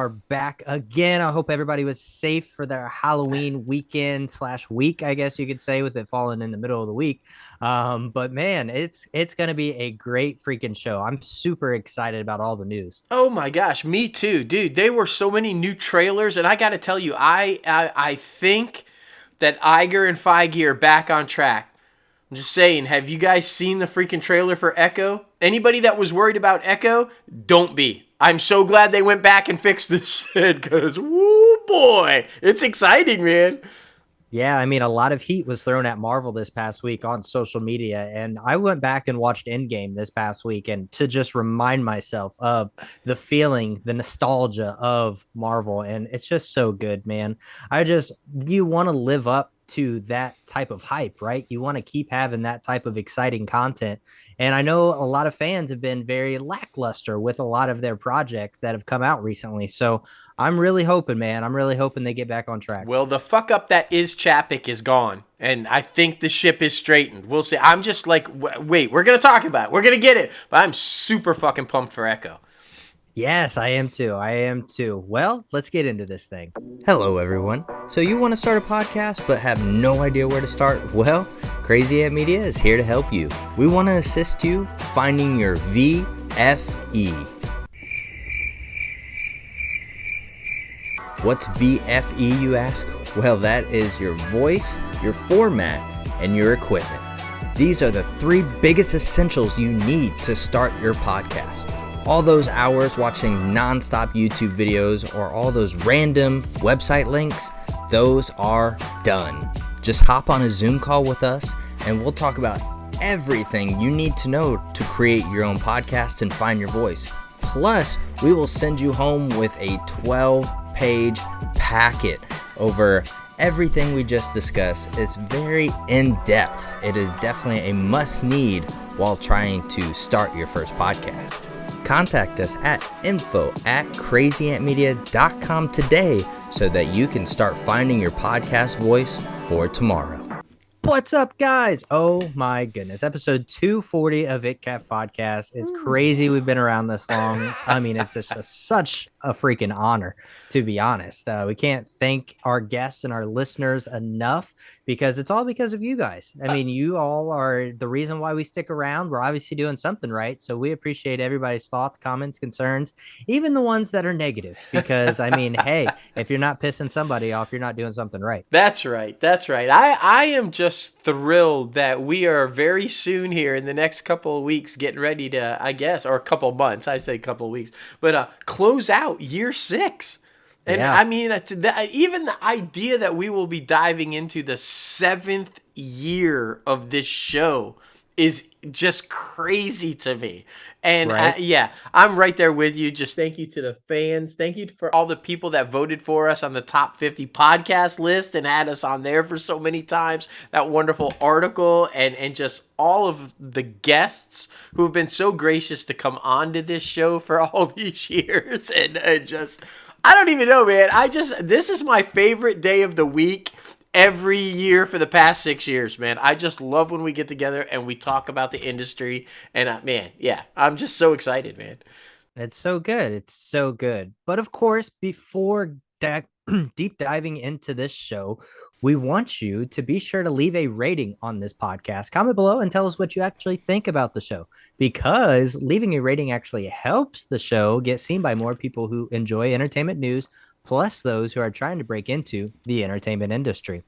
are back again. I hope everybody was safe for their Halloween weekend/week, I guess you could say, with it falling in the middle of the week. But man, it's gonna be a great freaking show. I'm super excited about all the news. Oh my gosh, me too, dude. There were so many new trailers, and I got to tell you, I think that Iger and Feige are back on track. I'm just saying, have you guys seen the freaking trailer for Echo? Anybody that was worried about Echo, don't be. I'm so glad they went back and fixed this shit, because woo boy, it's exciting, man. Yeah, I mean, a lot of heat was thrown at Marvel this past week on social media, and I went back and watched Endgame this past week, and to just remind myself of the feeling, the nostalgia of Marvel, and it's just so good, man. You want to live up to that type of hype, right? You want to keep having that type of exciting content. And I know a lot of fans have been very lackluster with a lot of their projects that have come out recently. So I'm really hoping, man. I'm really hoping they get back on track. Well, the fuck up that is Chapek is gone, and I think the ship is straightened. We'll see. I'm just like, wait, we're going to talk about it. We're going to get it. But I'm super fucking pumped for Echo. Yes, I am too. I am too. Well, let's get into this thing. Hello, everyone. So you want to start a podcast but have no idea where to start? Well, Crazy Ant Media is here to help you. We want to assist you finding your VFE. What's VFE, you ask? Well, that is your voice, your format, and your equipment. These are the three biggest essentials you need to start your podcast. All those hours watching non-stop YouTube videos or all those random website links, those are done. Just hop on a Zoom call with us and we'll talk about everything you need to know to create your own podcast and find your voice. Plus, we will send you home with a 12-page packet over everything we just discussed. It's very in-depth. It is definitely a must-need while trying to start your first podcast. Contact us at info@crazyantmedia.com today so that you can start finding your podcast voice for tomorrow. What's up, guys? Oh my goodness. Episode 240 of ITCAFpodcast. It's crazy we've been around this long. I mean, it's just such a freaking honor, to be honest. We can't thank our guests and our listeners enough because it's all because of you guys. I mean, you all are the reason why we stick around. We're obviously doing something right. So we appreciate everybody's thoughts, comments, concerns, even the ones that are negative. Because, I mean, hey, if you're not pissing somebody off, you're not doing something right. That's right. That's right. I am just thrilled that we are very soon here in the next couple of weeks getting ready to, I guess, or a couple of months. I say a couple of weeks, but close out year 6. And yeah. I mean, even the idea that we will be diving into the 7th year of this show is just crazy to me. And right? I'm right there with you. Just thank you to the fans. Thank you for all the people that voted for us on the top 50 podcast list and had us on there for so many times. That wonderful article and just all of the guests who have been so gracious to come onto this show for all these years. And just, I don't even know, man. This is my favorite day of the week every year for the past 6 years, man. I just love when we get together and we talk about the industry. And man, yeah, I'm just so excited, man. It's so good. It's so good. But of course, before deep diving into this show, we want you to be sure to leave a rating on this podcast. Comment below and tell us what you actually think about the show, because leaving a rating actually helps the show get seen by more people who enjoy entertainment news, plus those who are trying to break into the entertainment industry.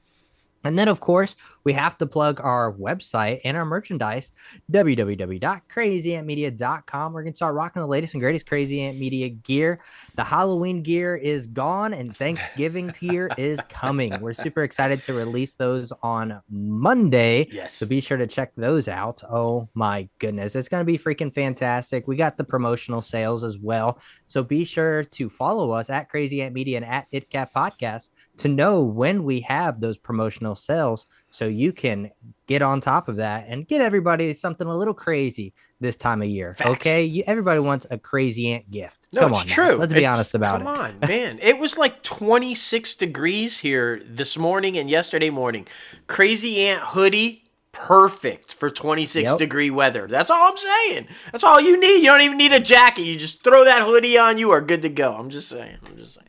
And then, of course, we have to plug our website and our merchandise, www.crazyantmedia.com. We're going to start rocking the latest and greatest Crazy Ant Media gear. The Halloween gear is gone and Thanksgiving gear is coming. We're super excited to release those on Monday. Yes. So be sure to check those out. Oh, my goodness. It's going to be freaking fantastic. We got the promotional sales as well. So be sure to follow us at Crazy Ant Media and at ITCAFpodcast to know when we have those promotional sales, so you can get on top of that and get everybody something a little crazy this time of year. Facts. Okay, everybody wants a crazy ant gift. No, come it's on, true. Let's be honest about it. Come on, man. It was like 26 degrees here this morning and yesterday morning. Crazy ant hoodie, perfect for 26-degree weather. That's all I'm saying. That's all you need. You don't even need a jacket. You just throw that hoodie on, you are good to go. I'm just saying.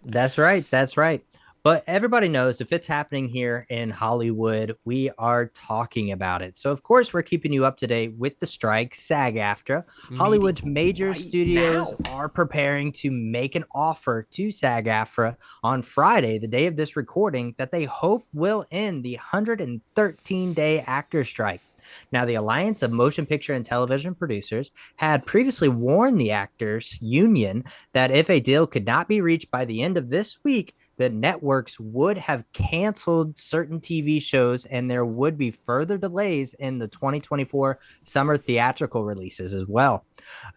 That's right. That's right. But everybody knows if it's happening here in Hollywood, we are talking about it. So, of course, we're keeping you up to date with the strike, SAG-AFTRA. Hollywood's major studios are preparing to make an offer to SAG-AFTRA on Friday, the day of this recording, that they hope will end the 113-day actor strike. Now, the Alliance of Motion Picture and Television Producers had previously warned the actors union that if a deal could not be reached by the end of this week, that networks would have canceled certain TV shows and there would be further delays in the 2024 summer theatrical releases as well.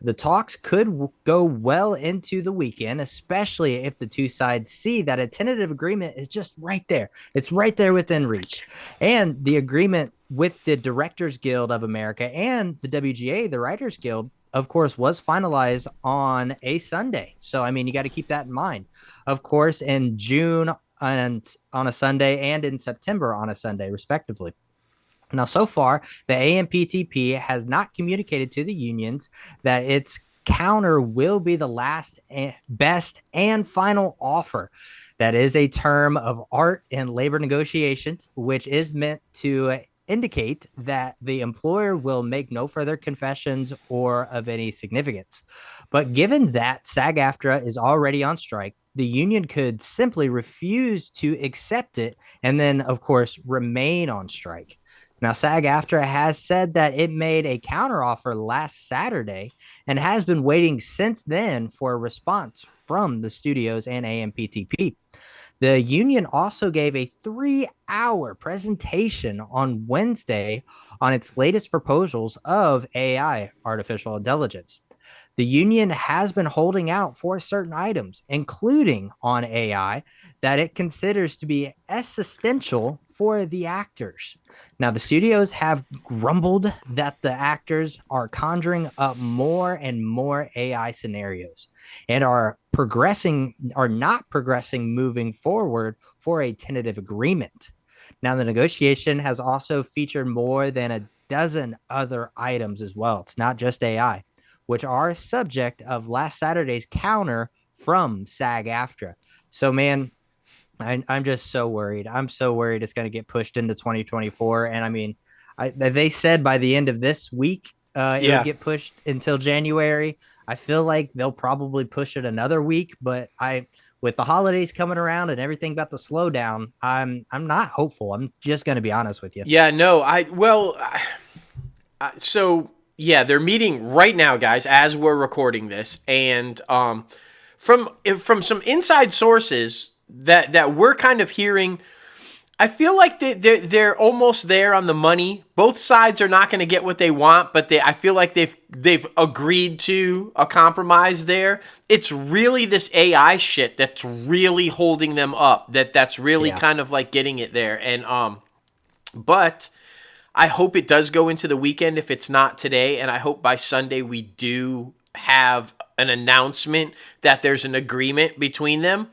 The talks could go well into the weekend, especially if the two sides see that a tentative agreement is just right there. It's right there within reach. And the agreement with the Directors Guild of America and the WGA, the Writers Guild, of course, was finalized on a Sunday. So, I mean, you got to keep that in mind. Of course, in June and on a Sunday and in September on a Sunday, respectively. Now, so far, the AMPTP has not communicated to the unions that its counter will be the last, best, and final offer. That is a term of art in labor negotiations, which is meant to indicate that the employer will make no further confessions or of any significance. But given that SAG-AFTRA is already on strike, the union could simply refuse to accept it and then, of course, remain on strike. Now, SAG-AFTRA has said that it made a counteroffer last Saturday and has been waiting since then for a response from the studios and AMPTP. The union also gave a 3-hour presentation on Wednesday on its latest proposals of AI, artificial intelligence. The union has been holding out for certain items, including on AI, that it considers to be existential for the actors. Now, the studios have grumbled that the actors are conjuring up more and more AI scenarios and are not progressing moving forward for a tentative agreement. Now, the negotiation has also featured more than a dozen other items as well. It's not just AI, which are a subject of last Saturday's counter from SAG-AFTRA. So, man, I'm just so worried. I'm so worried it's going to get pushed into 2024. And I mean, they said by the end of this week, it'll get pushed until January. I feel like they'll probably push it another week, but with the holidays coming around and everything about to slow down, I'm not hopeful. I'm just going to be honest with you. Yeah, no, so yeah, they're meeting right now, guys, as we're recording this. And from some inside sources that we're kind of hearing, I feel like they're almost there on the money. Both sides are not going to get what they want, but I feel like they've agreed to a compromise there. It's really this AI shit that's really holding them up. That's really kind of like getting it there. And but I hope it does go into the weekend if it's not today, and I hope by Sunday we do have an announcement that there's an agreement between them.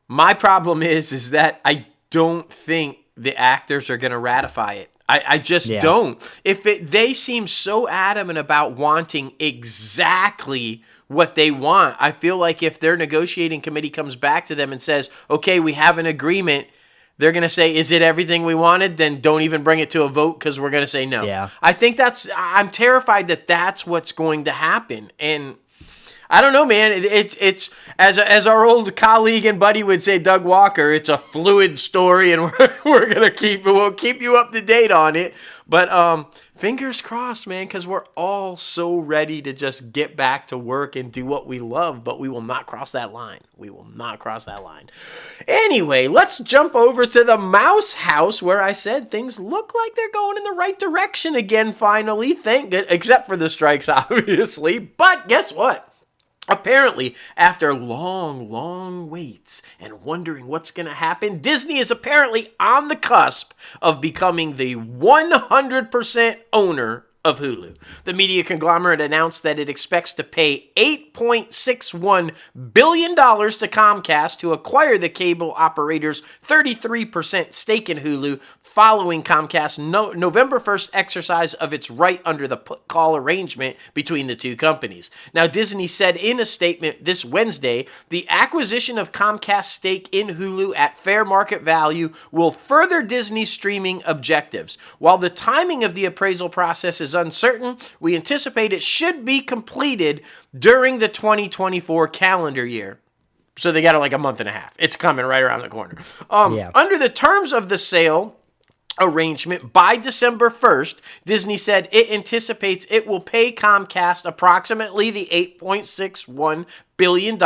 My problem is that I don't think the actors are going to ratify it. I just don't. They seem so adamant about wanting exactly what they want. I feel like if their negotiating committee comes back to them and says, okay, we have an agreement, they're going to say, is it everything we wanted? Then don't even bring it to a vote because we're going to say no. Yeah. I think I'm terrified that that's what's going to happen. And I don't know, man. It's as our old colleague and buddy would say, Doug Walker, it's a fluid story, and we'll keep you up to date on it. But fingers crossed, man, because we're all so ready to just get back to work and do what we love, but we will not cross that line. We will not cross that line. Anyway, let's jump over to the Mouse House, where I said things look like they're going in the right direction again, finally. Thank God, except for the strikes, obviously. But guess what? Apparently, after long waits and wondering what's going to happen, Disney is apparently on the cusp of becoming the 100% owner of Hulu. The media conglomerate announced that it expects to pay $8.61 billion to Comcast to acquire the cable operator's 33% stake in Hulu following Comcast's November 1st exercise of its right under the put-call arrangement between the two companies. Now, Disney said in a statement this Wednesday, the acquisition of Comcast's stake in Hulu at fair market value will further Disney's streaming objectives. While the timing of the appraisal process is uncertain, we anticipate it should be completed during the 2024 calendar year. So they got like a month and a half. It's coming right around the corner. Under the terms of the sale arrangement, by December 1st, Disney said it anticipates it will pay Comcast approximately the $8.61 billion,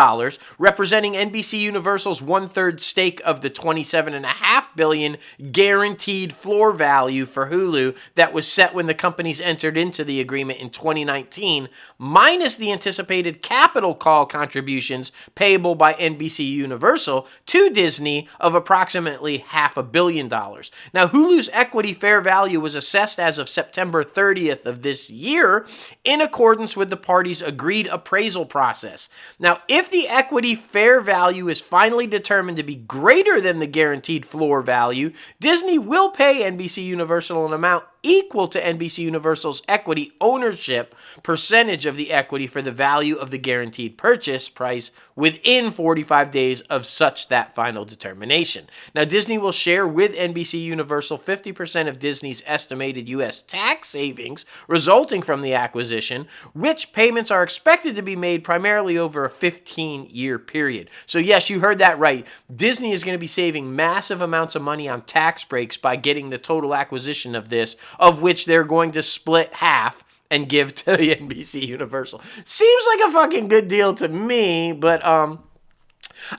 representing NBC Universal's one-third stake of the $27.5 billion guaranteed floor value for Hulu that was set when the companies entered into the agreement in 2019, minus the anticipated capital call contributions payable by NBC Universal to Disney of approximately $500 million. Now, Hulu's equity fair value was assessed as of September 30th of this year in accordance with the parties' agreed appraisal process. Now, if the equity fair value is finally determined to be greater than the guaranteed floor value, Disney will pay NBC Universal an amount equal to NBC Universal's equity ownership percentage of the equity for the value of the guaranteed purchase price within 45 days of such that final determination. Now, Disney will share with NBC Universal 50% of Disney's estimated U.S. tax savings resulting from the acquisition, which payments are expected to be made primarily over a 15-year period. So yes, you heard that right. Disney is going to be saving massive amounts of money on tax breaks by getting the total acquisition of this, of which they're going to split half and give to the NBC Universal. Seems like a fucking good deal to me, but I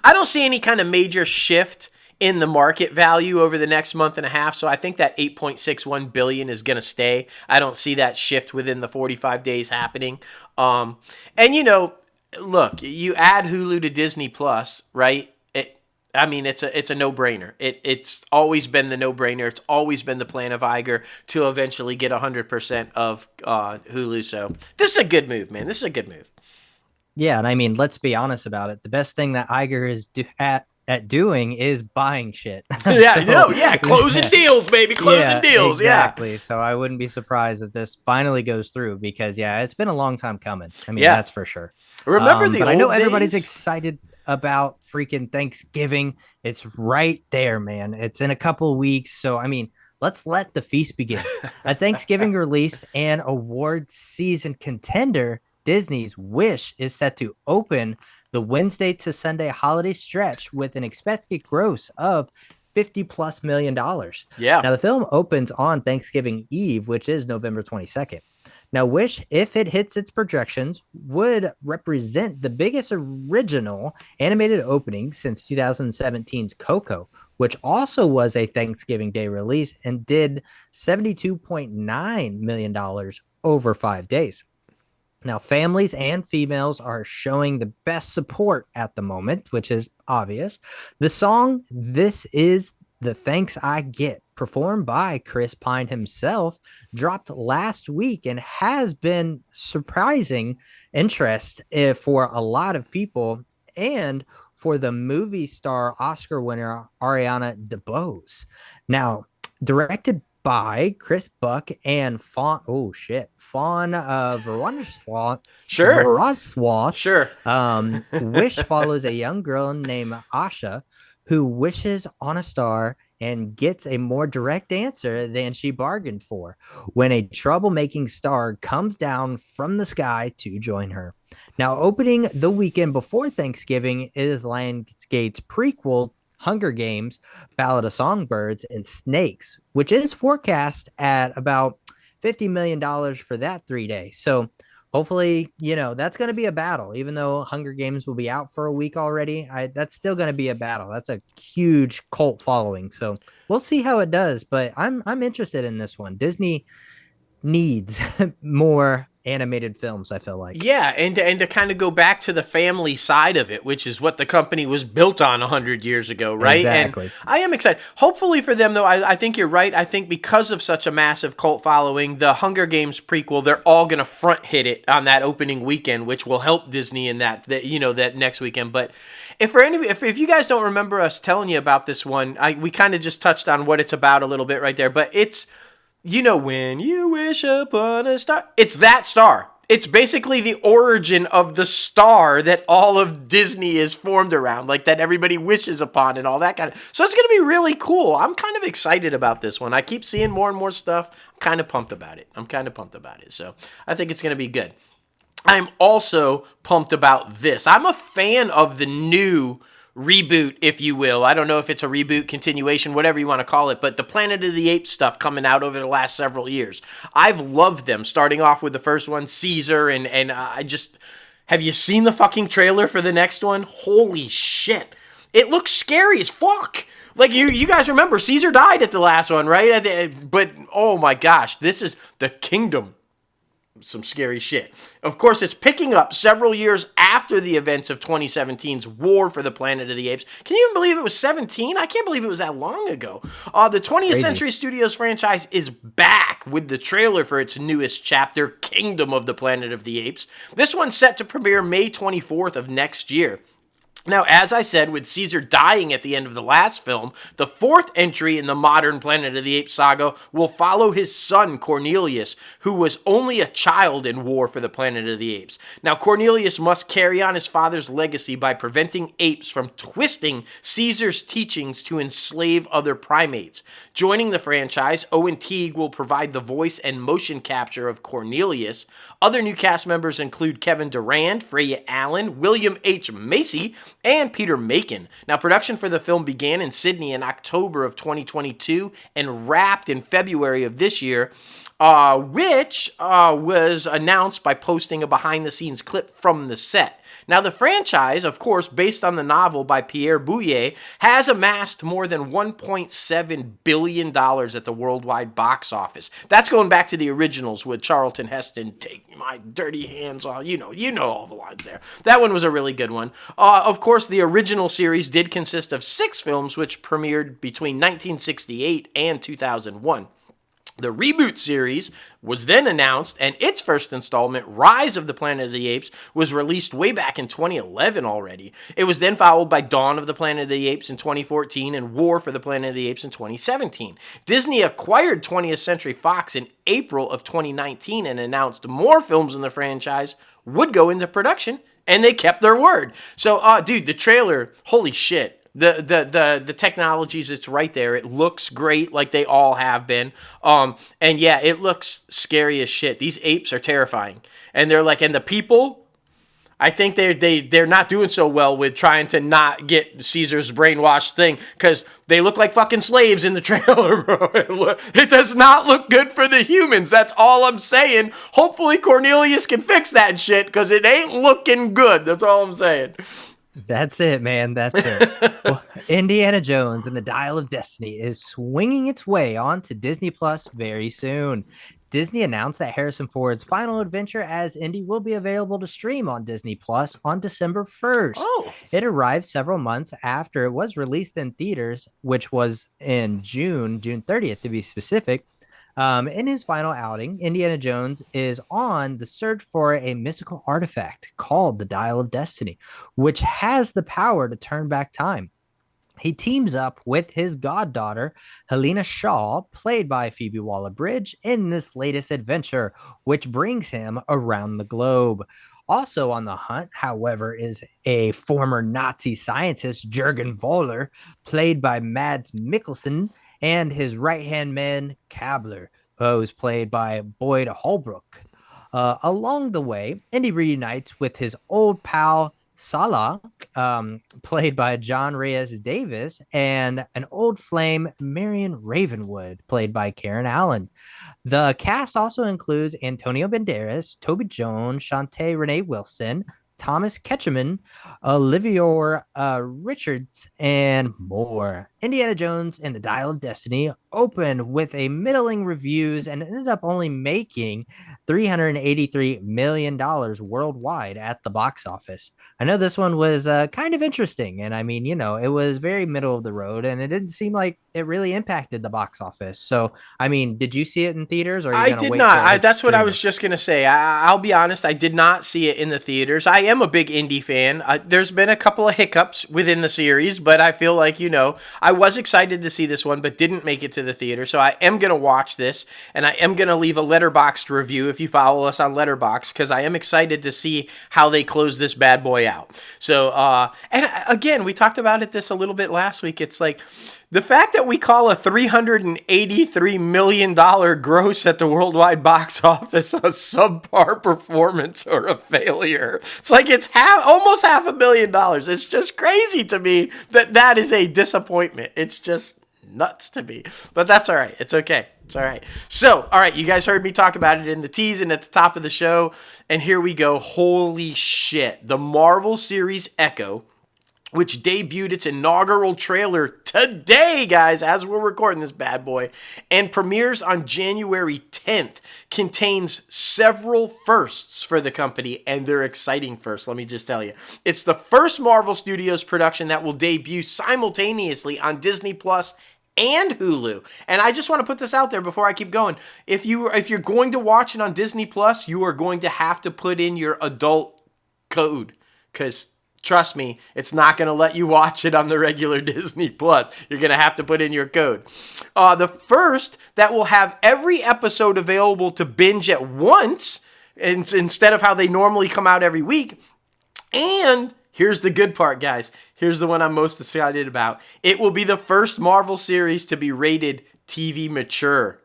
don't see any kind of major shift in the market value over the next month and a half, so I think that $8.61 billion is going to stay. I don't see that shift within the 45 days happening. And you know, look, you add Hulu to Disney Plus, right? It's a no-brainer. It's always been the no-brainer. It's always been the plan of Iger to eventually get 100% of Hulu. So this is a good move, man. This is a good move. Yeah, and I mean, let's be honest about it. The best thing that Iger is at doing is buying shit. Closing deals, baby. Closing deals. Exactly. Yeah. So I wouldn't be surprised if this finally goes through because, it's been a long time coming. I mean, that's for sure. Remember the old I know everybody's days? excited about freaking Thanksgiving. It's right there, man. It's in a couple of weeks. So, I mean, let's let the feast begin. A Thanksgiving release and award season contender, Disney's Wish, is set to open the Wednesday to Sunday holiday stretch with an expected gross of $50+ million. Yeah. Now, the film opens on Thanksgiving Eve, which is November 22nd. Now, Wish, if it hits its projections, would represent the biggest original animated opening since 2017's Coco, which also was a Thanksgiving Day release and did $72.9 million over 5 days. Now, families and females are showing the best support at the moment, which is obvious. The song "This Is the Thanks I Get," performed by Chris Pine himself, dropped last week and has been surprising interest for a lot of people and for the movie star Oscar winner Ariana DeBose. Now, directed by Chris Buck and Fawn Veroniswath. Sure. Wish follows a young girl named Asha who wishes on a star and gets a more direct answer than she bargained for when a troublemaking star comes down from the sky to join her. Now, opening the weekend before Thanksgiving is Lionsgate's prequel, Hunger Games, Ballad of Songbirds and Snakes, which is forecast at about $50 million for that 3 days. So hopefully, that's going to be a battle. Even though Hunger Games will be out for a week already, that's still going to be a battle. That's a huge cult following. So we'll see how it does. But I'm interested in this one. Disney needs more animated films, I feel like. Yeah, and to kind of go back to the family side of it, which is what the company was built on 100 years ago, right? Exactly. And I am excited. Hopefully for them, though, I think you're right. I think because of such a massive cult following, the Hunger Games prequel, they're all going to front hit it on that opening weekend, which will help Disney in that next weekend. But if you guys don't remember us telling you about this one, we kind of just touched on what it's about a little bit right there. But it's, when you wish upon a star, it's that star. It's basically the origin of the star that all of Disney is formed around, like that everybody wishes upon and all that kind of. So it's going to be really cool. I'm kind of excited about this one. I keep seeing more and more stuff. I'm kind of pumped about it. So I think it's going to be good. I'm also pumped about this. I'm a fan of the new reboot, if you will. I don't know if it's a reboot, continuation, whatever you want to call it, but the Planet of the Apes stuff coming out over the last several years. I've loved them, starting off with the first one, Caesar, and I just... Have you seen the fucking trailer for the next one? Holy shit. It looks scary as fuck. Like, you guys remember, Caesar died at the last one, right? But, oh my gosh, this is the kingdom. Some scary shit. Of course, it's picking up several years after the events of 2017's War for the Planet of the Apes. Can you even believe it was 17? I can't believe it was that long ago. The 20th Century Studios franchise is back with the trailer for its newest chapter, Kingdom of the Planet of the Apes. This one's set to premiere May 24th of next year. Now, as I said, with Caesar dying at the end of the last film, the fourth entry in the modern Planet of the Apes saga will follow his son, Cornelius, who was only a child in War for the Planet of the Apes. Now, Cornelius must carry on his father's legacy by preventing apes from twisting Caesar's teachings to enslave other primates. Joining the franchise, Owen Teague will provide the voice and motion capture of Cornelius. Other new cast members include Kevin Durand, Freya Allen, William H. Macy, and Peter Macon. Now, production for the film began in Sydney in October of 2022 and wrapped in February of this year, which was announced by posting a behind-the-scenes clip from the set. Now, the franchise, of course, based on the novel by Pierre Boulle, has amassed more than $1.7 billion at the worldwide box office. That's going back to the originals with Charlton Heston, "Take my dirty hands off." You know all the lines there. That one was a really good one. Of course, the original series did consist of 6 films, which premiered between 1968 and 2001. The reboot series was then announced, and its first installment, Rise of the Planet of the Apes, was released way back in 2011 already. It was then followed by Dawn of the Planet of the Apes in 2014 and War for the Planet of the Apes in 2017. Disney acquired 20th Century Fox in April of 2019 and announced more films in the franchise would go into production, and they kept their word. So, dude, the trailer, holy shit. The technologies, it's right there. It looks great, like they all have been. And yeah, it looks scary as shit. These apes are terrifying, and they're like, and the people, I think they're not doing so well with trying to not get Caesar's brainwashed thing, because they look like fucking slaves in the trailer, bro. It does not look good for the humans. That's all I'm saying. Hopefully Cornelius can fix that shit, because it ain't looking good. That's all I'm saying. That's it, man. That's it. Well, Indiana Jones and the Dial of Destiny is swinging its way onto Disney Plus very soon. Disney announced that Harrison Ford's final adventure as Indy will be available to stream on Disney Plus on December 1st. Oh. It arrived several months after it was released in theaters, which was in June 30th to be specific. In his final outing, Indiana Jones is on the search for a mystical artifact called the Dial of Destiny, which has the power to turn back time. He teams up with his goddaughter, Helena Shaw, played by Phoebe Waller-Bridge, in this latest adventure, which brings him around the globe. Also on the hunt, however, is a former Nazi scientist, Jürgen Voller, played by Mads Mikkelsen, and his right-hand man, Kabler, who is played by Boyd Holbrook. Along the way, Indy reunites with his old pal, Salah, played by John Reyes Davis, and an old flame, Marion Ravenwood, played by Karen Allen. The cast also includes Antonio Banderas, Toby Jones, Shantae Renee Wilson, Thomas Ketchum, Olivia Richards, and more. Indiana Jones and the Dial of Destiny opened with a middling reviews and ended up only making $383 million worldwide at the box office. I know this one was kind of interesting. And I mean, it was very middle of the road and it didn't seem like it really impacted the box office. So, I mean, did you see it in theaters or are you I going to did wait not. That's what I streaming? was just going to say. I'll be honest. I did not see it in the theaters. I am a big indie fan. There's been a couple of hiccups within the series, but I feel like, I was excited to see this one, but didn't make it to the theater. So I am going to watch this, and I am going to leave a Letterboxd review if you follow us on Letterboxd, because I am excited to see how they close this bad boy out. So, and again, we talked about this a little bit last week. It's like, the fact that we call a $383 million gross at the worldwide box office a subpar performance or a failure. It's like it's almost $500,000. It's just crazy to me that is a disappointment. It's just nuts to me. But that's all right. It's okay. It's all right. So, all right, you guys heard me talk about it in the tease and at the top of the show. And here we go. Holy shit. The Marvel series Echo, which debuted its inaugural trailer today, guys, as we're recording this bad boy, and premieres on January 10th, contains several firsts for the company, and they're exciting firsts, let me just tell you. It's the first Marvel Studios production that will debut simultaneously on Disney Plus and Hulu. And I just want to put this out there before I keep going. If you're going to watch it on Disney Plus, you are going to have to put in your adult code, because trust me, it's not going to let you watch it on the regular Disney Plus. You're going to have to put in your code. The first that will have every episode available to binge at once, instead of how they normally come out every week. And here's the good part, guys. Here's the one I'm most excited about. It will be the first Marvel series to be rated TV mature.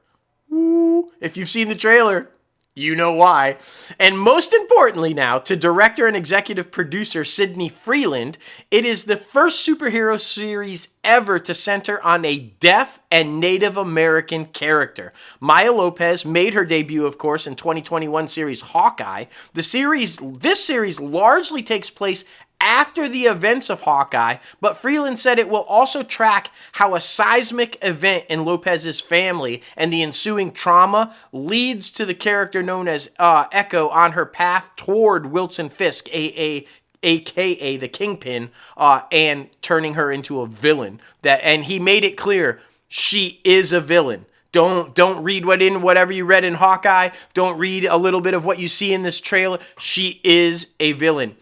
Woo. If you've seen the trailer, you know why. And most importantly now, to director and executive producer Sidney Freeland, it is the first superhero series ever to center on a deaf and Native American character. Maya Lopez made her debut, of course, in 2021 series Hawkeye. This series largely takes place after the events of Hawkeye, but Freeland said it will also track how a seismic event in Lopez's family and the ensuing trauma leads to the character known as Echo on her path toward Wilson Fisk, aka the Kingpin, and turning her into a villain. And he made it clear she is a villain. Don't read whatever you read in Hawkeye. Don't read a little bit of what you see in this trailer. She is a villain.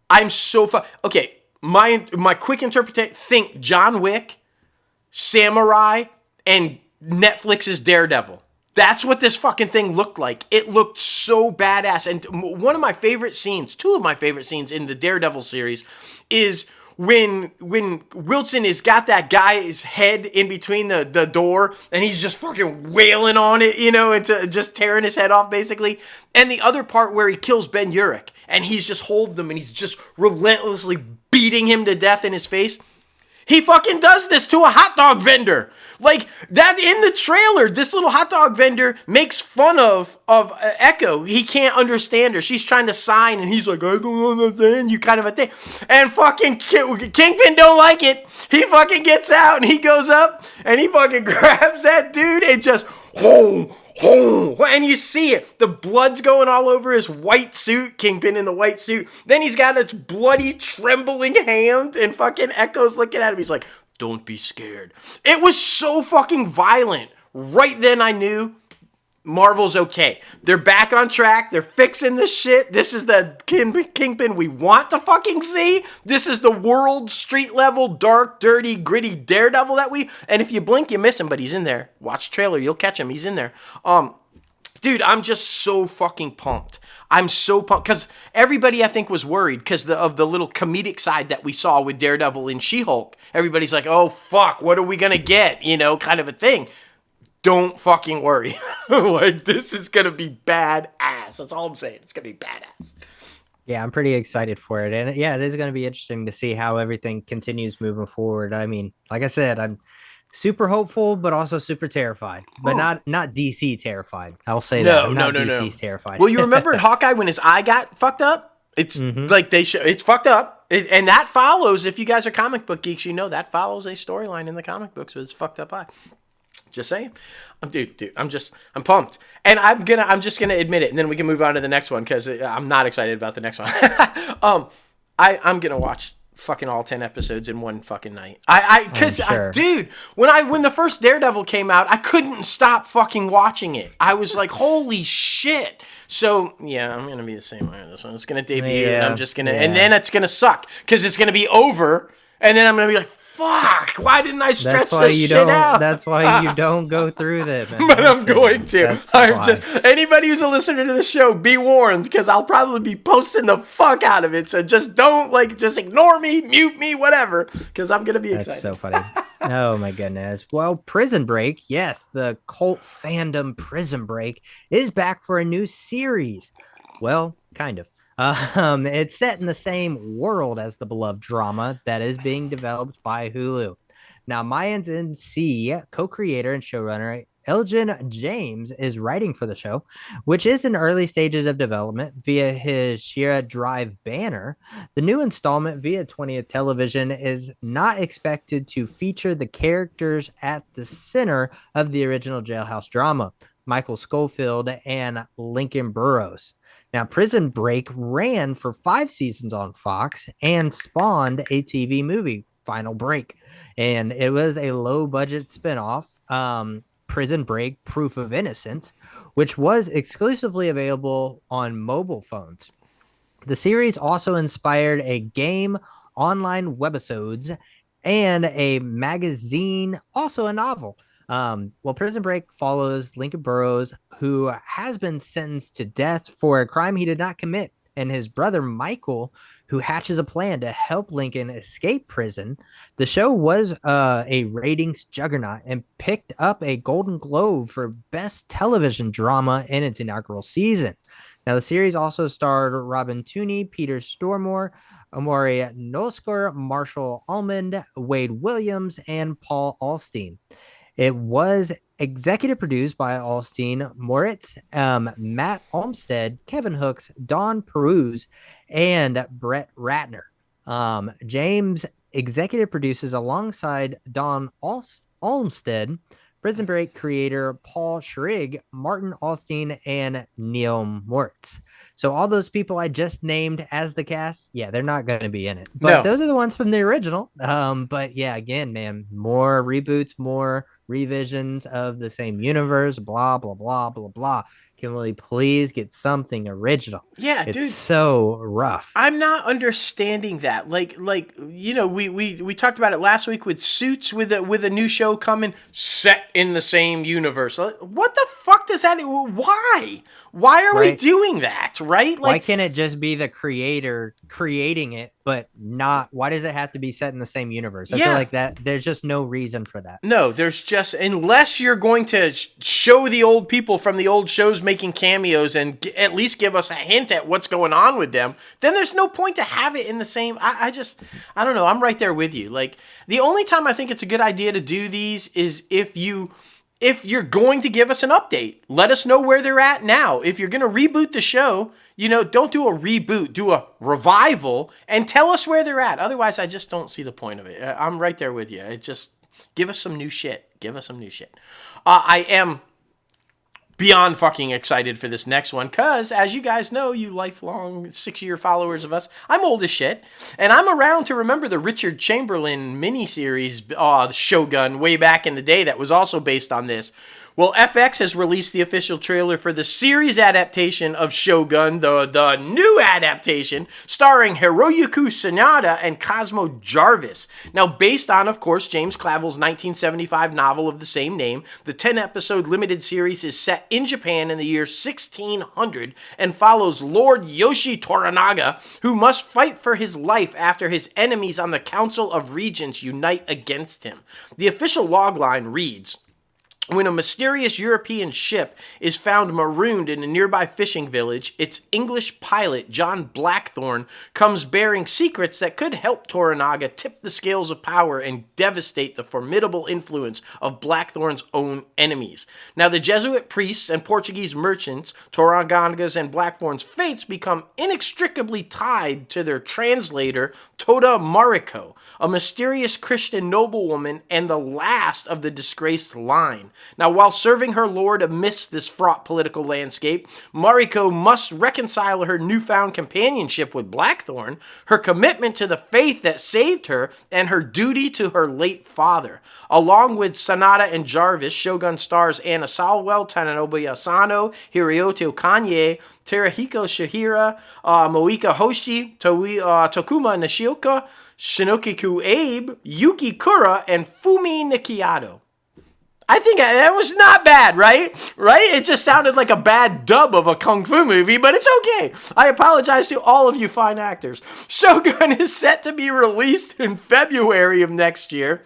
I'm so okay. My quick interpretation: think John Wick, Samurai, and Netflix's Daredevil. That's what this fucking thing looked like. It looked so badass. And one of my favorite scenes, two of my favorite scenes in the Daredevil series, is when Wilson has got that guy's head in between the door and he's just fucking wailing on it, and just tearing his head off basically. And the other part where he kills Ben Urich and he's just holding him and he's just relentlessly beating him to death in his face. He fucking does this to a hot dog vendor. Like, that in the trailer, this little hot dog vendor makes fun of Echo. He can't understand her. She's trying to sign, and he's like, I don't understand you, kind of a thing. And fucking Kingpin don't like it. He fucking gets out, and he goes up, and he fucking grabs that dude, and just, and you see it. The blood's going all over his white suit, Kingpin in the white suit. Then he's got his bloody, trembling hand, and fucking Echo's looking at him. He's like, don't be scared. It was so fucking violent. Right then I knew Marvel's okay. They're back on track. They're fixing this shit. This is the Kingpin we want to fucking see. This is the world street level, dark, dirty, gritty Daredevil and if you blink, you miss him, but he's in there. Watch the trailer. You'll catch him. He's in there. Dude, I'm just so fucking pumped. I'm so pumped because everybody, I think, was worried because of the little comedic side that we saw with Daredevil and She-Hulk. Everybody's like, oh, fuck, what are we going to get? Kind of a thing. Don't fucking worry. Like, this is going to be badass. That's all I'm saying. It's going to be badass. Yeah, I'm pretty excited for it. And yeah, it is going to be interesting to see how everything continues moving forward. I mean, like I said, I'm super hopeful, but also super terrified. But not DC terrified. I'll say that. I'm not DC's terrified. Well, you remember in Hawkeye when his eye got fucked up? It's like it's fucked up. And that follows, if you guys are comic book geeks, you know that follows a storyline in the comic books with his fucked up eye. Just saying. Dude, I'm pumped. And I'm just gonna admit it, and then we can move on to the next one, because I'm not excited about the next one. I'm gonna watch fucking all 10 episodes in one fucking night. Dude, when the first Daredevil came out, I couldn't stop fucking watching it. I was like, holy shit. So yeah, I'm gonna be the same way on this one. It's gonna debut, and I'm just gonna, and then it's gonna suck, because it's gonna be over, and then I'm gonna be like, fuck, why didn't I stretch this shit out? That's why you don't go through that, man. But I'm going to. Anybody who's a listener to the show, be warned, because I'll probably be posting the fuck out of it. So just don't, just ignore me, mute me, whatever, because I'm going to be excited. That's so funny. Oh my goodness. Well, Prison Break, yes, the cult fandom Prison Break is back for a new series. Well, kind of. It's set in the same world as the beloved drama that is being developed by Hulu. Now, Mayans MC co-creator and showrunner Elgin James is writing for the show, which is in early stages of development via his Shira Drive banner. The new installment via 20th Television is not expected to feature the characters at the center of the original jailhouse drama, Michael Schofield and Lincoln Burrows. Now, Prison Break ran for 5 seasons on Fox and spawned a TV movie, Final Break. And it was a low-budget spinoff, Prison Break Proof of Innocence, which was exclusively available on mobile phones. The series also inspired a game, online webisodes, and a magazine, also a novel. Well, Prison Break follows Lincoln Burrows, who has been sentenced to death for a crime he did not commit, and his brother Michael, who hatches a plan to help Lincoln escape prison. The show was a ratings juggernaut and picked up a Golden Globe for Best Television Drama in its inaugural season. Now, the series also starred Robin Tunney, Peter Stormare, Amori Nosker, Marshall Almond, Wade Williams, and Paul Alstein. It was executive produced by Alstein, Moritz, Matt Olmstead, Kevin Hooks, Don Peruse, and Brett Ratner. James executive produces alongside Don Olmstead, Prison Break creator Paul Schrig, Martin Alstein, and Neil Moritz. So all those people I just named as the cast, yeah, they're not going to be in it. But those are the ones from the original. But yeah, again, man, more reboots, more revisions of the same universe, blah, blah, blah, blah, blah. Can we please get something original? Yeah, it's dude, so rough. I'm not understanding that. Like you know, we talked about it last week with Suits, with a new show coming set in the same universe. What the fuck does that? Why are we doing that? Right? Why can't it just be the creator creating it, but not? Why does it have to be set in the same universe? I feel like that. There's just no reason for that. No, there's just, unless you're going to show the old people from the old shows making cameos and at least give us a hint at what's going on with them, then there's no point to have it in the same. I don't know. I'm right there with you. Like, the only time I think it's a good idea to do these is if you're going to give us an update. Let us know where they're at now. If you're going to reboot the show, don't do a reboot, do a revival, and tell us where they're at. Otherwise, I just don't see the point of it. I'm right there with you. It just, give us some new shit. I am beyond fucking excited for this next one, because as you guys know, you lifelong 6-year followers of us, I'm old as shit, and I'm around to remember the Richard Chamberlain miniseries, Shogun, way back in the day, that was also based on this. Well, FX has released the official trailer for the series adaptation of Shogun, the new adaptation, starring Hiroyuki Sanada and Cosmo Jarvis. Now, based on, of course, James Clavell's 1975 novel of the same name, the 10-episode limited series is set in Japan in the year 1600 and follows Lord Yoshi Toranaga, who must fight for his life after his enemies on the Council of Regents unite against him. The official logline reads, When a mysterious European ship is found marooned in a nearby fishing village, its English pilot, John Blackthorne, comes bearing secrets that could help Toranaga tip the scales of power and devastate the formidable influence of Blackthorne's own enemies. Now, the Jesuit priests and Portuguese merchants, Toranaga's and Blackthorne's fates become inextricably tied to their translator, Toda Mariko, a mysterious Christian noblewoman and the last of the disgraced line. Now, while serving her lord amidst this fraught political landscape, Mariko must reconcile her newfound companionship with Blackthorne, her commitment to the faith that saved her, and her duty to her late father. Along with Sanada and Jarvis, Shogun stars Anna Salwell, Tanonobu Asano, Hiroto Kanye, Terahiko Shihira, Moika Hoshi, Tokuma Nishioka, Shinokiku Abe, Yuki Kura, and Fumi Nikiado. I think that was not bad, right? Right? It just sounded like a bad dub of a kung fu movie, but it's okay. I apologize to all of you fine actors. Shogun is set to be released in February of next year.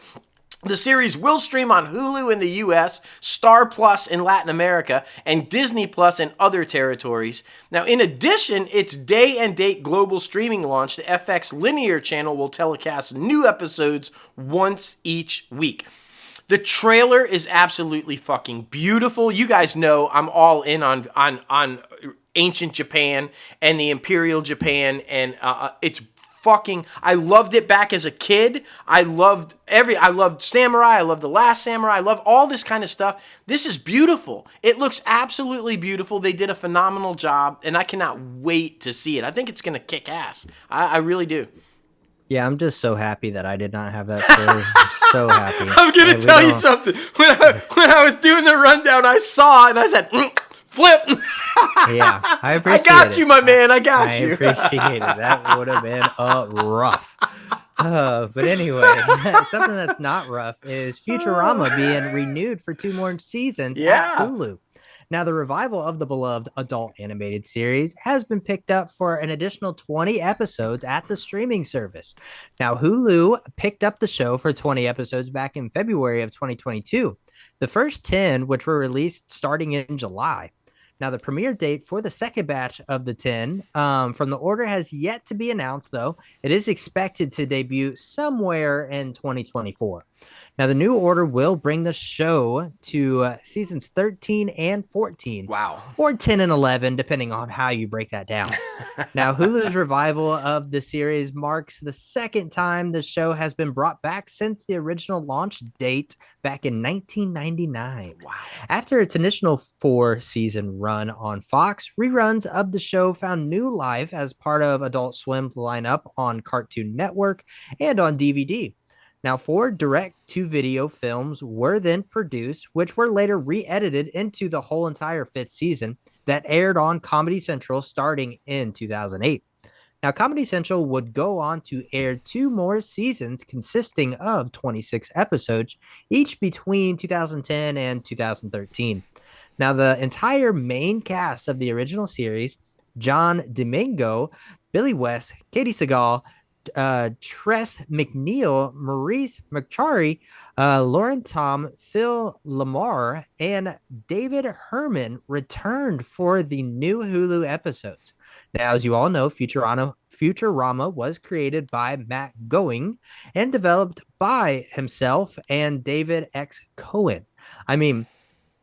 The series will stream on Hulu in the US, Star Plus in Latin America, and Disney Plus in other territories. Now, in addition, its day and date global streaming launch, the FX linear channel will telecast new episodes once each week. The trailer is absolutely fucking beautiful. You guys know I'm all in on ancient Japan and the Imperial Japan, and it's fucking. I loved it back as a kid. I loved Samurai. I loved The Last Samurai. I love all this kind of stuff. This is beautiful. It looks absolutely beautiful. They did a phenomenal job, and I cannot wait to see it. I think it's gonna kick ass. I really do. Yeah, I'm just so happy that I did not have that story. I'm so happy. I'm going to tell you something. When I was doing the rundown, I saw it and I said, flip. Yeah, I appreciate it. I got you, my man. I got you. I appreciate it. That would have been rough. But anyway, something that's not rough is Futurama being renewed for 2 more seasons at Hulu. Now, the revival of the beloved adult animated series has been picked up for an additional 20 episodes at the streaming service. Now, Hulu picked up the show for 20 episodes back in February of 2022. The first 10, which were released starting in July. Now, the premiere date for the second batch of the 10 from the order has yet to be announced, though. It is expected to debut somewhere in 2024. Now, the new order will bring the show to seasons 13 and 14. Wow. Or 10 and 11, depending on how you break that down. Now, Hulu's revival of the series marks the second time the show has been brought back since the original launch date back in 1999. Wow. After its initial 4-season run on Fox, reruns of the show found new life as part of Adult Swim's lineup on Cartoon Network and on DVD. Now, 4 direct-to-video films were then produced, which were later re-edited into the whole entire 5th season that aired on Comedy Central starting in 2008. Now, Comedy Central would go on to air 2 more seasons consisting of 26 episodes, each between 2010 and 2013. Now, the entire main cast of the original series, John Domingo, Billy West, Katie Seagal, Tress McNeil, Maurice McChary, Lauren Tom, Phil Lamar, and David Herman returned for the new Hulu episodes. Now, as you all know, Futurama was created by Matt Going and developed by himself and David X. Cohen. I mean,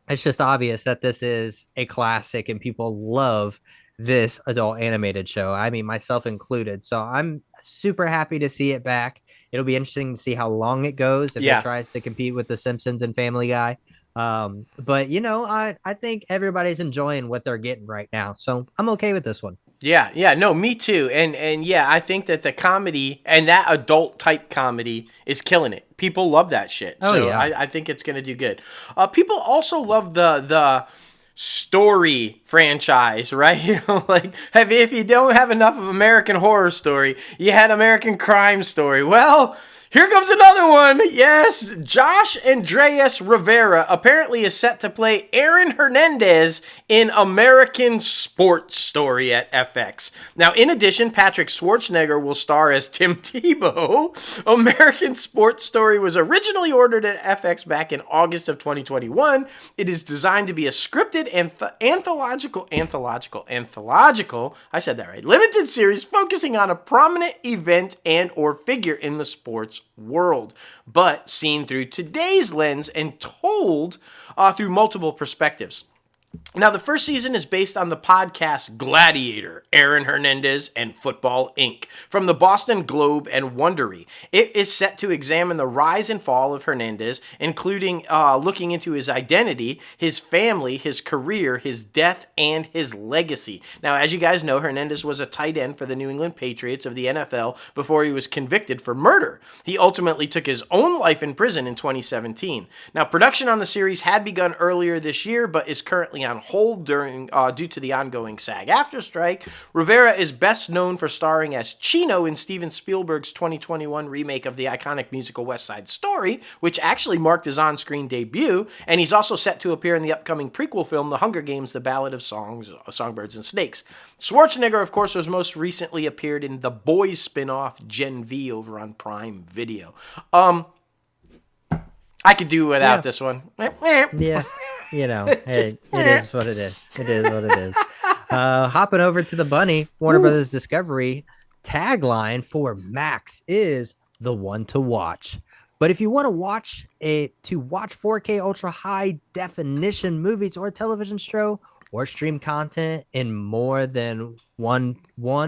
it's just obvious that this is a classic and people love this adult animated show. I mean, myself included. So I'm super happy to see it back. It'll be interesting to see how long it goes if it tries to compete with The Simpsons and Family Guy. But, you know, I think everybody's enjoying what they're getting right now. So I'm okay with this one. Yeah, no, me too. And yeah, I think that the comedy and that adult type comedy is killing it. People love that shit. I think it's going to do good. People also love the story franchise, right? You know, like if you don't have enough of American Horror Story, you had American Crime Story. Well, Here comes another one. Yes, Josh Andreas Rivera apparently is set to play Aaron Hernandez in American Sports Story at FX. Now, in addition, Patrick Schwarzenegger will star as Tim Tebow. American Sports Story was originally ordered at FX back in August of 2021. It is designed to be a scripted anthological, I said that right, limited series focusing on a prominent event and or figure in the sports world, but seen through today's lens and told through multiple perspectives. Now, the first season is based on the podcast Gladiator, Aaron Hernandez, and Football Inc. from the Boston Globe and Wondery. It is set to examine the rise and fall of Hernandez, including looking into his identity, his family, his career, his death, and his legacy. Now, as you guys know, Hernandez was a tight end for the New England Patriots of the NFL before he was convicted for murder. He ultimately took his own life in prison in 2017. Now, production on the series had begun earlier this year, but is currently on hold due to the ongoing SAG-AFTRA strike. Rivera is best known for starring as Chino in Steven Spielberg's 2021 remake of the iconic musical West Side Story, which actually marked his on-screen debut, and he's also set to appear in the upcoming prequel film, The Hunger Games: The Ballad of Songbirds and Snakes. Schwarzenegger, of course, was most recently appeared in The Boys spin-off Gen V over on Prime Video. I could do without this one. Yeah. It is what it is. It is what it is. Hopping over to the bunny, Warner Brothers Discovery tagline for Max is the one to watch. But if you want to watch 4K ultra high definition movies or television show or stream content in more than one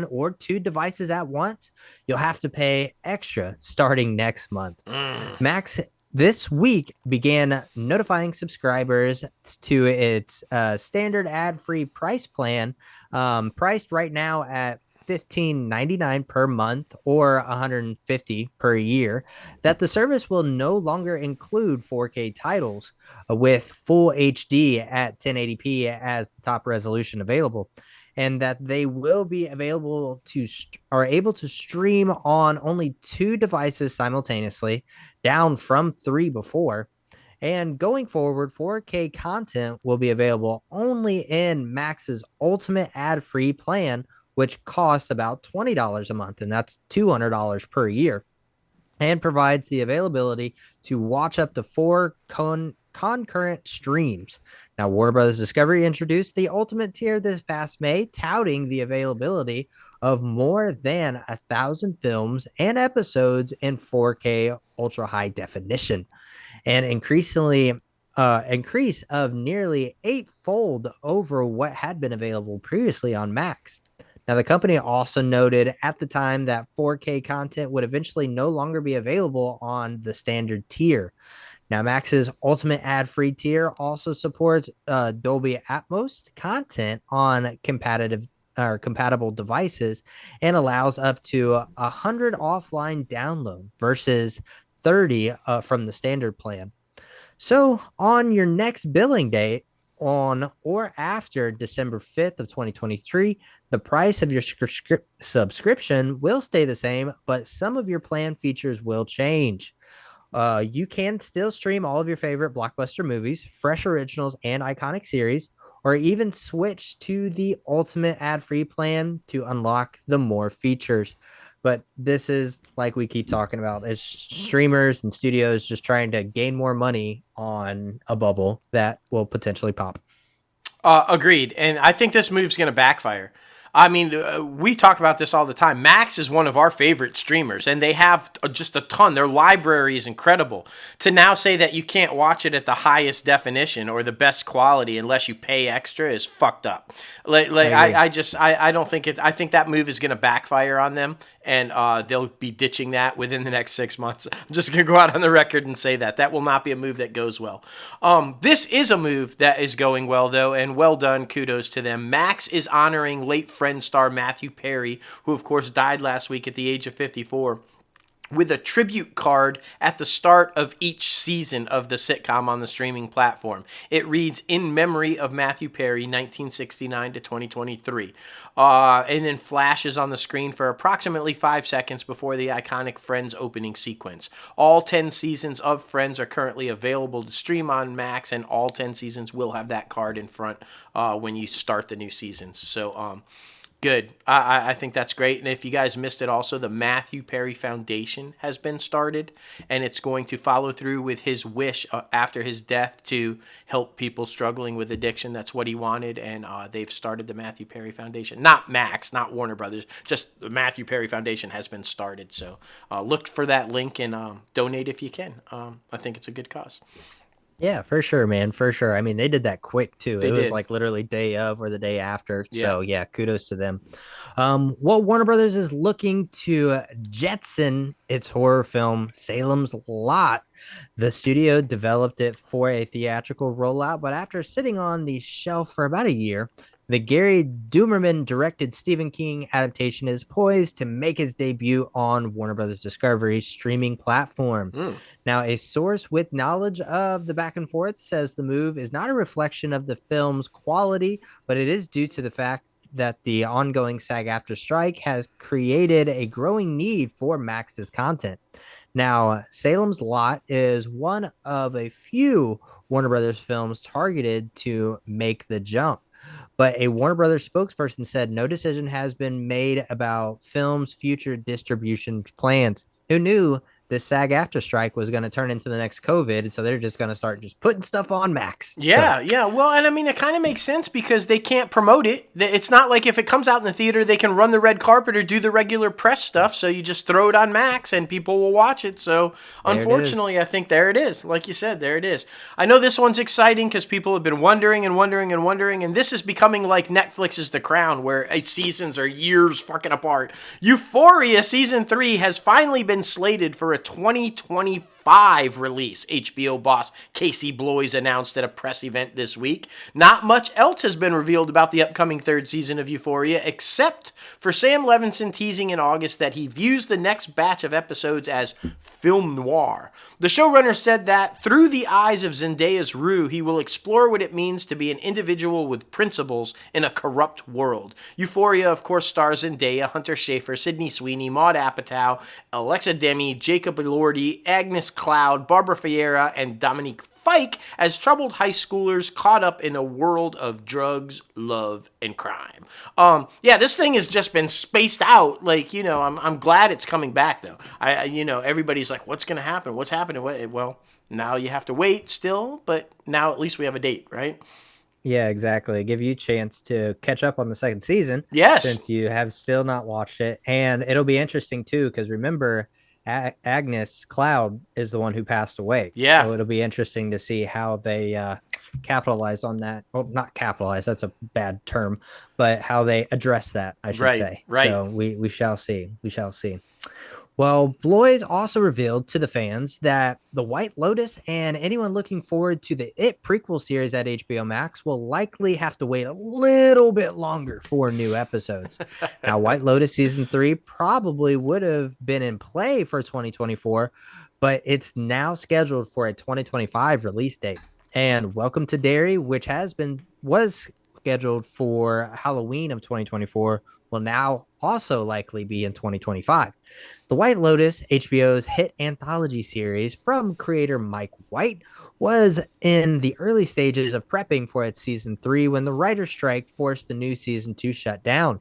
or two devices at once, you'll have to pay extra starting next month. Max this week began notifying subscribers to its standard ad-free price plan, priced right now at $15.99 per month or $150 per year, that the service will no longer include 4K titles with full HD at 1080p as the top resolution available, and that they will be able to stream on only 2 devices simultaneously, down from 3 before. And going forward, 4K content will be available only in Max's ultimate ad-free plan, which costs about $20 a month, and that's $200 per year, and provides the availability to watch up to 4 concurrent streams. Now, Warner Brothers Discovery introduced the Ultimate tier this past May, touting the availability of more than 1,000 films and episodes in 4K ultra high definition, an increase of nearly 8-fold over what had been available previously on Max. Now, the company also noted at the time that 4K content would eventually no longer be available on the standard tier. Now, Max's Ultimate ad-free tier also supports Dolby Atmos content on compatible devices and allows up to 100 offline download versus 30 from the standard plan. So, on your next billing date, on or after December 5th of 2023, the price of your subscription will stay the same, but some of your plan features will change. You can still stream all of your favorite blockbuster movies, fresh originals, and iconic series, or even switch to the Ultimate ad-free plan to unlock the more features. But this is, like we keep talking about, is streamers and studios just trying to gain more money on a bubble that will potentially pop. Agreed. And I think this move's going to backfire. I mean, we talk about this all the time. Max is one of our favorite streamers, and they have just a ton. Their library is incredible. To now say that you can't watch it at the highest definition or the best quality unless you pay extra is fucked up. I don't think it. I think that move is going to backfire on them, and they'll be ditching that within the next 6 months. I'm just going to go out on the record and say that will not be a move that goes well. This is a move that is going well, though, and well done. Kudos to them. Max is honoring late Friends star Matthew Perry, who of course died last week at the age of 54. with a tribute card at the start of each season of the sitcom on the streaming platform. It reads, "In memory of Matthew Perry, 1969 to 2023." And then flashes on the screen for approximately 5 seconds before the iconic Friends opening sequence. All 10 seasons of Friends are currently available to stream on Max, and all 10 seasons will have that card in front when you start the new seasons. So, good. I think that's great. And if you guys missed it also, the Matthew Perry Foundation has been started, and it's going to follow through with his wish after his death to help people struggling with addiction. That's what he wanted, and they've started the Matthew Perry Foundation. Not Max, not Warner Brothers, just the Matthew Perry Foundation has been started. So look for that link and donate if you can. I think it's a good cause. Yeah, for sure, man. For sure. I mean, they did that quick too. They It was did. like literally day of or the day after. Yeah. So yeah, kudos to them. Well, Warner Brothers is looking to jetson its horror film Salem's Lot. The studio developed it for a theatrical rollout, but after sitting on the shelf for about a year, the Gary Dumerman directed Stephen King adaptation is poised to make its debut on Warner Brothers Discovery's streaming platform. Now, a source with knowledge of the back and forth says the move is not a reflection of the film's quality, but it is due to the fact that the ongoing SAG-AFTRA strike has created a growing need for Max's content. Now, Salem's Lot is one of a few Warner Brothers films targeted to make the jump. But a Warner Brothers spokesperson said no decision has been made about film's future distribution plans. Who knew the SAG-AFTRA strike was going to turn into the next COVID, and so they're just going to start just putting stuff on Max. Yeah. Well, and I mean, it kind of makes sense because they can't promote it. It's not like if it comes out in the theater, they can run the red carpet or do the regular press stuff. So you just throw it on Max and people will watch it. So unfortunately, I think there it is. Like you said, there it is. I know this one's exciting because people have been wondering, and this is becoming like Netflix's The Crown, where seasons are years fucking apart. Euphoria Season 3 has finally been slated for a 2025 release, HBO boss Casey Bloys announced at a press event this week. Not much else has been revealed about the upcoming third season of Euphoria, except for Sam Levinson teasing in August that he views the next batch of episodes as film noir. The showrunner said that through the eyes of Zendaya's Rue, he will explore what it means to be an individual with principles in a corrupt world. Euphoria, of course, stars Zendaya, Hunter Schafer, Sydney Sweeney, Maude Apatow, Alexa Demi, Jacob Elordi, Agnes Cloud, Barbara Fiera, and Dominique Fike as troubled high schoolers caught up in a world of drugs, love, and crime. This thing has just been spaced out. Like, I'm glad it's coming back though. Everybody's like, what's gonna happen? What's happening? Well, now you have to wait still, but now at least we have a date, right? Yeah, exactly. Give you a chance to catch up on the second season. Yes. Since you have still not watched it. And it'll be interesting too, because remember, Agnes Cloud is the one who passed away. Yeah. So it'll be interesting to see how they capitalize on that. Well, not capitalize, that's a bad term, but how they address that, I should say. Right. So we shall see. We shall see. Well, Bloys also revealed to the fans that The White Lotus and anyone looking forward to the It prequel series at HBO Max will likely have to wait a little bit longer for new episodes. Now, White Lotus Season 3 probably would have been in play for 2024, but it's now scheduled for a 2025 release date. And Welcome to Derry, which was scheduled for Halloween of 2024, will now also likely be in 2025. The White Lotus, HBO's hit anthology series from creator Mike White, was in the early stages of prepping for its season 3 when the writer's strike forced the new season to shut down.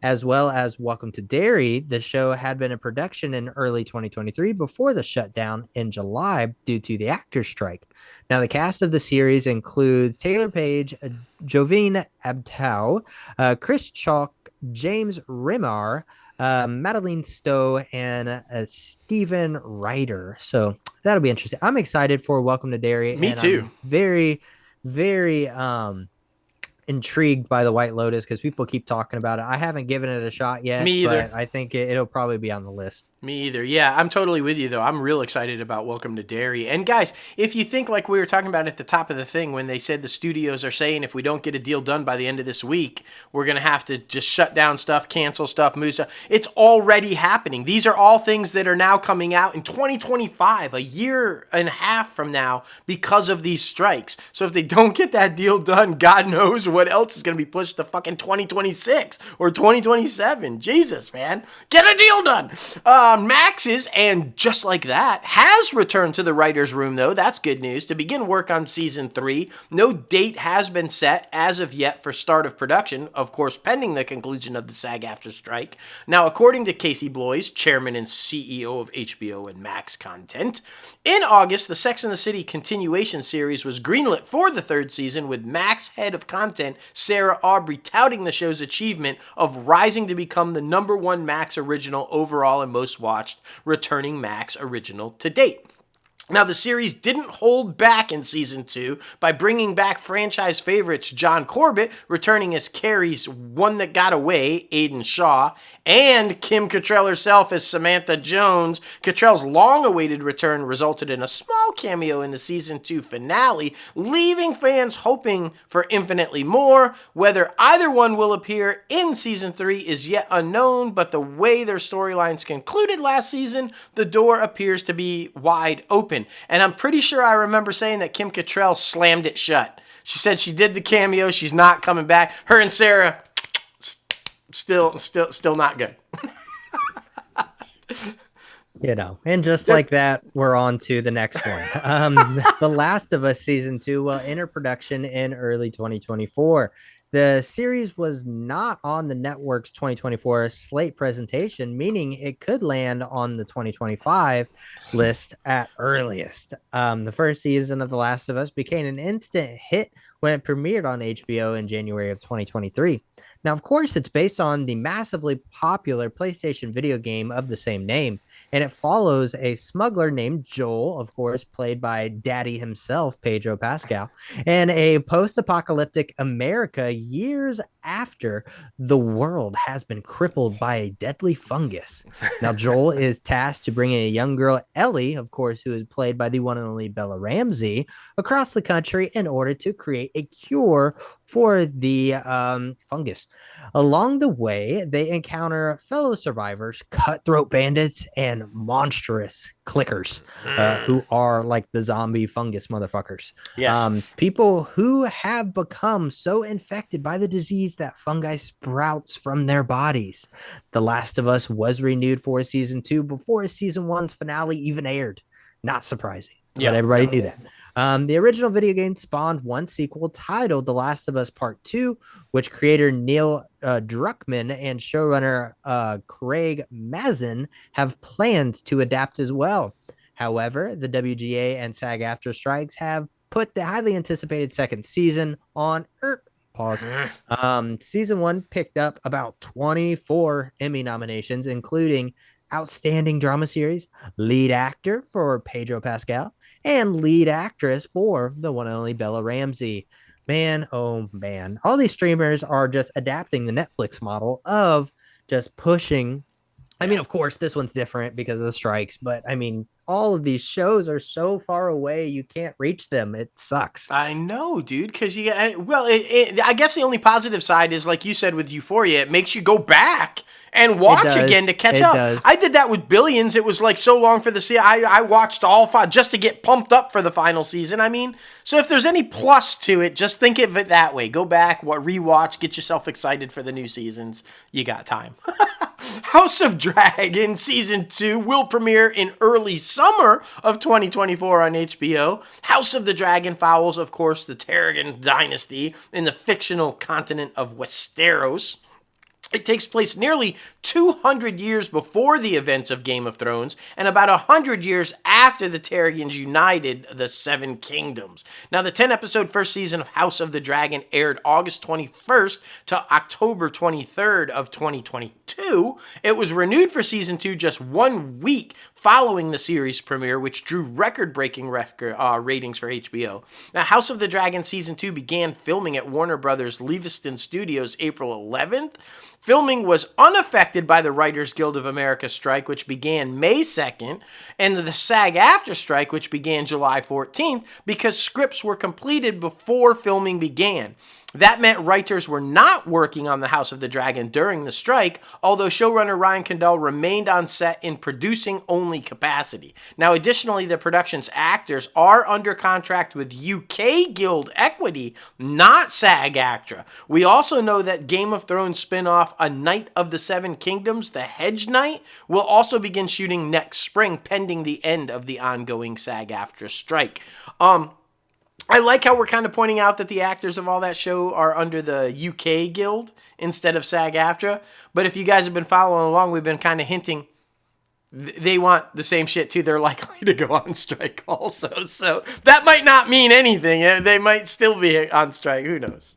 As well as Welcome to Derry, the show had been in production in early 2023 before the shutdown in July due to the actor's strike. Now, the cast of the series includes Taylor Page, Jovine Abtow, Chris Chalk, James Rimar, Madeline Stowe, and Stephen Ryder. So that'll be interesting. I'm excited for Welcome to Derry. Me too. I'm very, very intrigued by the White Lotus because people keep talking about it. I haven't given it a shot yet, Me either. but I think it'll probably be on the list. Me either. Yeah, I'm totally with you, though. I'm real excited about Welcome to Derry. And guys, if you think like we were talking about at the top of the thing when they said the studios are saying if we don't get a deal done by the end of this week, we're going to have to just shut down stuff, cancel stuff, move stuff. It's already happening. These are all things that are now coming out in 2025, a year and a half from now, because of these strikes. So if they don't get that deal done, God knows what else is going to be pushed to fucking 2026 or 2027. Jesus, man. Get a deal done. Max's, and just like that, has returned to the writer's room, though. That's good news. To begin work on season 3, no date has been set as of yet for start of production, of course, pending the conclusion of the SAG-AFTRA strike. Now, according to Casey Bloys, chairman and CEO of HBO and Max Content, in August, the Sex and the City continuation series was greenlit for the 3rd season, with Max head of content Sarah Aubrey touting the show's achievement of rising to become the #1 Max original overall and most watched returning Max original to date. Now, the series didn't hold back in season 2 by bringing back franchise favorites John Corbett, returning as Carrie's One That Got Away, Aidan Shaw, and Kim Cattrall herself as Samantha Jones. Cattrall's long-awaited return resulted in a small cameo in the season 2 finale, leaving fans hoping for infinitely more. Whether either one will appear in season 3 is yet unknown, but the way their storylines concluded last season, the door appears to be wide open. And I'm pretty sure I remember saying that Kim Cattrall slammed it shut. She said she did the cameo. She's not coming back. Her and Sarah, still not good. And just like that, we're on to the next one. The Last of Us season 2 will enter production in early 2024. The series was not on the network's 2024 slate presentation, meaning it could land on the 2025 list at earliest. The first season of The Last of Us became an instant hit when it premiered on HBO in January of 2023. Now, of course, it's based on the massively popular PlayStation video game of the same name, and it follows a smuggler named Joel, of course, played by Daddy himself, Pedro Pascal, and a post-apocalyptic America years after the world has been crippled by a deadly fungus. Now, Joel is tasked to bring in a young girl, Ellie, of course, who is played by the one and only Bella Ramsey, across the country in order to create a cure for the fungus. Along the way, they encounter fellow survivors, cutthroat bandits, and monstrous clickers, who are like the zombie fungus motherfuckers. Yes. People who have become so infected by the disease that fungi sprouts from their bodies. The Last of Us was renewed for season 2 before season 1's finale even aired. Not surprising, but everybody knew that. The original video game spawned one sequel titled The Last of Us Part 2, which creator Neil Druckmann and showrunner Craig Mazin have plans to adapt as well. However, the WGA and SAG-AFTRA strikes have put the highly anticipated second season on pause. Season 1 picked up about 24 Emmy nominations, including Outstanding Drama Series, Lead Actor for Pedro Pascal, and Lead Actress for the one and only Bella Ramsey. Man, oh man. All these streamers are just adapting the Netflix model of just pushing. I mean, of course, this one's different because of the strikes, but I mean, all of these shows are so far away, you can't reach them. It sucks. I know, dude, because I guess the only positive side is, like you said with Euphoria, it makes you go back and watch again to catch up. Does. I did that with Billions. It was like so long for the season. I watched all 5 just to get pumped up for the final season. I mean, so if there's any plus to it, just think of it that way. Go back, rewatch, get yourself excited for the new seasons. You got time. House of Dragon Season 2 will premiere in early summer of 2024 on HBO. House of the Dragon follows, of course, the Targaryen dynasty in the fictional continent of Westeros. It takes place nearly 200 years before the events of Game of Thrones and about 100 years after the Targaryens united the Seven Kingdoms. Now, the 10-episode first season of House of the Dragon aired August 21st to October 23rd of 2022. It was renewed for season 2 just 1 week following the series premiere, which drew record-breaking ratings for HBO. Now, House of the Dragon season 2 began filming at Warner Brothers Leavesden Studios April 11th. Filming was unaffected by the Writers Guild of America strike, which began May 2nd, and the SAG-AFTRA strike, which began July 14th, because scripts were completed before filming began. That meant writers were not working on the House of the Dragon during the strike, although showrunner Ryan Condal remained on set in producing-only capacity. Now, additionally, the production's actors are under contract with UK Guild Equity, not SAG-AFTRA. We also know that Game of Thrones spin-off A Knight of the Seven Kingdoms, The Hedge Knight, will also begin shooting next spring, pending the end of the ongoing SAG-AFTRA strike. I like how we're kind of pointing out that the actors of all that show are under the UK Guild instead of SAG-AFTRA. But if you guys have been following along, we've been kind of hinting they want the same shit too. They're likely to go on strike also. So that might not mean anything. They might still be on strike. Who knows?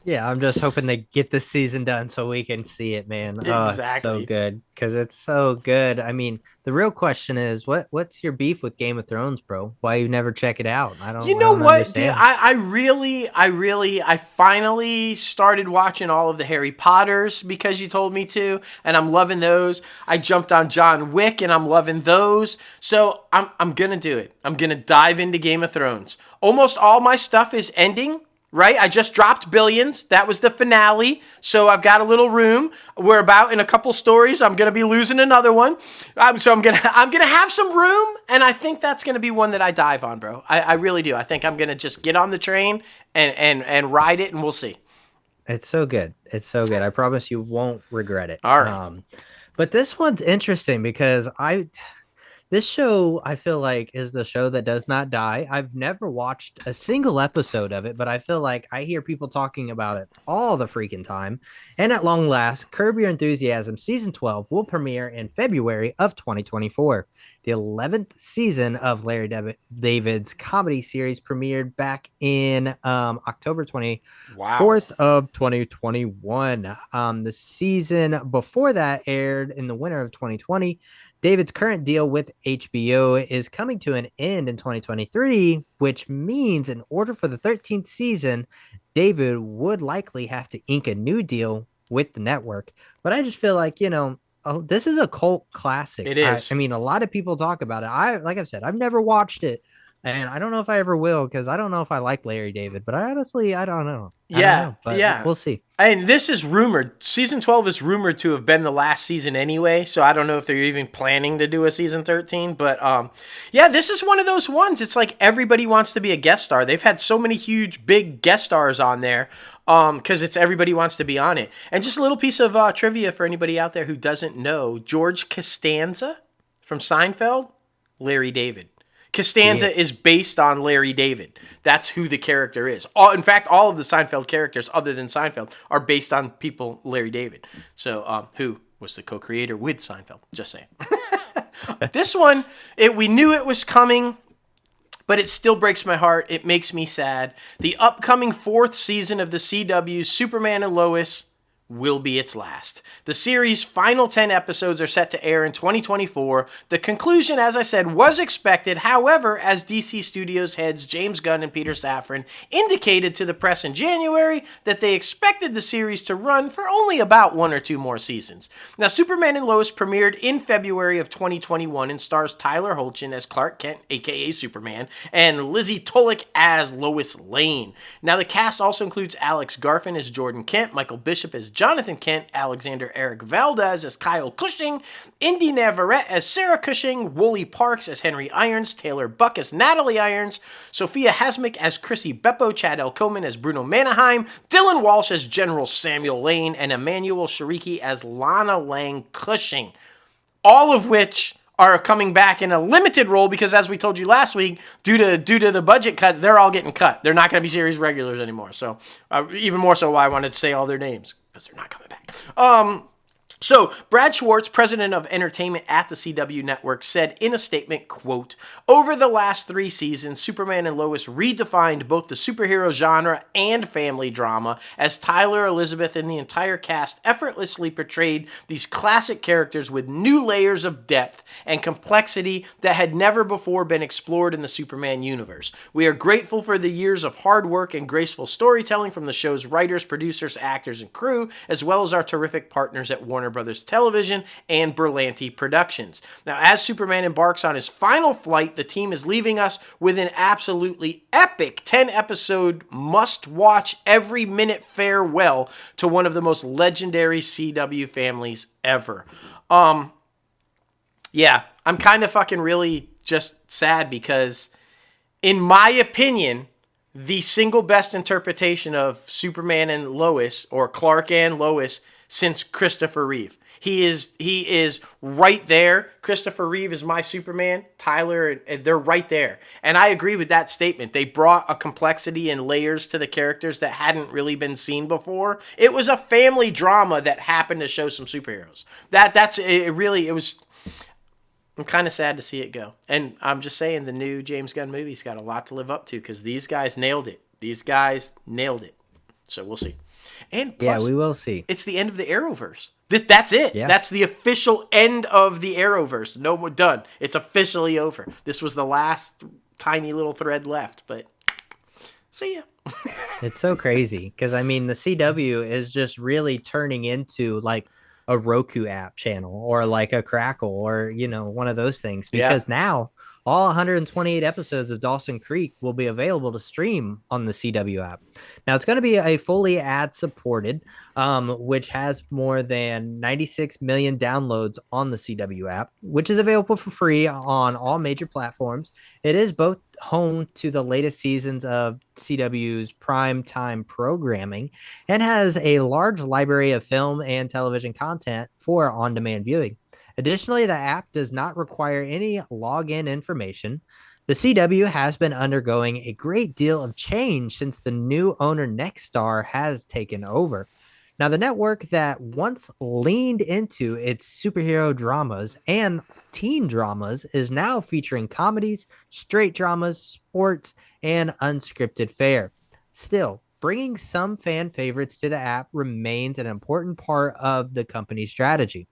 Yeah, I'm just hoping they get this season done so we can see it, man. Exactly. Oh, it's so good because it's so good. I mean, the real question is, what's your beef with Game of Thrones, bro? Why you never check it out? I don't. You know what, dude? Understand. I finally started watching all of the Harry Potters because you told me to, and I'm loving those. I jumped on John Wick, and I'm loving those. So I'm gonna do it. I'm gonna dive into Game of Thrones. Almost all my stuff is ending. Right, I just dropped Billions. That was the finale, so I've got a little room. We're about in a couple stories. I'm gonna be losing another one, so I'm gonna have some room, and I think that's gonna be one that I dive on, bro. I really do. I think I'm gonna just get on the train and ride it, and we'll see. It's so good. It's so good. I promise you won't regret it. All right. But this one's interesting because this show, I feel like, is the show that does not die. I've never watched a single episode of it, but I feel like I hear people talking about it all the freaking time. And at long last, Curb Your Enthusiasm Season 12 will premiere in February of 2024. The 11th season of Larry David's comedy series premiered back in October 24th of 2021. The season before that aired in the winter of 2020. David's current deal with HBO is coming to an end in 2023, which means in order for the 13th season, David would likely have to ink a new deal with the network. But I just feel like, this is a cult classic. It is. I mean, a lot of people talk about it. Like I've said, I've never watched it. And I don't know if I ever will because I don't know if I like Larry David, but I don't know. But we'll see. And this is rumored. Season 12 is rumored to have been the last season anyway, so I don't know if they're even planning to do a season 13. But this is one of those ones. It's like everybody wants to be a guest star. They've had so many huge, big guest stars on there because it's everybody wants to be on it. And just a little piece of trivia for anybody out there who doesn't know, George Costanza from Seinfeld, Larry David. Costanza is based on Larry David. That's who the character is. In fact, all of the Seinfeld characters, other than Seinfeld, are based on people Larry David. So, who was the co-creator with Seinfeld? Just saying. This one, we knew it was coming, but it still breaks my heart. It makes me sad. The upcoming 4th season of the CW's Superman and Lois will be its last. The series' final 10 episodes are set to air in 2024. The conclusion, as I said, was expected. However, as DC Studios heads James Gunn and Peter Safran indicated to the press in January that they expected the series to run for only about 1 or 2 more seasons. Now, Superman and Lois premiered in February of 2021 and stars Tyler Hoechlin as Clark Kent, aka Superman, and Lizzie Tulloch as Lois Lane. Now, the cast also includes Alex Garfin as Jordan Kent, Michael Bishop as Jonathan Kent, Alexander Eric Valdez as Kyle Cushing, Indy Navarrete as Sarah Cushing, Wooly Parks as Henry Irons, Taylor Buck as Natalie Irons, Sophia Hasmick as Chrissy Beppo, Chad L. Coleman as Bruno Manaheim, Dylan Walsh as General Samuel Lane, and Emmanuel Shariki as Lana Lang Cushing. All of which are coming back in a limited role because, as we told you last week, due to the budget cut, they're all getting cut. They're not going to be series regulars anymore. So even more so why I wanted to say all their names. because they're not coming back. So, Brad Schwartz, president of entertainment at the CW network, said in a statement, quote, "Over the last 3 seasons, Superman and Lois redefined both the superhero genre and family drama as Tyler, Elizabeth, and the entire cast effortlessly portrayed these classic characters with new layers of depth and complexity that had never before been explored in the Superman universe. We are grateful for the years of hard work and graceful storytelling from the show's writers, producers, actors, and crew, as well as our terrific partners at Warner Brothers Television and Berlanti Productions. Now, as Superman embarks on his final flight, the team is leaving us with an absolutely epic 10-episode must-watch every minute farewell to one of the most legendary CW families ever." Yeah, I'm kind of fucking really just sad because, in my opinion, the single best interpretation of Superman and Lois, or Clark and Lois, since Christopher Reeve. He is right there. Christopher Reeve is my Superman. Tyler, they're right there. And I agree with that statement. They brought a complexity and layers to the characters that hadn't really been seen before. It was a family drama that happened to show some superheroes. It was. I'm kind of sad to see it go. And I'm just saying the new James Gunn movie's got a lot to live up to because these guys nailed it. So we'll see. And plus, yeah, we will see. It's the end of the Arrowverse. That's it. Yeah. That's the official end of the Arrowverse. No more, done. It's officially over. This was the last tiny little thread left, but see ya. It's so crazy because, I mean, the CW is just really turning into like a Roku app channel or like a Crackle or, one of those things, because now all 128 episodes of Dawson Creek will be available to stream on the CW app. Now, it's going to be a fully ad-supported, which has more than 96 million downloads on the CW app, which is available for free on all major platforms. It is both home to the latest seasons of CW's primetime programming and has a large library of film and television content for on-demand viewing. Additionally, the app does not require any login information. The CW has been undergoing a great deal of change since the new owner Nexstar has taken over. Now, the network that once leaned into its superhero dramas and teen dramas is now featuring comedies, straight dramas, sports, and unscripted fare. Still, bringing some fan favorites to the app remains an important part of the company's strategy.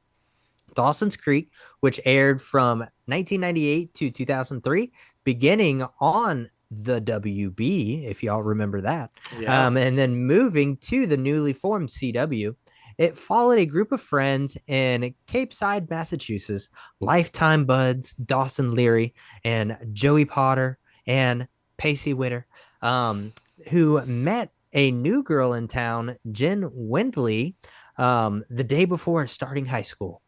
Dawson's Creek, which aired from 1998 to 2003, beginning on the WB, if y'all remember that, and then moving to the newly formed CW. It followed a group of friends in Cape Side, Massachusetts, lifetime buds Dawson Leary and Joey Potter and Pacey Witter, who met a new girl in town, Jen Windley, the day before starting high school.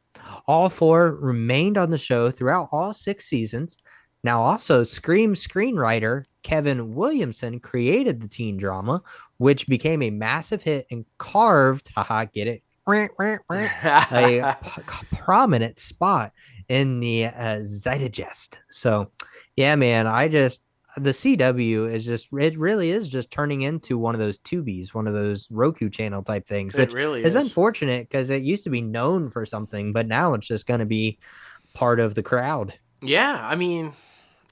All 4 remained on the show throughout all 6 seasons. Now, also, Scream screenwriter Kevin Williamson created the teen drama, which became a massive hit and carved, get it, a prominent spot in the Zeitgeist. So, yeah, man, the CW is it really is just turning into one of those Tubies, one of those Roku channel type things, which really is unfortunate because it used to be known for something, but now it's just going to be part of the crowd. Yeah, I mean,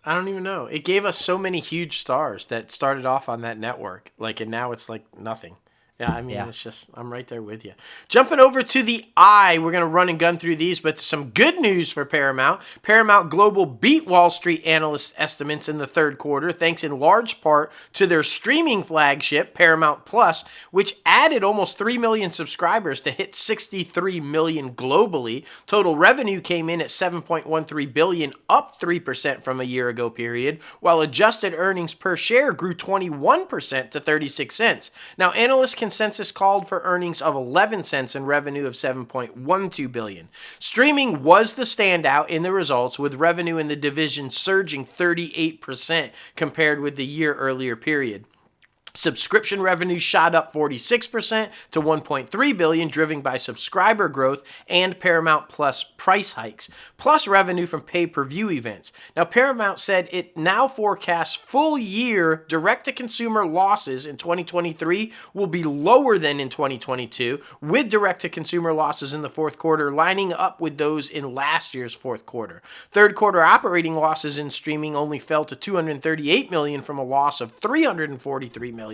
I don't even know. It gave us so many huge stars that started off on that network, and now it's like nothing. Yeah, I mean, It's just, I'm right there with you. Jumping over to the eye, we're going to run and gun through these, but some good news for Paramount. Paramount Global beat Wall Street analyst estimates in the third quarter, thanks in large part to their streaming flagship, Paramount Plus, which added almost 3 million subscribers to hit 63 million globally. Total revenue came in at $7.13 billion, up 3% from a year ago period, while adjusted earnings per share grew 21% to 36 cents. Now, analysts consensus called for earnings of 11 cents and revenue of $7.12 billion. Streaming was the standout in the results, with revenue in the division surging 38% compared with the year earlier period. Subscription revenue shot up 46% to $1.3 billion, driven by subscriber growth and Paramount Plus price hikes, plus revenue from pay-per-view events. Now, Paramount said it now forecasts full-year direct-to-consumer losses in 2023 will be lower than in 2022, with direct-to-consumer losses in the fourth quarter lining up with those in last year's fourth quarter. Third quarter operating losses in streaming only fell to $238 million from a loss of $343 million.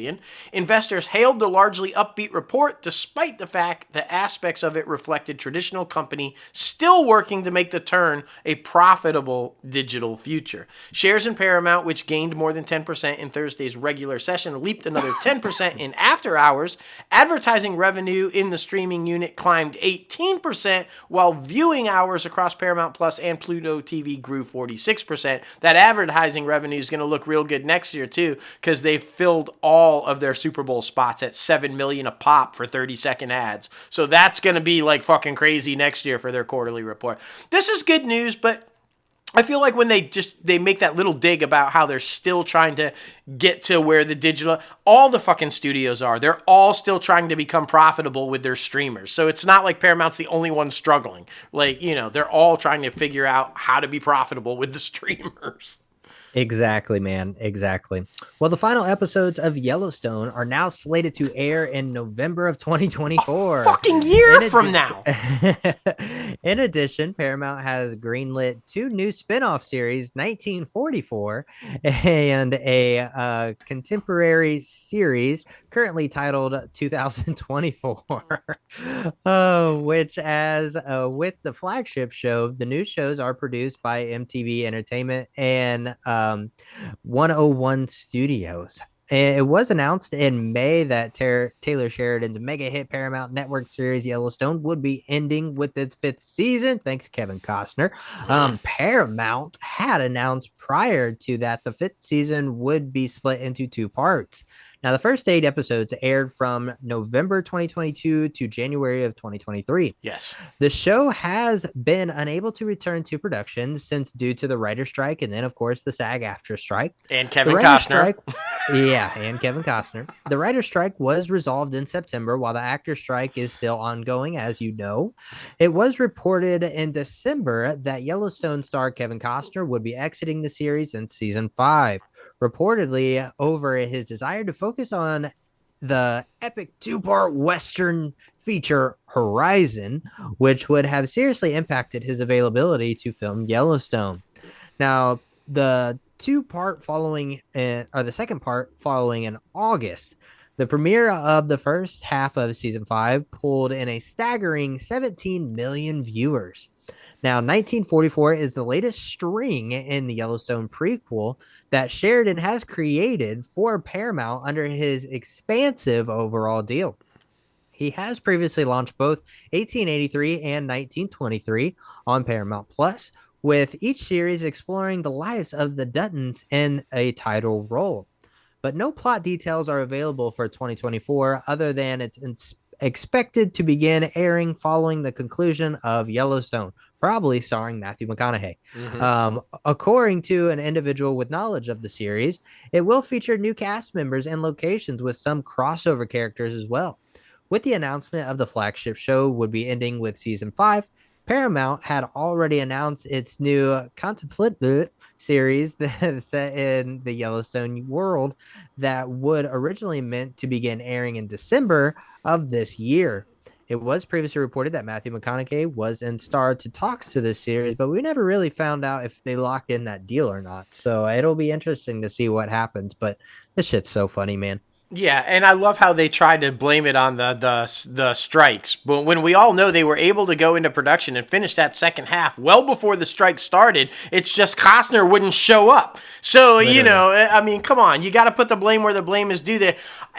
Investors hailed the largely upbeat report, despite the fact that aspects of it reflected traditional company still working to make the turn a profitable digital future. Shares in Paramount, which gained more than 10% in Thursday's regular session, leaped another 10% in after hours. Advertising revenue in the streaming unit climbed 18%, while viewing hours across Paramount Plus and Pluto TV grew 46%. That advertising revenue is going to look real good next year too, because they've filled all of their Super Bowl spots at $7 million a pop for 30-second ads. So that's going to be like fucking crazy next year for their quarterly report. This is good news, but I feel like when they make that little dig about how they're still trying to get to where the digital, all the fucking studios are, they're all still trying to become profitable with their streamers. So it's not like Paramount's the only one struggling. Like, you know, they're all trying to figure out how to be profitable with the streamers. Exactly, man. Exactly. Well, the final episodes of Yellowstone are now slated to air in November of 2024. A fucking year from now. In addition, Paramount has greenlit 2 new spin-off series, 1944 and a contemporary series currently titled 2024, which as with the flagship show, the new shows are produced by MTV Entertainment and 101 Studios. It was announced in May that Taylor Sheridan's mega hit Paramount Network series Yellowstone would be ending with its 5th season. Thanks, Kevin Costner. Paramount had announced prior to that the 5th season would be split into 2 parts. Now, the first 8 episodes aired from November 2022 to January of 2023. Yes. The show has been unable to return to production since due to the writer's strike and then, of course, the SAG-AFTRA strike. And Kevin Costner. And Kevin Costner. The writer's strike was resolved in September, while the actor's strike is still ongoing, as you know. It was reported in December that Yellowstone star Kevin Costner would be exiting the series in season 5. Reportedly over his desire to focus on the epic 2-part Western feature Horizon, which would have seriously impacted his availability to film Yellowstone. Now, the 2-part following, or the second part following in August. The premiere of the first half of season 5 pulled in a staggering 17 million viewers. Now, 1944 is the latest string in the Yellowstone prequel that Sheridan has created for Paramount under his expansive overall deal. He has previously launched both 1883 and 1923 on Paramount Plus, with each series exploring the lives of the Duttons in a title role. But no plot details are available for 2024 other than it's expected to begin airing following the conclusion of Yellowstone, probably starring Matthew McConaughey. According to an individual with knowledge of the series, it will feature new cast members and locations with some crossover characters as well. With the announcement of the flagship show would be ending with season 5, Paramount had already announced its new contemplative series that set in the Yellowstone world that would originally meant to begin airing in December of this year. It was previously reported that Matthew McConaughey was in starred to talks to this series, but we never really found out if they locked in that deal or not. So it'll be interesting to see what happens, but this shit's so funny, man. Yeah, and I love how they tried to blame it on the strikes. But when we all know they were able to go into production and finish that second half well before the strike started, it's just Costner wouldn't show up. So, literally. You know, I mean, come on. You got to put the blame where the blame is due there.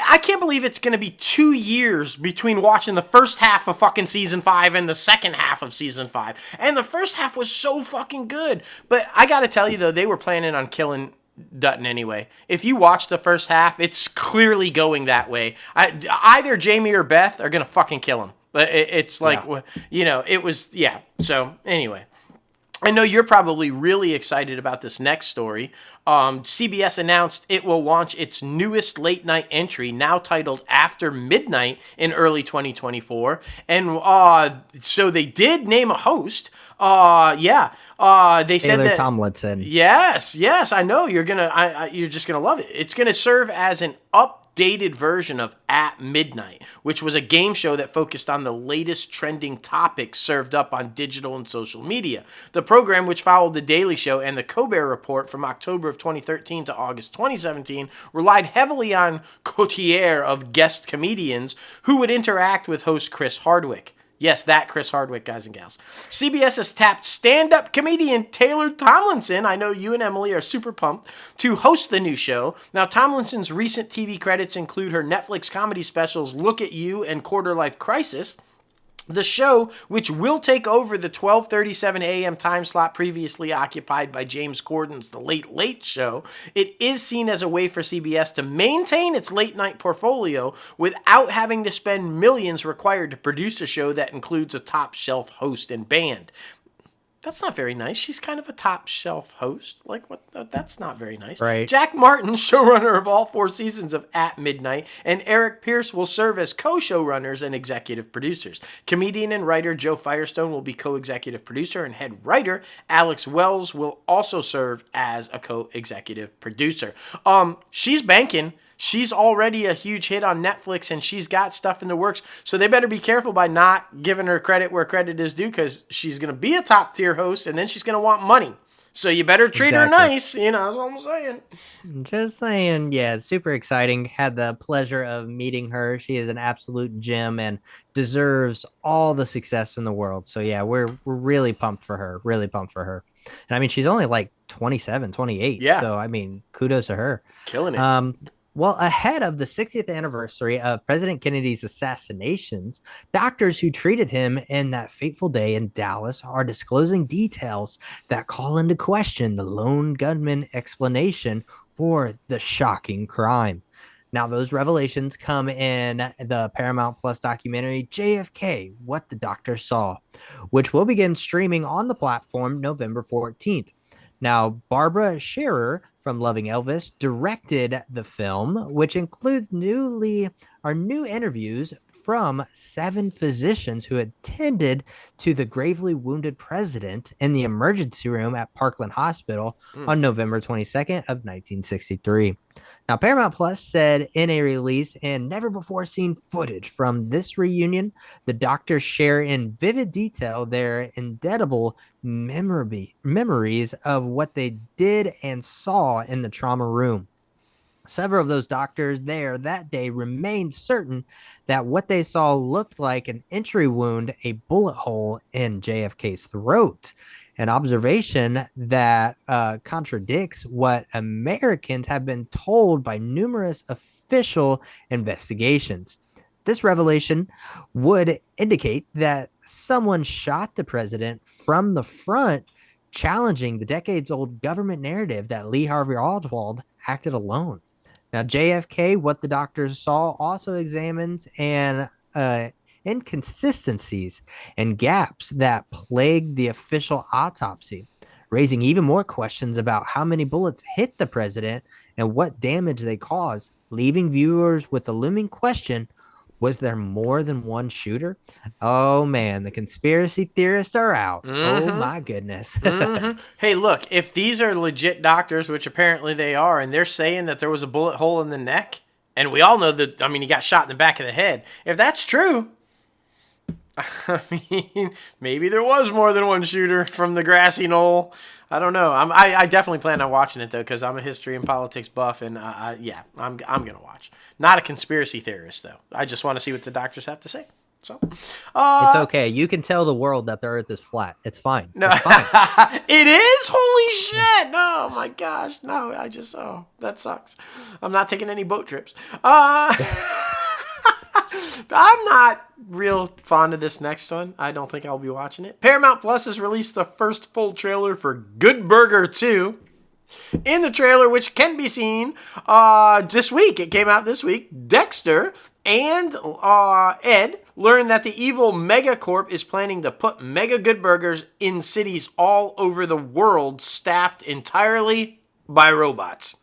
I can't believe it's going to be 2 years between watching the first half of fucking season 5 and the second half of season 5. And the first half was so fucking good. But I got to tell you, though, they were planning on killing Dutton anyway. If you watch the first half, it's clearly going that way. Either Jamie or Beth are gonna fucking kill him. But it's like, you know, it was, yeah. So anyway, I know you're probably really excited about this next story. CBS announced it will launch its newest late night entry, now titled After Midnight, in early 2024. And so they did name a host. They said Taylor that Tomlinson. Yes, I know you're you're just gonna love it. It's gonna serve as an updated version of At Midnight, which was a game show that focused on the latest trending topics served up on digital and social media. The program, which followed The Daily Show and The Colbert Report from October of 2013 to August 2017, relied heavily on coterie of guest comedians who would interact with host Chris Hardwick. Yes, that Chris Hardwick, guys and gals. CBS has tapped stand-up comedian Taylor Tomlinson, I know you and Emily are super pumped, to host the new show. Now, Tomlinson's recent TV credits include her Netflix comedy specials Look at You and Quarter Life Crisis. The show, which will take over the 12:37 a.m. time slot previously occupied by James Corden's The Late Late Show, it is seen as a way for CBS to maintain its late-night portfolio without having to spend millions required to produce a show that includes a top-shelf host and band. That's not very nice. She's kind of a top shelf host. Like, what? That's not very nice. Right. Jack Martin, showrunner of all 4 seasons of At Midnight, and Eric Pierce will serve as co-showrunners and executive producers. Comedian and writer Joe Firestone will be co-executive producer, and head writer Alex Wells will also serve as a co-executive producer. She's banking. She's already a huge hit on Netflix, and she's got stuff in the works. So they better be careful by not giving her credit where credit is due, because she's going to be a top-tier host, and then she's going to want money. So you better treat her nice. You know, that's what I'm saying. Just saying. Yeah, super exciting. Had the pleasure of meeting her. She is an absolute gem and deserves all the success in the world. So, yeah, we're really pumped for her. Really pumped for her. And, I mean, she's only like 27, 28. Yeah. So, I mean, kudos to her. Killing it. Well, ahead of the 60th anniversary of President Kennedy's assassinations, doctors who treated him in that fateful day in Dallas are disclosing details that call into question the lone gunman explanation for the shocking crime. Now, those revelations come in the Paramount Plus documentary JFK, What the Doctor Saw, which will begin streaming on the platform November 14th. Now, Barbara Scherer from Loving Elvis directed the film, which includes new interviews from 7 physicians who attended to the gravely wounded president in the emergency room at Parkland Hospital on November 22nd of 1963. Now, Paramount Plus said in a release, and never before seen footage from this reunion, the doctors share in vivid detail their indelible memories of what they did and saw in the trauma room. Several of those doctors there that day remained certain that what they saw looked like an entry wound, a bullet hole in JFK's throat. An observation that contradicts what Americans have been told by numerous official investigations. This revelation would indicate that someone shot the president from the front, challenging the decades-old government narrative that Lee Harvey Oswald acted alone. Now, JFK, What the Doctors Saw, also examines inconsistencies and gaps that plagued the official autopsy, raising even more questions about how many bullets hit the president and what damage they caused, leaving viewers with the looming question, was there more than one shooter? Oh, man, the conspiracy theorists are out. Oh, my goodness. Hey, look, if these are legit doctors, which apparently they are, and they're saying that there was a bullet hole in the neck, and we all know that, I mean, he got shot in the back of the head. If that's true, I mean, maybe there was more than one shooter from the grassy knoll. I don't know. I definitely plan on watching it, though, because I'm a history and politics buff, and I'm going to watch. Not a conspiracy theorist, though. I just want to see what the doctors have to say. So, it's okay. You can tell the world that the earth is flat. It's fine. No, it's fine. It is? Holy shit. No, my gosh. No, that sucks. I'm not taking any boat trips. I'm not real fond of this next one. I don't think I'll be watching it. Paramount Plus has released the first full trailer for Good Burger 2. In the trailer, which can be seen this week, it came out this week, Dexter and Ed learn that the evil Megacorp is planning to put Mega Good Burgers in cities all over the world, staffed entirely by robots.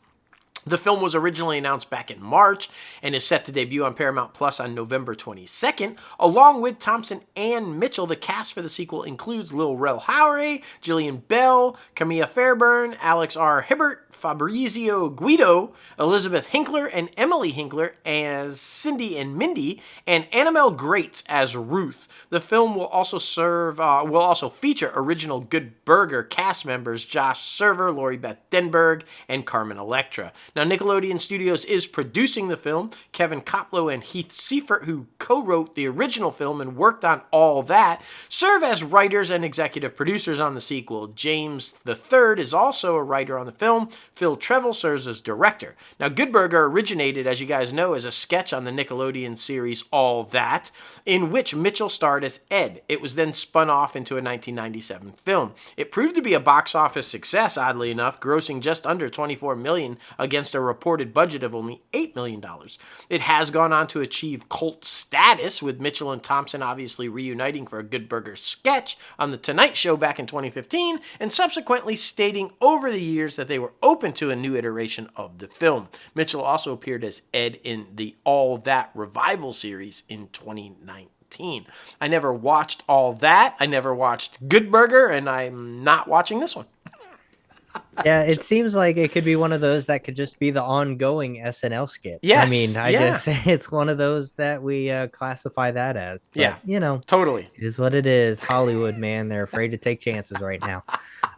The film was originally announced back in March and is set to debut on Paramount Plus on November 22nd. Along with Thompson and Mitchell, the cast for the sequel includes Lil Rel Howery, Jillian Bell, Camilla Fairburn, Alex R. Hibbert, Fabrizio Guido, Elizabeth Hinkler, and Emily Hinkler as Cindy and Mindy, and Annabelle Grates as Ruth. The film will also feature original Good Burger cast members Josh Server, Lori Beth Denberg, and Carmen Electra. Now, Nickelodeon Studios is producing the film. Kevin Koplow and Heath Seifert, who co-wrote the original film and worked on All That, serve as writers and executive producers on the sequel. James III is also a writer on the film. Phil Treville serves as director. Now, Good Burger originated, as you guys know, as a sketch on the Nickelodeon series All That, in which Mitchell starred as Ed. It was then spun off into a 1997 film. It proved to be a box office success, oddly enough, grossing just under $24 million against a reported budget of only $8 million. It has gone on to achieve cult status, with Mitchell and Thompson obviously reuniting for a Good Burger sketch on The Tonight Show back in 2015, and subsequently stating over the years that they were open to a new iteration of the film. Mitchell also appeared as Ed in the All That revival series in 2019. I never watched All That. I never watched Good Burger, and I'm not watching this one. Yeah, it seems like it could be one of those that could just be the ongoing SNL skit. Yes, I mean, it's one of those that we classify that as. But, totally. It is what it is. Hollywood, man, they're afraid to take chances right now.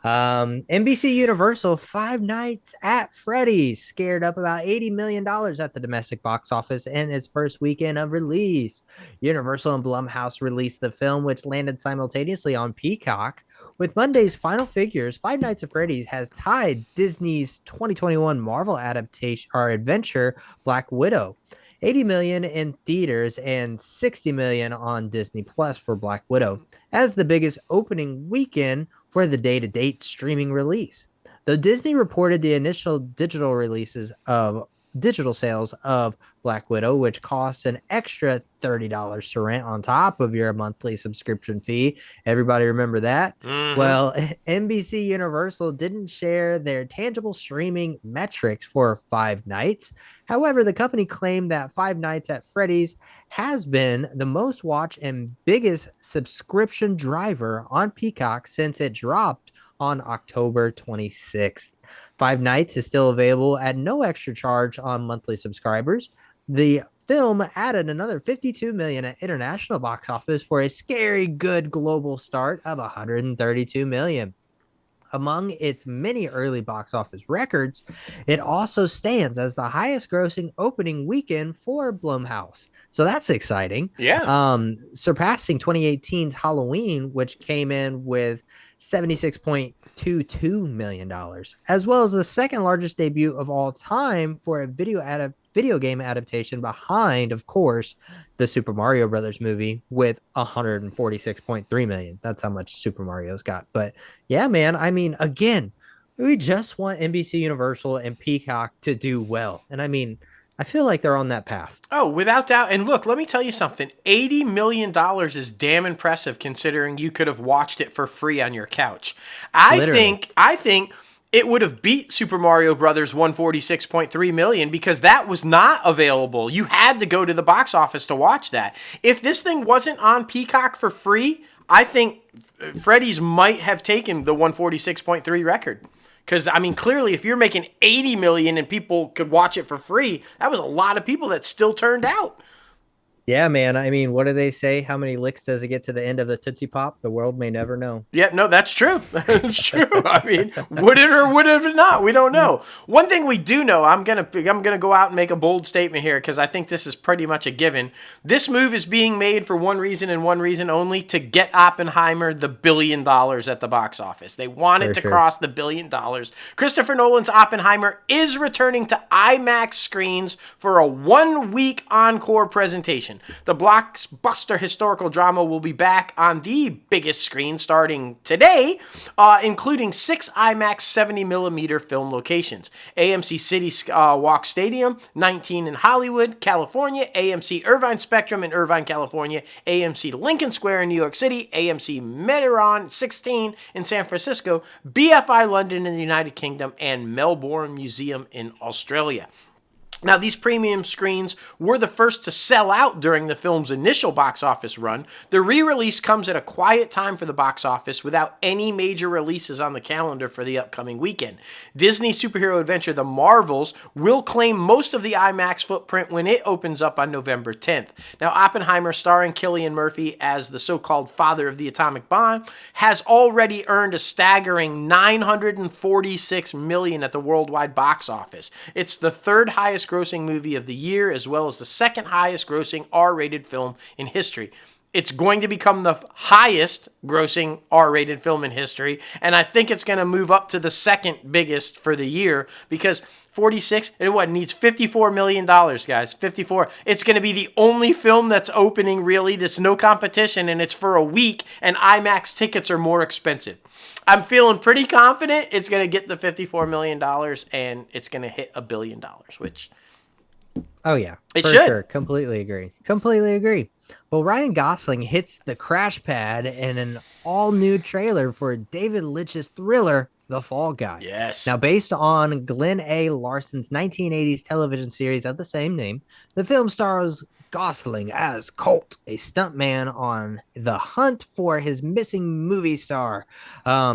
NBC Universal, Five Nights at Freddy's scared up about $80 million at the domestic box office in its first weekend of release. Universal and Blumhouse released the film, which landed simultaneously on Peacock. With Monday's final figures, Five Nights at Freddy's has tied Disney's 2021 Marvel adaptation or adventure Black Widow. 80 million in theaters and 60 million on Disney Plus for Black Widow as the biggest opening weekend for the day-to-date streaming release. Though Disney reported the initial digital sales of Black Widow, which costs an extra $30 to rent on top of your monthly subscription fee. Everybody remember that? Mm-hmm. Well, NBC Universal didn't share their tangible streaming metrics for Five Nights. However, the company claimed that Five Nights at Freddy's has been the most watched and biggest subscription driver on Peacock since it dropped on October 26th. Five Nights is still available at no extra charge on monthly subscribers. The film added another $52 million at international box office for a scary good global start of $132 million. Among its many early box office records, it also stands as the highest grossing opening weekend for Blumhouse. So that's exciting. Yeah. Surpassing 2018's Halloween, which came in with $76.22 million, as well as the second largest debut of all time for a video game adaptation behind, of course, the Super Mario Brothers movie with $146.3 million. That's how much Super Mario's got. But yeah, man, I mean, again, we just want NBC Universal and Peacock to do well. And I mean, I feel like they're on that path. Oh, without doubt. And look, let me tell you something. $80 million is damn impressive considering you could have watched it for free on your couch. I think it would have beat Super Mario Brothers $146.3 million because that was not available. You had to go to the box office to watch that. If this thing wasn't on Peacock for free, I think Freddy's might have taken the 146.3 record. Because, I mean, clearly, if you're making $80 million and people could watch it for free, that was a lot of people that still turned out. Yeah, man. I mean, what do they say? How many licks does it get to the end of the Tootsie Pop? The world may never know. Yeah, no, that's true. That's true. I mean, would it or would it not? We don't know. One thing we do know, I'm gonna go out and make a bold statement here because I think this is pretty much a given. This move is being made for one reason and one reason only: to get Oppenheimer the $1 billion at the box office. They wanted to cross the $1 billion. Christopher Nolan's Oppenheimer is returning to IMAX screens for a 1-week encore presentation. Restoration. The blockbuster historical drama will be back on the biggest screen starting today, including 6 IMAX 70mm film locations. AMC City Walk Stadium, 19 in Hollywood, California, AMC Irvine Spectrum in Irvine, California, AMC Lincoln Square in New York City, AMC Mediterranean 16 in San Francisco, BFI London in the United Kingdom, and Melbourne Museum in Australia. Now, these premium screens were the first to sell out during the film's initial box office run. The re-release comes at a quiet time for the box office without any major releases on the calendar for the upcoming weekend. Disney's superhero adventure, The Marvels, will claim most of the IMAX footprint when it opens up on November 10th. Now, Oppenheimer, starring Cillian Murphy as the so-called father of the atomic bomb, has already earned a staggering $946 million at the worldwide box office. It's the third highest grossing movie of the year, as well as the second highest grossing R-rated film in history. It's going to become the highest grossing R-rated film in history, and I think it's going to move up to the second biggest for the year, because 46, it needs $54 million, guys. 54. It's going to be the only film that's opening, really, that's no competition, and it's for a week, and IMAX tickets are more expensive. I'm feeling pretty confident it's going to get the $54 million, and it's going to hit $1 billion, which... Oh, yeah. It for should. Sure. Completely agree. Well, Ryan Gosling hits the crash pad in an all-new trailer for David Lynch's thriller, The Fall Guy. Yes. Now, based on Glenn A. Larson's 1980s television series of the same name, the film stars Gosling as Colt, a stuntman on the hunt for his missing movie star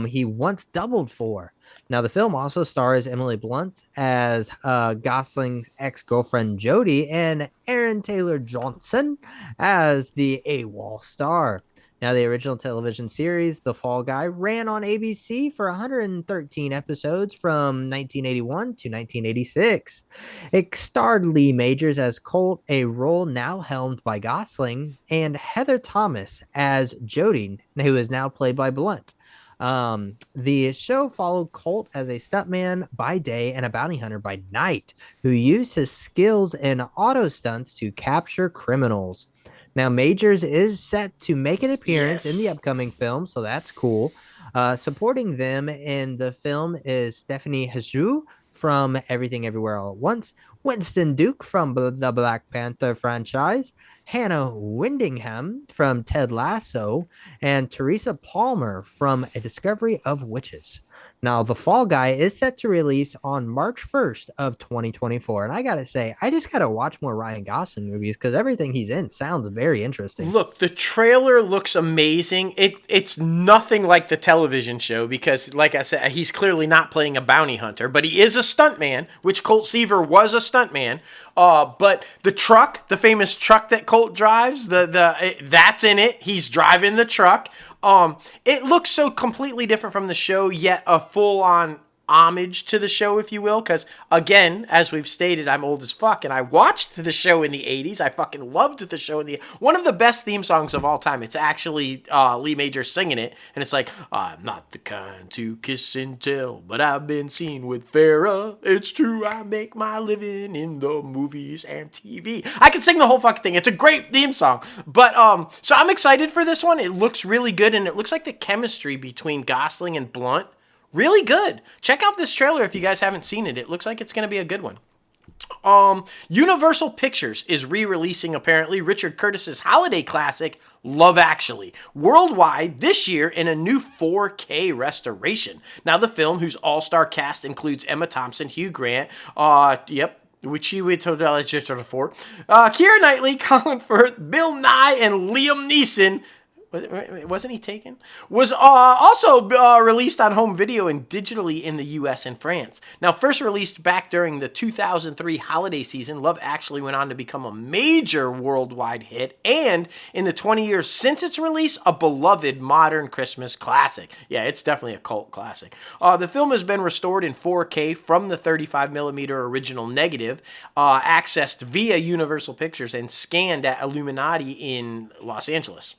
he once doubled for. Now, the film also stars Emily Blunt as Gosling's ex-girlfriend Jodie and Aaron Taylor Johnson as the AWOL star. Now, the original television series, The Fall Guy, ran on ABC for 113 episodes from 1981 to 1986. It starred Lee Majors as Colt, a role now helmed by Gosling, and Heather Thomas as Jodie, who is now played by Blunt. The show followed Colt as a stuntman by day and a bounty hunter by night, who used his skills in auto stunts to capture criminals. Now, Majors is set to make an appearance in the upcoming film, so that's cool. Supporting them in the film is Stephanie Hsu from Everything Everywhere All at Once, Winston Duke from the Black Panther franchise, Hannah Windingham from Ted Lasso, and Teresa Palmer from A Discovery of Witches. Now, The Fall Guy is set to release on March 1st of 2024. And I got to say, I just got to watch more Ryan Gosling movies because everything he's in sounds very interesting. Look, the trailer looks amazing. It's nothing like the television show because, like I said, he's clearly not playing a bounty hunter, but he is a stuntman, which Colt Seaver was a stuntman. But the truck, the famous truck that Colt drives, that's in it. He's driving the truck. It looks so completely different from the show, yet a full-on homage to the show, if you will, because, again, as we've stated, I'm old as fuck, and I watched the show in the 80s. I fucking loved the show one of the best theme songs of all time. It's actually Lee Majors singing it, and it's like, I'm not the kind to kiss and tell, but I've been seen with Farrah. It's true, I make my living in the movies and TV. I can sing the whole fucking thing. It's a great theme song. But, so I'm excited for this one. It looks really good, and it looks like the chemistry between Gosling and Blunt really good. Check out this trailer if you guys haven't seen it. It looks like it's going to be a good one. Universal Pictures is re-releasing, apparently, Richard Curtis's holiday classic, Love Actually, worldwide this year in a new 4K restoration. Now, the film, whose all-star cast includes Emma Thompson, Hugh Grant, which he would for Keira Knightley, Colin Firth, Bill Nye, and Liam Neeson. Wasn't he taken? Was also released on home video and digitally in the U.S. and France. Now, first released back during the 2003 holiday season, Love Actually went on to become a major worldwide hit, and in the 20 years since its release, a beloved modern Christmas classic. Yeah, it's definitely a cult classic. The film has been restored in 4K from the 35mm original negative, accessed via Universal Pictures and scanned at Illuminati in Los Angeles.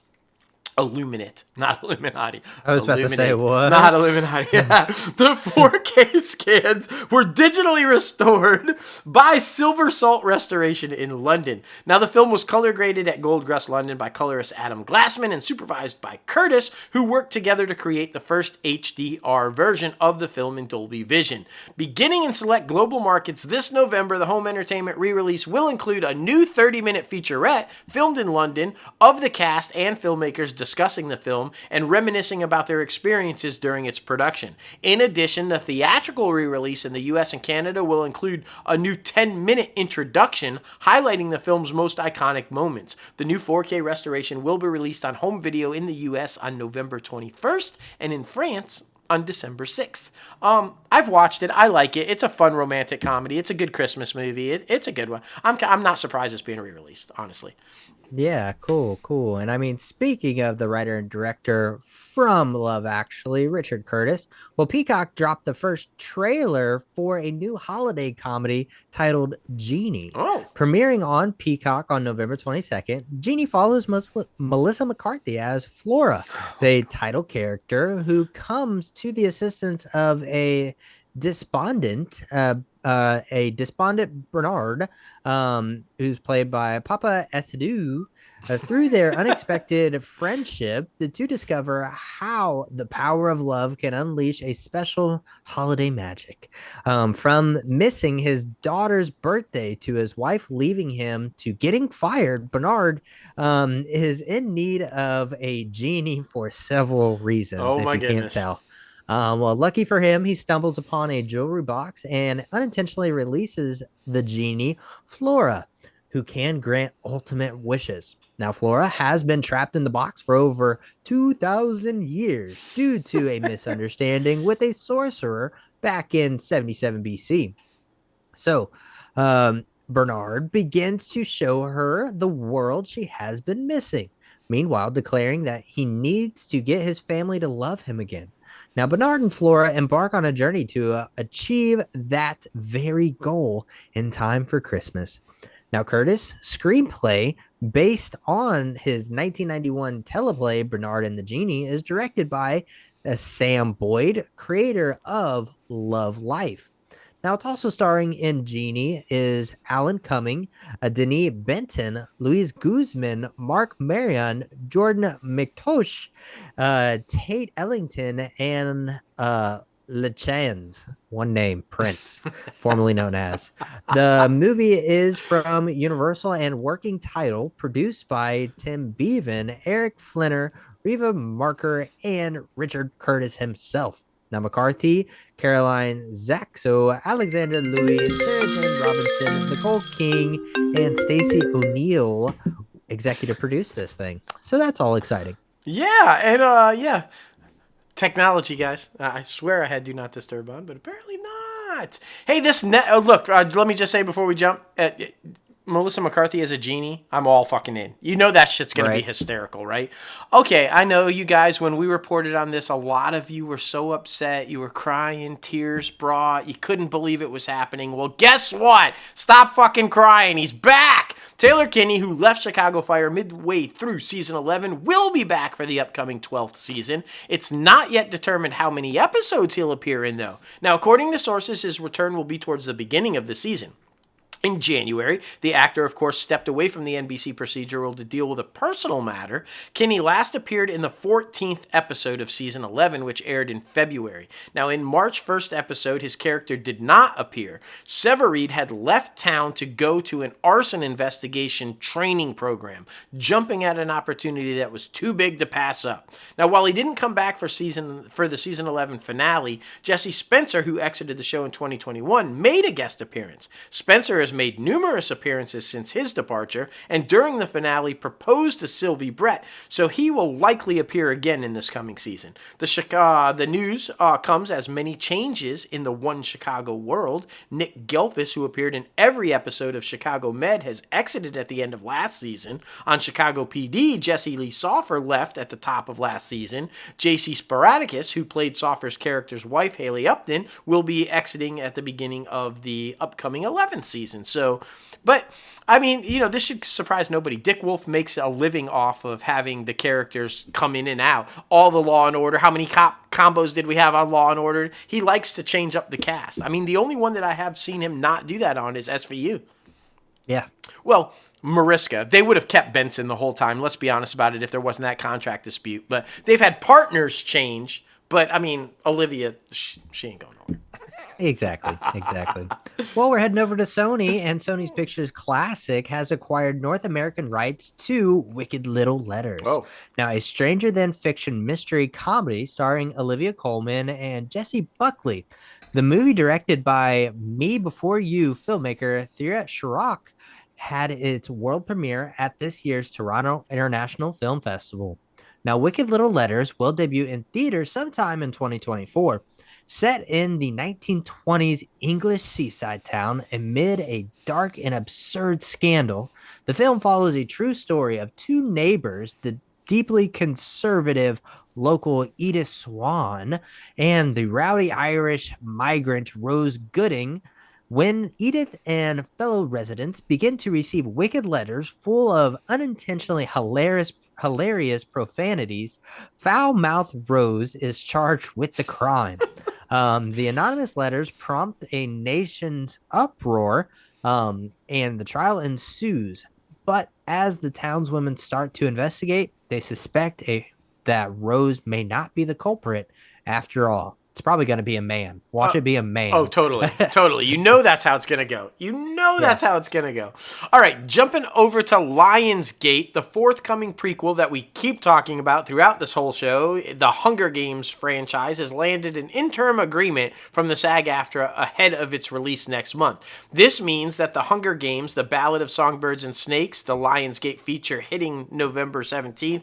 Illuminate, not Illuminati. I was about to say, what? Not Illuminati. Yeah. The 4K scans were digitally restored by Silver Salt Restoration in London. Now, the film was color graded at Goldcrest London by colorist Adam Glassman and supervised by Curtis, who worked together to create the first HDR version of the film in Dolby Vision. Beginning in select global markets this November, the home entertainment re-release will include a new 30-minute featurette filmed in London of the cast and filmmakers discussing the film and reminiscing about their experiences during its production. In addition, the theatrical re-release in the US and Canada will include a new 10-minute introduction highlighting the film's most iconic moments. The new 4K restoration will be released on home video in the US on November 21st and in France on December 6th. I've watched it. I like it. It's a fun romantic comedy. It's a good Christmas movie. It's a good one. I'm not surprised it's being re-released, honestly. Yeah, cool. And I mean, speaking of the writer and director from Love Actually, Richard Curtis, well, Peacock dropped the first trailer for a new holiday comedy titled Genie. Premiering on Peacock on November 22nd, Genie follows Melissa McCarthy as Flora, the title character who comes to the assistance of a despondent Bernard, who's played by Papa Esdu. Through their unexpected friendship, the two discover how the power of love can unleash a special holiday magic. From missing his daughter's birthday to his wife leaving him to getting fired, Bernard is in need of a genie for several reasons. Oh, if my you goodness. can't tell. Well, lucky for him, he stumbles upon a jewelry box and unintentionally releases the genie, Flora, who can grant ultimate wishes. Now, Flora has been trapped in the box for over 2,000 years due to a misunderstanding with a sorcerer back in 77 BC. So, Bernard begins to show her the world she has been missing, meanwhile declaring that he needs to get his family to love him again. Now, Bernard and Flora embark on a journey to achieve that very goal in time for Christmas. Now, Curtis' screenplay, based on his 1991 teleplay Bernard and the Genie, is directed by Sam Boyd, creator of Love Life. Now, it's also starring in Genie is Alan Cumming, Denis Benton, Louise Guzman, Mark Marion, Jordan McTosh, Tate Ellington, and LeChans, one name, Prince, formerly known as. The movie is from Universal and working title, produced by Tim Bevan, Eric Flinner, Reva Marker, and Richard Curtis himself. Now, McCarthy, Caroline Zaxo, Alexander Louis, Sarah Jane Robinson, Nicole King, and Stacey O'Neill executive produced this thing. So that's all exciting. Yeah, and yeah. Technology, guys. I swear I had Do Not Disturb on, but apparently not. Hey, look, let me just say before we jump, Melissa McCarthy as a genie, I'm all fucking in. You know that shit's going to be hysterical, right? Okay, I know you guys, when we reported on this, a lot of you were so upset. You were crying, tears brought. You couldn't believe it was happening. Well, guess what? Stop fucking crying. He's back. Taylor Kinney, who left Chicago Fire midway through season 11, will be back for the upcoming 12th season. It's not yet determined how many episodes he'll appear in, though. Now, according to sources, his return will be towards the beginning of the season. In January, the actor, of course, stepped away from the NBC procedural to deal with a personal matter. Kinney last appeared in the 14th episode of season 11, which aired in February. Now, in March 1st episode, his character did not appear. Severide had left town to go to an arson investigation training program, jumping at an opportunity that was too big to pass up. Now, while he didn't come back for the season 11 finale, Jesse Spencer, who exited the show in 2021, made a guest appearance. Spencer has made numerous appearances since his departure, and during the finale proposed to Sylvie Brett, so he will likely appear again in this coming season. The news comes as many changes in the One Chicago world. Nick Gelfis, who appeared in every episode of Chicago Med, has exited at the end of last season. On Chicago PD, Jesse Lee Soffer left at the top of last season. J.C. Sporadicus, who played Soffer's character's wife, Haley Upton, will be exiting at the beginning of the upcoming 11th season. season. So, but I mean, this should surprise nobody. Dick Wolf makes a living off of having the characters come in and out. All the Law and Order. How many combos did we have on Law and Order? He likes to change up the cast. I mean, the only one that I have seen him not do that on is SVU. Yeah. Well, Mariska. They would have kept Benson the whole time. Let's be honest about it if there wasn't that contract dispute. But they've had partners change. But, I mean, Olivia, she ain't going nowhere. Exactly. Well, we're heading over to Sony, and Sony's Pictures Classic has acquired North American rights to Wicked Little Letters. Oh. Now, a stranger than fiction mystery comedy starring Olivia Colman and Jessie Buckley. The movie, directed by Me Before You filmmaker Thierry Chirac, had its world premiere at this year's Toronto International Film Festival. Now, Wicked Little Letters will debut in theaters sometime in 2024. Set in the 1920s English seaside town amid a dark and absurd scandal, the film follows a true story of two neighbors, the deeply conservative local Edith Swan and the rowdy Irish migrant Rose Gooding. When Edith and fellow residents begin to receive wicked letters full of unintentionally hilarious profanities, foul-mouthed Rose is charged with the crime. The anonymous letters prompt a nation's uproar, and the trial ensues. But as the townswomen start to investigate, they suspect that Rose may not be the culprit after all. It's probably going to be a man. Watch it be a man. Oh, totally. Totally. That's how it's going to go. That's how it's going to go. All right, jumping over to Lionsgate, the forthcoming prequel that we keep talking about throughout this whole show, the Hunger Games franchise, has landed an interim agreement from the SAG-AFTRA ahead of its release next month. This means that the Hunger Games, the Ballad of Songbirds and Snakes, the Lionsgate feature hitting November 17th,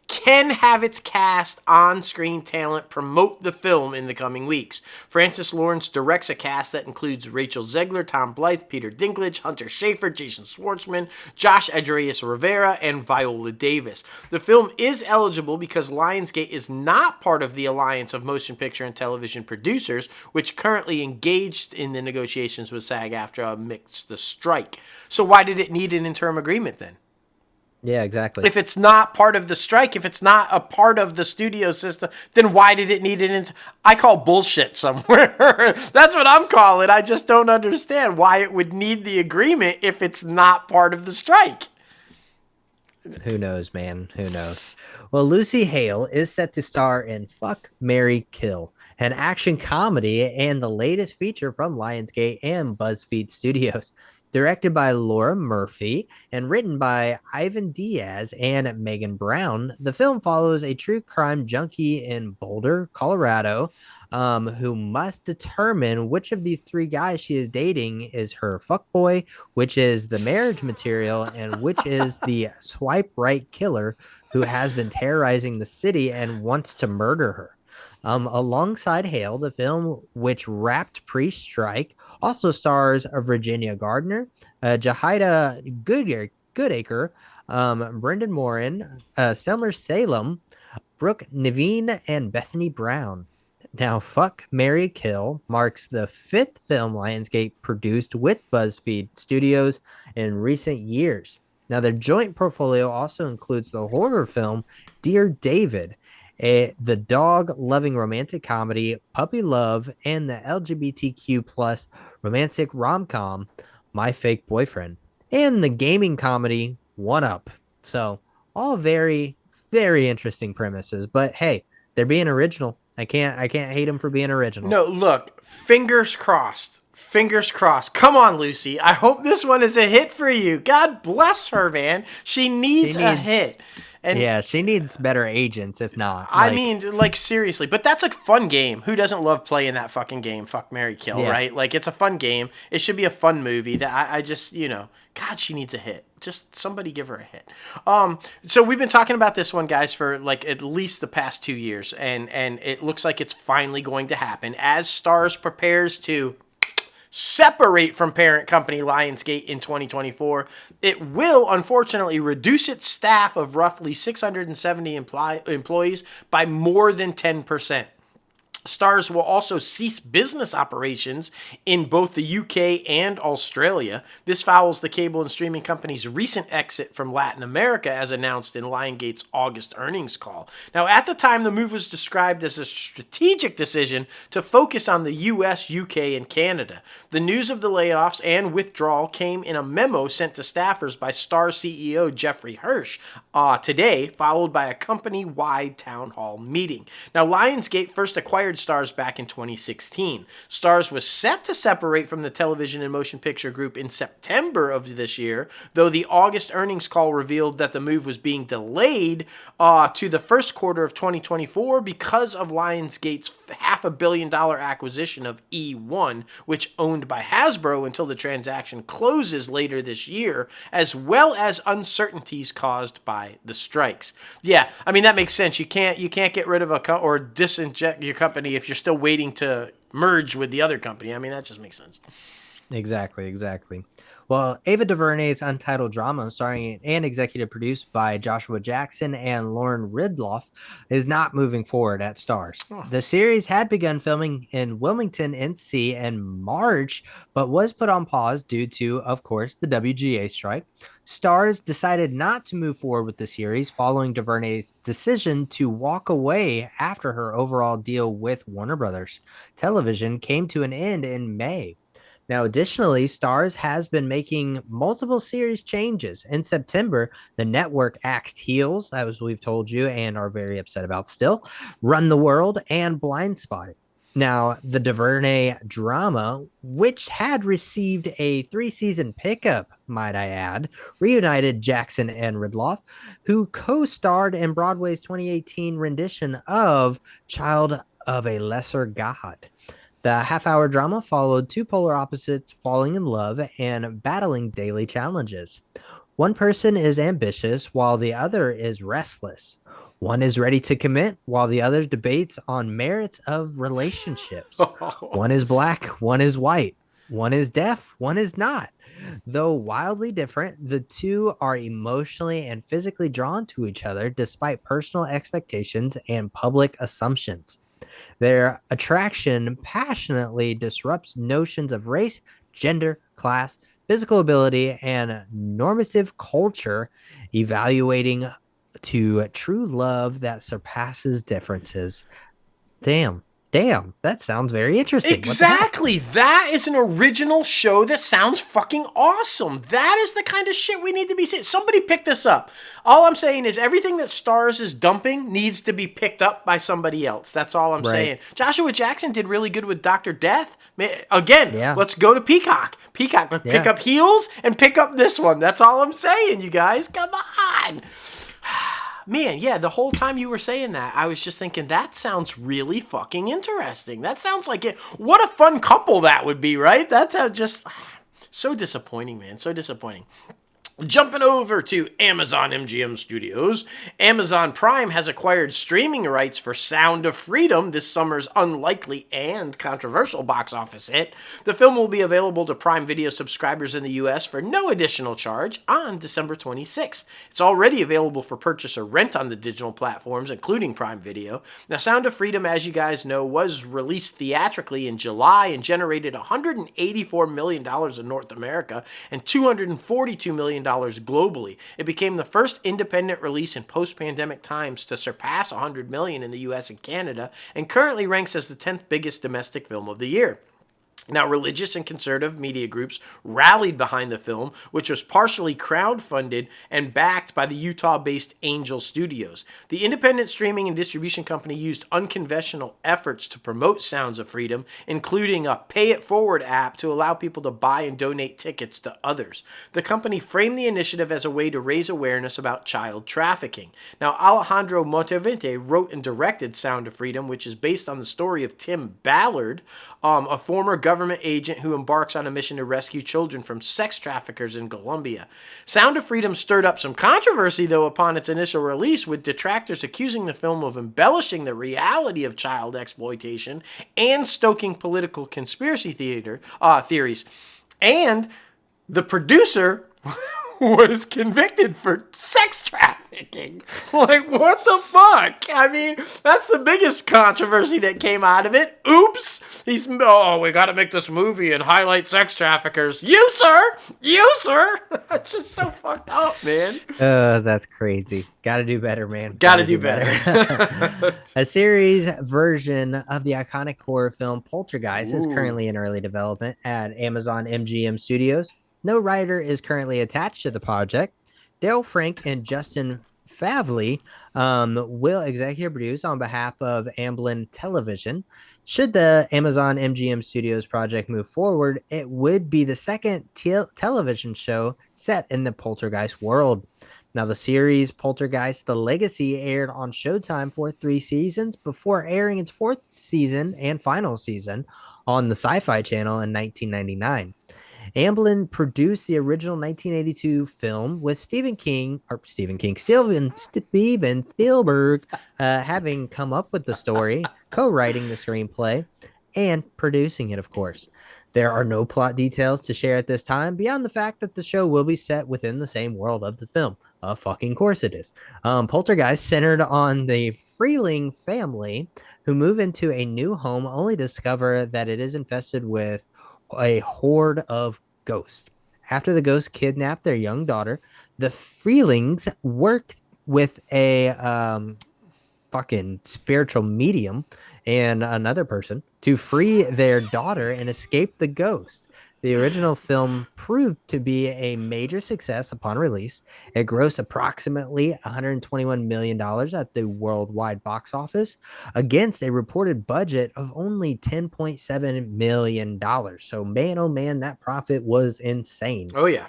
can have its cast on-screen talent promote the film in the coming weeks. Francis Lawrence directs a cast that includes Rachel Zegler, Tom Blythe, Peter Dinklage, Hunter Schafer, Jason Schwartzman, Josh Adrius Rivera, and Viola Davis. The film is eligible because Lionsgate is not part of the Alliance of Motion Picture and Television Producers, which currently engaged in the negotiations with SAG-AFTRA amidst the strike. So why did it need an interim agreement then? Yeah, exactly. If it's not part of the strike, if it's not a part of the studio system, then why did it need it? I call bullshit somewhere. That's what I'm calling. I just don't understand why it would need the agreement if it's not part of the strike. Who knows, man? Who knows? Well, Lucy Hale is set to star in Fuck, Marry, Kill, an action comedy and the latest feature from Lionsgate and BuzzFeed Studios. Directed by Laura Murphy and written by Ivan Diaz and Megan Brown, the film follows a true crime junkie in Boulder, Colorado, who must determine which of these three guys she is dating is her fuckboy, which is the marriage material, and which is the swipe right killer who has been terrorizing the city and wants to murder her. Alongside Hale, the film, which wrapped pre-strike, also stars Virginia Gardner, Jahida Goodacre, Brendan Morin, Selmer Salem, Brooke Naveen, and Bethany Brown. Now, Fuck, Marry, Kill marks the fifth film Lionsgate produced with BuzzFeed Studios in recent years. Now, their joint portfolio also includes the horror film Dear David, the dog-loving romantic comedy Puppy Love, and the LGBTQ plus romantic rom-com My Fake Boyfriend, and the gaming comedy One Up. So all very, very interesting premises. But hey, they're being original. I can't hate them for being original. No, look, fingers crossed. Fingers crossed. Come on, Lucy. I hope this one is a hit for you. God bless her, man. She needs a hit. And yeah, she needs better agents, if not. I mean, seriously. But that's a fun game. Who doesn't love playing that fucking game? Fuck, Marry, Kill, right? It's a fun game. It should be a fun movie. That I just, God, she needs a hit. Just somebody give her a hit. So we've been talking about this one, guys, for at least the past 2 years. And it looks like it's finally going to happen. As Starz prepares to separate from parent company Lionsgate in 2024, it will unfortunately reduce its staff of roughly 670 employees by more than 10%. Stars will also cease business operations in both the UK and Australia. This follows the cable and streaming company's recent exit from Latin America, as announced in Lionsgate's August earnings call. Now, at the time, the move was described as a strategic decision to focus on the US, UK, and Canada. The news of the layoffs and withdrawal came in a memo sent to staffers by Starz CEO Jeffrey Hirsch today, followed by a company-wide town hall meeting. Now, Lionsgate first acquired Starz back in 2016. Starz was set to separate from the television and motion picture group in September of this year, though the August earnings call revealed that the move was being delayed to the first quarter of 2024 because of Lionsgate's $500 million acquisition of E1, which owned by Hasbro until the transaction closes later this year, as well as uncertainties caused by the strikes. Yeah, I mean, that makes sense. You can't get rid of or disinject your company if you're still waiting to merge with the other company. I mean, that just makes sense. Exactly. Well, Ava DuVernay's untitled drama, starring and executive produced by Joshua Jackson and Lauren Ridloff, is not moving forward at Starz. Oh. The series had begun filming in Wilmington, NC in March, but was put on pause due to, of course, the WGA strike. Starz decided not to move forward with the series following DuVernay's decision to walk away after her overall deal with Warner Brothers Television came to an end in May. Now, additionally, Starz has been making multiple series changes. In September, the network axed Heels, as we've told you, and are very upset about still, Run the World, and Blindspotted. Now, the DuVernay drama, which had received a 3-season pickup, might I add, reunited Jackson and Ridloff, who co-starred in Broadway's 2018 rendition of Child of a Lesser God. The half-hour drama followed two polar opposites falling in love and battling daily challenges. One person is ambitious while the other is restless. One is ready to commit while the other debates on merits of relationships. One is black, one is white. One is deaf, one is not. Though wildly different, the two are emotionally and physically drawn to each other despite personal expectations and public assumptions. Their attraction passionately disrupts notions of race, gender, class, physical ability, and normative culture, evaluating to true love that surpasses differences. Damn, that sounds very interesting. Exactly. That is an original show that sounds fucking awesome. That is the kind of shit we need to be seeing. Somebody pick this up. All I'm saying is everything that Starz is dumping needs to be picked up by somebody else. That's all I'm saying. Joshua Jackson did really good with Dr. Death. Again, let's go to Peacock. Pick up Heels and pick up this one. That's all I'm saying, you guys. Come on. Man, yeah, the whole time you were saying that, I was just thinking, that sounds really fucking interesting. That sounds like it. What a fun couple that would be, right? That's just so disappointing, man. So disappointing. Jumping over to Amazon MGM Studios, Amazon Prime has acquired streaming rights for Sound of Freedom, this summer's unlikely and controversial box office hit. The film will be available to Prime Video subscribers in the U.S. for no additional charge on December 26th. It's already available for purchase or rent on the digital platforms, including Prime Video. Now, Sound of Freedom, as you guys know, was released theatrically in July and generated $184 million in North America and $242 million globally. It became the first independent release in post-pandemic times to surpass $100 million in the US and Canada, and currently ranks as the 10th biggest domestic film of the year. Now, religious and conservative media groups rallied behind the film, which was partially crowdfunded and backed by the Utah-based Angel Studios. The independent streaming and distribution company used unconventional efforts to promote Sounds of Freedom, including a pay-it-forward app to allow people to buy and donate tickets to others. The company framed the initiative as a way to raise awareness about child trafficking. Now, Alejandro Montevinte wrote and directed Sound of Freedom, which is based on the story of Tim Ballard, a former government agent who embarks on a mission to rescue children from sex traffickers in Colombia. Sound of Freedom stirred up some controversy, though, upon its initial release, with detractors accusing the film of embellishing the reality of child exploitation and stoking political conspiracy theories. And the producer was convicted for sex trafficking. Like, what the fuck? I mean, that's the biggest controversy that came out of it. Oops. We got to make this movie and highlight sex traffickers. You, sir. That's just so fucked up, man. That's crazy. Got to do better, man. Gotta do better. A series version of the iconic horror film Poltergeist is currently in early development at Amazon MGM Studios. No writer is currently attached to the project. Dale Frank and Justin Favley will executive produce on behalf of Amblin Television. Should the Amazon MGM Studios project move forward, it would be the second television show set in the Poltergeist world. Now, the series Poltergeist The Legacy aired on Showtime for 3 seasons before airing its 4th season and final season on the Sci-Fi Channel in 1999. Amblin produced the original 1982 film with Steven Spielberg having come up with the story, co-writing the screenplay, and producing it, of course. There are no plot details to share at this time beyond the fact that the show will be set within the same world of the film. Of fucking course it is. Poltergeist centered on the Freeling family who move into a new home only to discover that it is infested with a horde of ghosts. After the ghosts kidnap their young daughter, the Freelings work with a fucking spiritual medium and another person to free their daughter and escape the ghost. The original film proved to be a major success upon release. It grossed approximately $121 million at the worldwide box office against a reported budget of only $10.7 million. So, man, oh man, that profit was insane. Oh, yeah.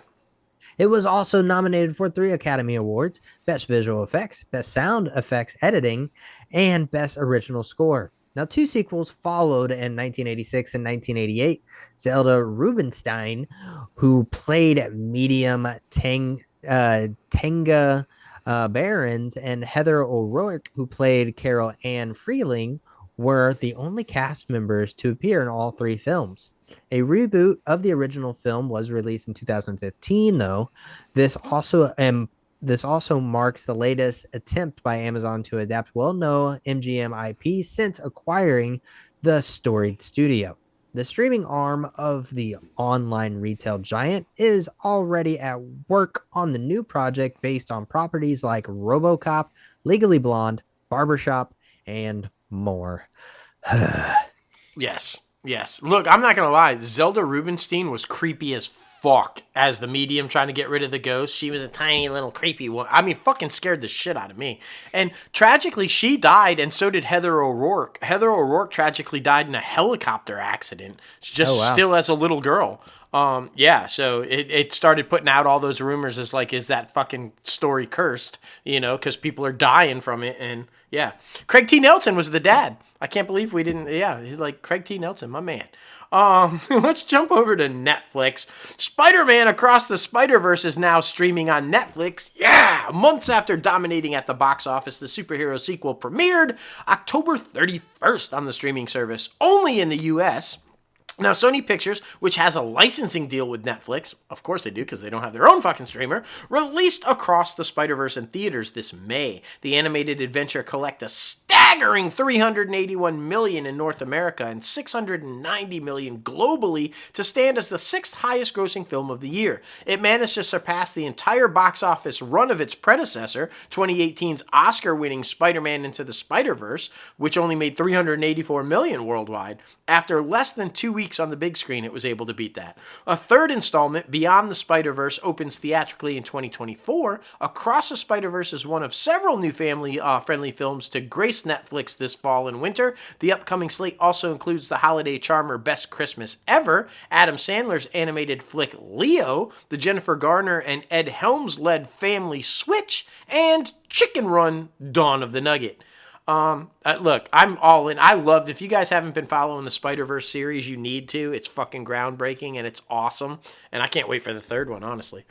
It was also nominated for 3 Academy Awards: Best Visual Effects, Best Sound Effects Editing, and Best Original Score. Now, 2 sequels followed in 1986 and 1988. Zelda Rubinstein, who played medium Tenga Barons, and Heather O'Rourke, who played Carol Ann Freeling, were the only cast members to appear in all 3 films. A reboot of the original film was released in 2015, though. This also marks the latest attempt by Amazon to adapt well-known MGM IP since acquiring the storied studio. The streaming arm of the online retail giant is already at work on the new project based on properties like RoboCop, Legally Blonde, Barbershop, and more. Yes. Look, I'm not going to lie. Zelda Rubinstein was creepy as fuck as the medium trying to get rid of the ghost. She was a tiny little creepy one. I mean, fucking scared the shit out of me. And tragically, she died, and so did Heather O'Rourke. Heather O'Rourke tragically died in a helicopter accident, still as a little girl. So it started putting out all those rumors as like, is that fucking story cursed? Because people are dying from it. And yeah, Craig T. Nelson was the dad. I can't believe we didn't. Yeah, like Craig T. Nelson, my man. Let's jump over to Netflix. Spider-Man Across the Spider-Verse is now streaming on Netflix. Yeah! Months after dominating at the box office, the superhero sequel premiered October 31st on the streaming service, only in the US. Now, Sony Pictures, which has a licensing deal with Netflix, of course they do because they don't have their own fucking streamer, released Across the Spider-Verse in theaters this May. The animated adventure collected a staggering $381 million in North America and $690 million globally to stand as the 6th highest grossing film of the year. It managed to surpass the entire box office run of its predecessor, 2018's Oscar-winning Spider-Man Into the Spider-Verse, which only made $384 million worldwide. After less than 2 weeks on the big screen, it was able to beat that. A third installment, Beyond the Spider-Verse, opens theatrically in 2024. Across the Spider-Verse is one of several new family-friendly films to grace Netflix this fall and winter. The upcoming slate also includes the holiday charmer Best Christmas Ever, Adam Sandler's animated flick Leo, the Jennifer Garner and Ed Helms-led family Switch, and Chicken Run: Dawn of the Nugget. Look, I'm all in. I loved, if you guys haven't been following the Spider-Verse series, you need to. It's fucking groundbreaking and it's awesome. And I can't wait for the third one, honestly.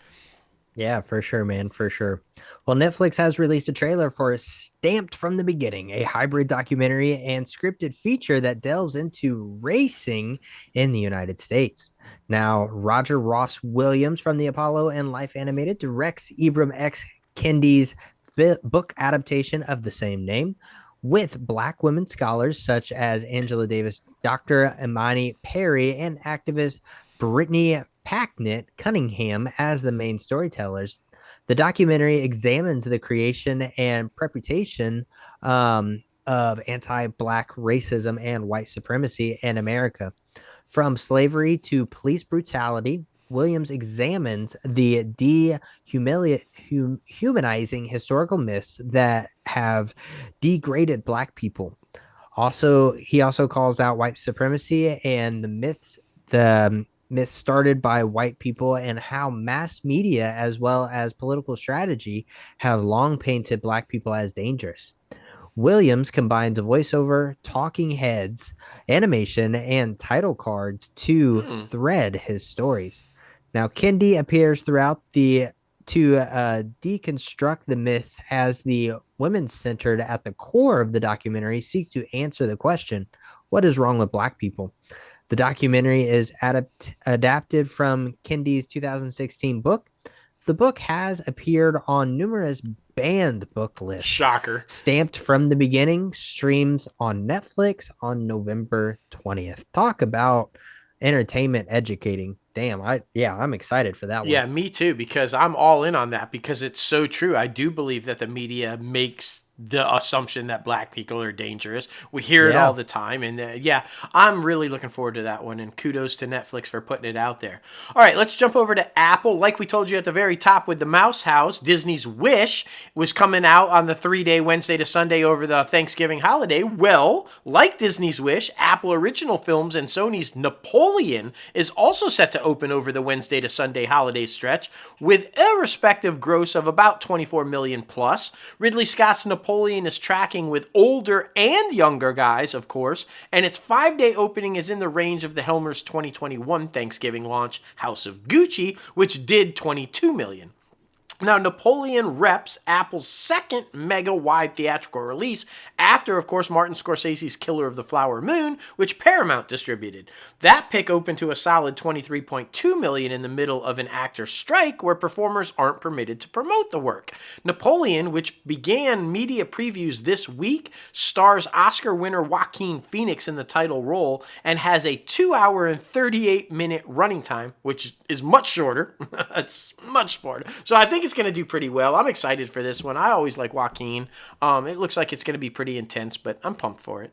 Yeah, for sure, man, for sure. Well, Netflix has released a trailer for Stamped from the Beginning, a hybrid documentary and scripted feature that delves into racing in the United States. Now, Roger Ross Williams from the Apollo and Life Animated directs Ibram X. Kendi's book adaptation of the same name, with Black women scholars such as Angela Davis, Dr. Imani Perry, and activist Brittany Packnett Cunningham as the main storytellers. The documentary examines the creation and perpetuation of anti Black racism and white supremacy in America. From slavery to police brutality, Williams examines the dehumanizing historical myths that have degraded Black people. Also, he also calls out white supremacy and the myths started by white people and how mass media as well as political strategy have long painted Black people as dangerous. Williams combines voiceover, talking heads, animation, and title cards to thread his stories. Now, Kendi appears throughout the to deconstruct the myths as the women centered at the core of the documentary seek to answer the question, what is wrong with Black people? The documentary is adapted from Kendi's 2016 book. The book has appeared on numerous banned book lists. Shocker. Stamped from the Beginning streams on Netflix on November 20th. Talk about entertainment educating. Damn, I'm excited for that one. Yeah, me too, because I'm all in on that because it's so true. I do believe that the media makes the assumption that Black people are dangerous. We hear it all the time. And I'm really looking forward to that one. And kudos to Netflix for putting it out there. All right, let's jump over to Apple. Like we told you at the very top with the Mouse House, Disney's Wish was coming out on the 3-day Wednesday to Sunday over the Thanksgiving holiday. Well, like Disney's Wish, Apple Original Films and Sony's Napoleon is also set to open over the Wednesday to Sunday holiday stretch with a respective gross of about $24 million plus. Ridley Scott's Napoleon is tracking with older and younger guys, of course, and its 5-day opening is in the range of the Helmer's 2021 Thanksgiving launch, House of Gucci, which did $22 million. Now, Napoleon reps Apple's second mega-wide theatrical release after, of course, Martin Scorsese's Killer of the Flower Moon, which Paramount distributed. That pick opened to a solid $23.2 million in the middle of an actor strike where performers aren't permitted to promote the work. Napoleon, which began media previews this week, stars Oscar winner Joaquin Phoenix in the title role and has a 2-hour and 38-minute running time, which is much shorter. It's much shorter. So I think it's going to do pretty well. I'm excited for this one. I always like Joaquin. It looks like it's going to be pretty intense, but I'm pumped for it.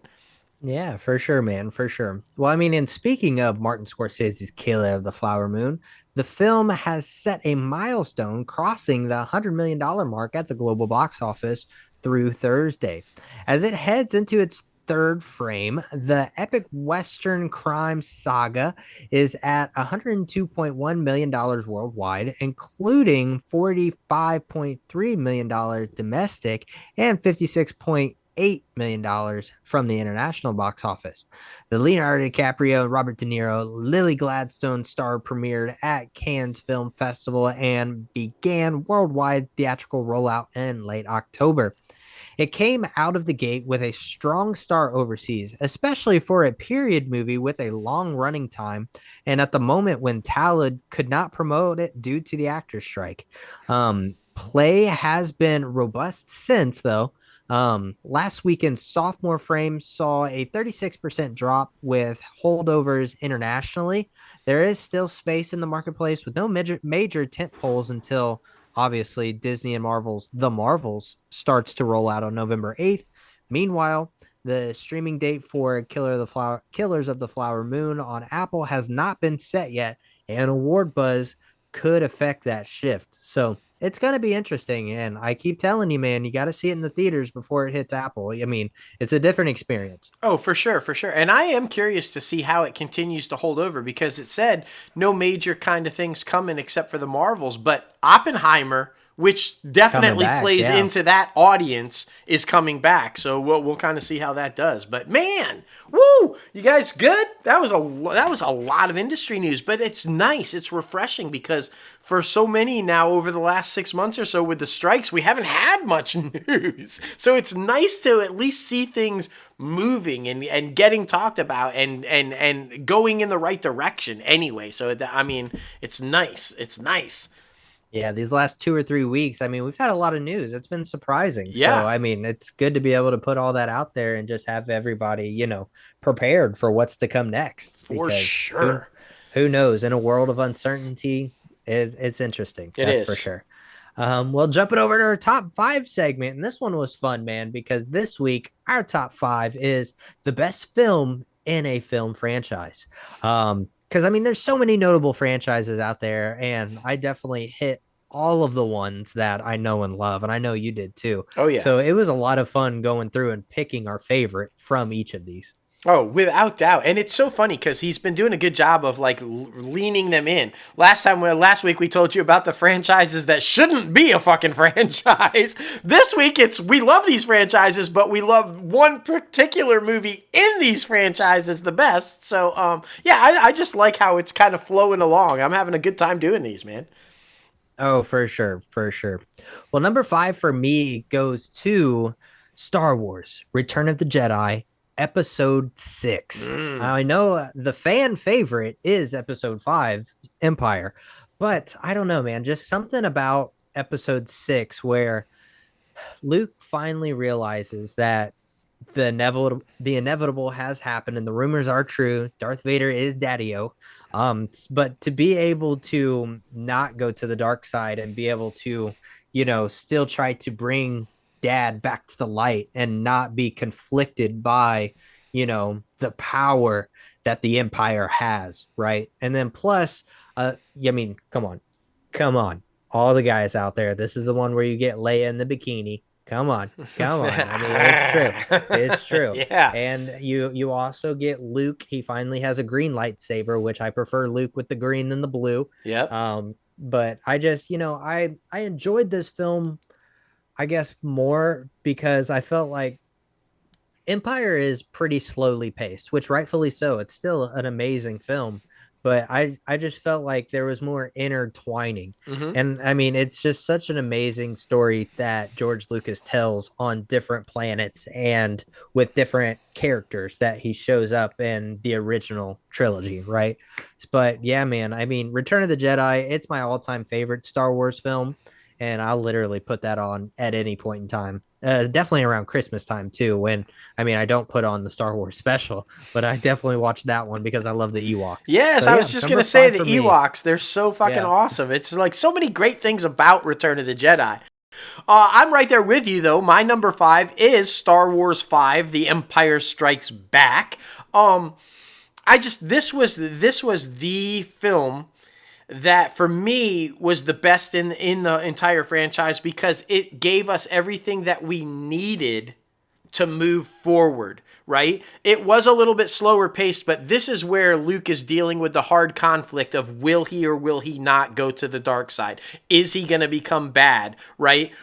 Yeah, for sure, man, for sure. Well, I mean, and speaking of Martin Scorsese's Killer of the Flower Moon, the film has set a milestone crossing the $100 million mark at the global box office through Thursday. As it heads into its third frame, the epic Western crime saga is at $102.1 million worldwide, including $45.3 million domestic and $56.8 million from the international box office. The Leonardo DiCaprio, Robert De Niro, Lily Gladstone star premiered at Cannes Film Festival and began worldwide theatrical rollout in late October. It came out of the gate with a strong start overseas, especially for a period movie with a long running time, and at the moment when Talad could not promote it due to the actors' strike. Play has been robust since, though. Last weekend's sophomore frame saw a 36% drop with holdovers internationally. There is still space in the marketplace with no major tent poles until obviously Disney and Marvel's The Marvels starts to roll out on November 8th. Meanwhile, the streaming date for Killers of the Flower Moon on Apple has not been set yet, and award buzz could affect that shift. So it's going to be interesting. And I keep telling you, man, you got to see it in the theaters before it hits Apple. I mean, it's a different experience. Oh, for sure, for sure. And I am curious to see how it continues to hold over because it said no major kind of things coming except for the Marvels. But Oppenheimer which Coming definitely back, plays yeah. into that audience is coming back. So we'll kind of see how that does. But man, woo! You guys good? That was a lot of industry news, but it's nice. It's refreshing because for so many now over the last 6 months or so with the strikes, we haven't had much news. So it's nice to at least see things moving and getting talked about and going in the right direction anyway. So I mean, it's nice. It's nice. Yeah, these last 2 or 3 weeks, I mean, we've had a lot of news. It's been surprising. Yeah. So, I mean, it's good to be able to put all that out there and just have everybody, prepared for what's to come next. For Because sure. who knows? In a world of uncertainty, it's interesting. That's for is. sure. Well, jumping over to our top 5 segment, and this one was fun, man, because this week our top 5 is the best film in a film franchise. Because I mean, there's so many notable franchises out there, and I definitely hit all of the ones that I know and love, and I know you did too. Oh, yeah. So it was a lot of fun going through and picking our favorite from each of these. Oh, without doubt. And it's so funny because he's been doing a good job of like leaning them in. Last week we told you about the franchises that shouldn't be a fucking franchise. This week we love these franchises, but we love one particular movie in these franchises the best. So, yeah, I just like how it's kind of flowing along. I'm having a good time doing these, man. Oh, for sure. For sure. Well, number 5 for me goes to Star Wars, Return of the Jedi, Episode 6. I know the fan favorite is Episode 5, Empire, but I don't know, man. Just something about Episode 6 where Luke finally realizes that the inevitable has happened and the rumors are true. Darth Vader is Daddy-O. But to be able to not go to the dark side and be able to, still try to bring Dad back to the light and not be conflicted by, the power that the Empire has, right? And then plus, I mean, come on, all the guys out there. This is the one where you get Leia in the bikini. Come on. I mean, it's true. Yeah. And you also get Luke. He finally has a green lightsaber, which I prefer Luke with the green than the blue. Yep. But I just, I enjoyed this film, I guess, more because I felt like Empire is pretty slowly paced, which rightfully so. It's still an amazing film, but I just felt like there was more intertwining. And I mean, it's just such an amazing story that George Lucas tells on different planets and with different characters that he shows up in the original trilogy, right? But yeah, man, I mean, Return of the Jedi, it's my all-time favorite Star Wars film, and I'll literally put that on at any point in time. Definitely around Christmas time too. When I don't put on the Star Wars special, but I definitely watch that one because I love the Ewoks. Yes, So, I yeah, was just number gonna say 5 the for me. Ewoks. They're so fucking Yeah. awesome. It's like so many great things about Return of the Jedi. I'm right there with you though. My number 5 is Star Wars 5: The Empire Strikes Back. This was the film that for me was the best in the entire franchise because it gave us everything that we needed to move forward, right? It was a little bit slower paced, but this is where Luke is dealing with the hard conflict of will he or will he not go to the dark side? Is he going to become bad, right?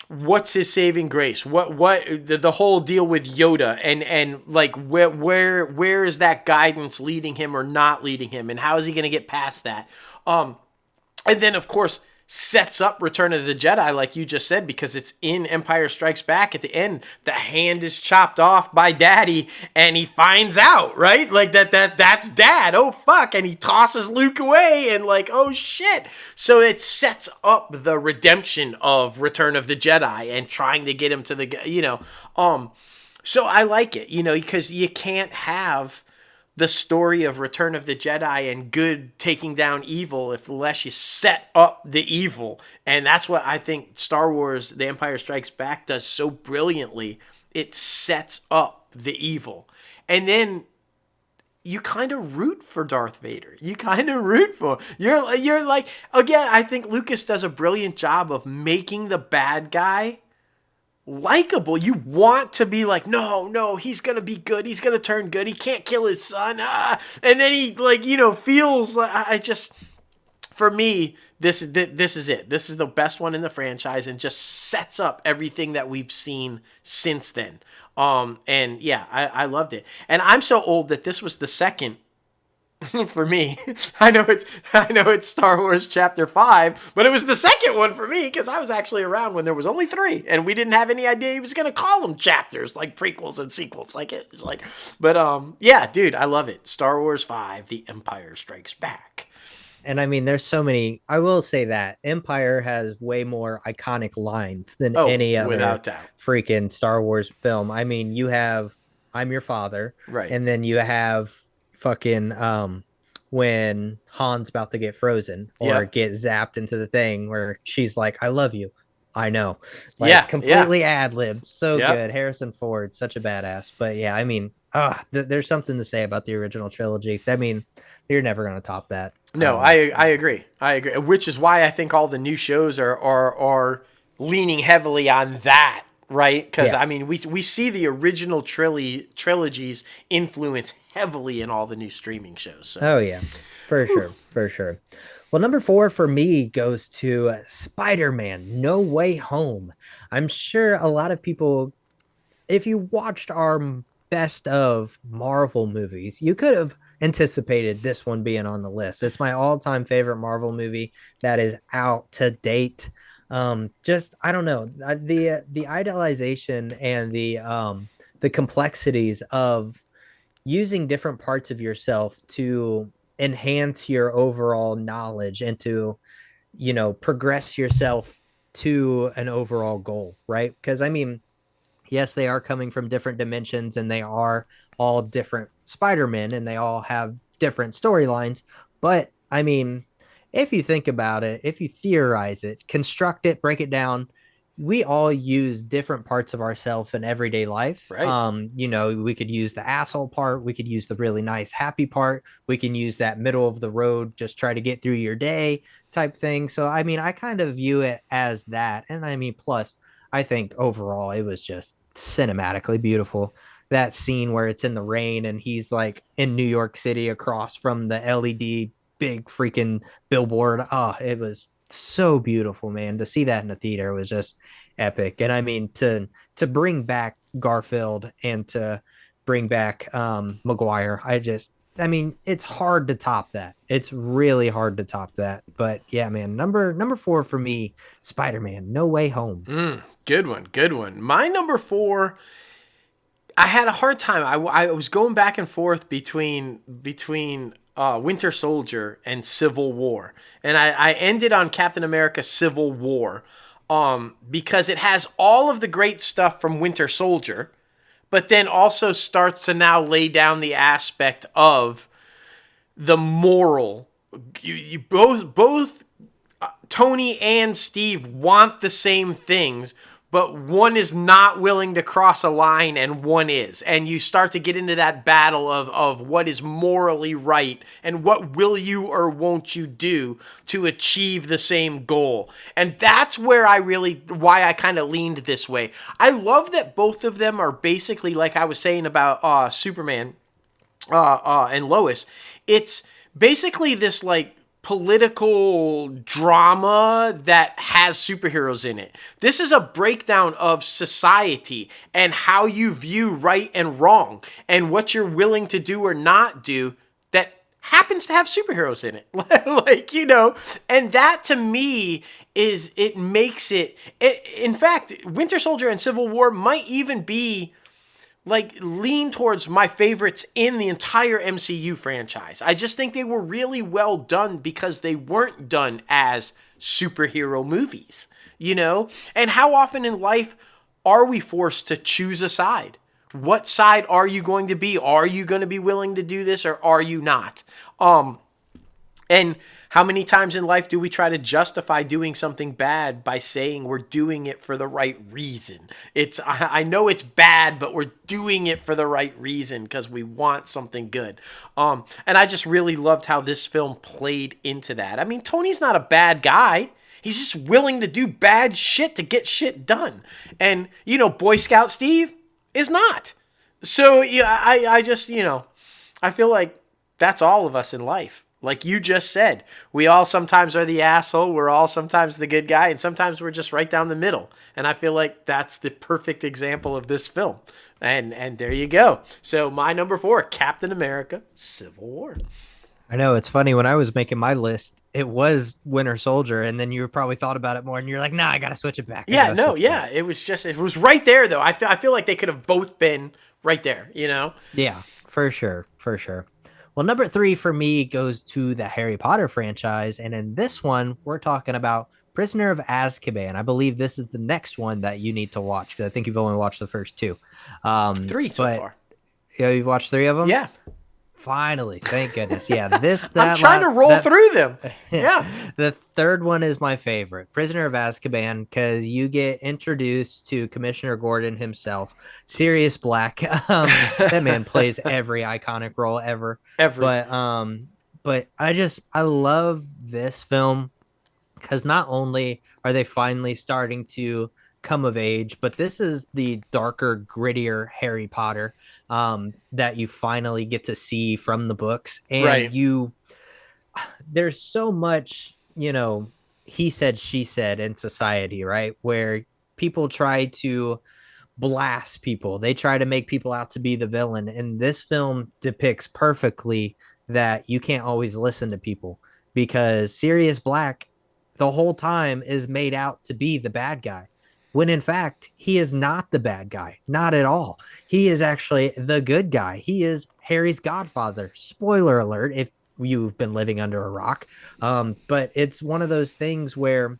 What's his saving grace? What the whole deal with Yoda and like where is that guidance leading him or not leading him, and how is he going to get past that? And then of course sets up Return of the Jedi, like you just said, because it's in Empire Strikes Back. At the end, the hand is chopped off by Daddy, and he finds out, right? Like that's Dad. Oh fuck! And he tosses Luke away, and like, oh shit. So it sets up the redemption of Return of the Jedi and trying to get him to the, So I like it, because you can't have the story of Return of the Jedi and good taking down evil unless you set up the evil. And that's what I think Star Wars The Empire Strikes Back does so brilliantly. It sets up the evil. And then you kind of root for Darth Vader. You're like, again, I think Lucas does a brilliant job of making the bad guy likable. You want to be like, no, he's gonna be good. He's gonna turn good. He can't kill his son. And then he feels like for me, this is it. This is the best one in the franchise and just sets up everything that we've seen since then. And yeah, I loved it. And I'm so old that this was the second for me. I know it's Star Wars Chapter 5, but it was the second one for me because I was actually around when there was only 3, and we didn't have any idea he was going to call them chapters like prequels and sequels. But yeah, dude, I love it. Star Wars 5: The Empire Strikes Back. And I mean, there's so many. I will say that Empire has way more iconic lines than any other without doubt. Freaking Star Wars film. I mean, you have "I'm Your Father," right, and then you have fucking when Han's about to get frozen or get zapped into the thing where she's like, "I love you." I know, completely ad-libbed. So good. Harrison Ford, such a badass. But yeah, I mean, there's something to say about the original trilogy. I mean, you're never going to top that. No, I agree. Which is why I think all the new shows are leaning heavily on that, right? Because I mean, we see the original trilogy's influence heavily in all the new streaming shows. So. Oh yeah, for sure, for sure. Well, number 4 for me goes to Spider-Man: No Way Home. I'm sure a lot of people, if you watched our best of Marvel movies, you could have anticipated this one being on the list. It's my all-time favorite Marvel movie that is out to date. Just I don't know, the idealization and the complexities of using different parts of yourself to enhance your overall knowledge and to, you know, progress yourself to an overall goal, right? Because I mean, yes, they are coming from different dimensions and they are all different Spider-Men and they all have different storylines. But I mean, if you think about it, if you theorize it, construct it, break it down, we all use different parts of ourselves in everyday life. Right. You know, we could use the asshole part. We could use the really nice, happy part. We can use that middle of the road, just try to get through your day type thing. So, I mean, I kind of view it as that. And I mean, plus, I think overall it was just cinematically beautiful. That scene where it's in the rain and he's like in New York City across from the LED big freaking billboard. Oh, it was so beautiful, man. To see that in the theater was just epic. And I mean, to bring back Garfield and to bring back Maguire, I mean, it's hard to top that. It's really hard to top that. But yeah, man, number 4 for me, Spider-Man: No Way Home. Good one. My number 4, I had a hard time. I was going back and forth between Winter Soldier and Civil War, and I ended on Captain America: Civil War, because it has all of the great stuff from Winter Soldier, but then also starts to now lay down the aspect of the moral. You both Tony and Steve want the same things, but one is not willing to cross a line and one is. And you start to get into that battle of what is morally right and what will you or won't you do to achieve the same goal. And that's where why I kind of leaned this way. I love that both of them are basically, like I was saying about Superman and Lois, it's basically this like political drama that has superheroes in it. This is a breakdown of society and how you view right and wrong and what you're willing to do or not do that happens to have superheroes in it. Like, you know, and that to me is, it makes it, in fact, Winter Soldier and Civil War might even be like lean towards my favorites in the entire MCU franchise. I just think they were really well done because they weren't done as superhero movies, you know? And how often in life are we forced to choose a side? What side are you going to be? Are you going to be willing to do this or are you not? And how many times in life do we try to justify doing something bad by saying we're doing it for the right reason? I know it's bad, but we're doing it for the right reason because we want something good. And I just really loved how this film played into that. I mean, Tony's not a bad guy. He's just willing to do bad shit to get shit done. And, you know, Boy Scout Steve is not. So, yeah, I just, you know, I feel like that's all of us in life. Like you just said, we all sometimes are the asshole. We're all sometimes the good guy, and sometimes we're just right down the middle. And I feel like that's the perfect example of this film. And there you go. So my number 4, Captain America: Civil War. I know it's funny when I was making my list, it was Winter Soldier, and then you probably thought about it more, and you're like, "Nah, I gotta switch it back." Yeah, no, yeah, it was right there though. I feel like they could have both been right there. You know? Yeah, for sure, for sure. Well, number 3 for me goes to the Harry Potter franchise, and in this one, we're talking about Prisoner of Azkaban. I believe this is the next one that you need to watch because I think you've only watched the first 2. 3 so far. Yeah, you've watched 3 of them. Yeah. Finally, thank goodness. Yeah, that I'm trying to roll through them. Yeah. The third one is my favorite, Prisoner of Azkaban, because you get introduced to Commissioner Gordon himself, Sirius Black. That man plays every iconic role ever. But I love this film because not only are they finally starting to come of age, but this is the darker, grittier Harry Potter that you finally get to see from the books. And there's so much, he said, she said in society, right? Where people try to blast people. They try to make people out to be the villain. And this film depicts perfectly that you can't always listen to people because Sirius Black the whole time is made out to be the bad guy. When in fact, he is not the bad guy, not at all. He is actually the good guy. He is Harry's godfather. Spoiler alert, if you've been living under a rock. But it's one of those things where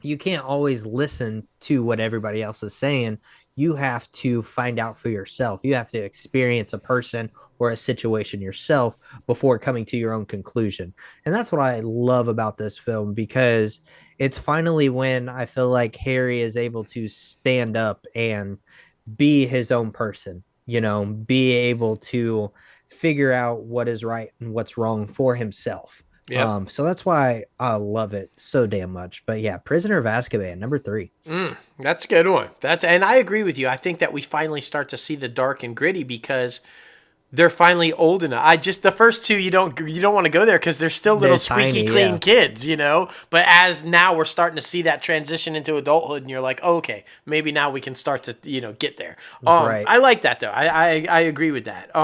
you can't always listen to what everybody else is saying. You have to find out for yourself. You have to experience a person or a situation yourself before coming to your own conclusion. And that's what I love about this film because it's finally when I feel like Harry is able to stand up and be his own person, be able to figure out what is right and what's wrong for himself. Yeah. So that's why I love it so damn much. But yeah, Prisoner of Azkaban, number 3. That's a good one. And I agree with you. I think that we finally start to see the dark and gritty because they're finally old enough. The first 2 you don't want to go there because they're still little squeaky clean kids, But as now we're starting to see that transition into adulthood, and you're like, oh, okay, maybe now we can start to get there. Right. I like that though. I agree with that.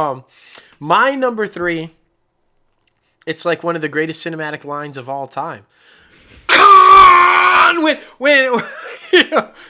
My number 3. It's like one of the greatest cinematic lines of all time. Khan! When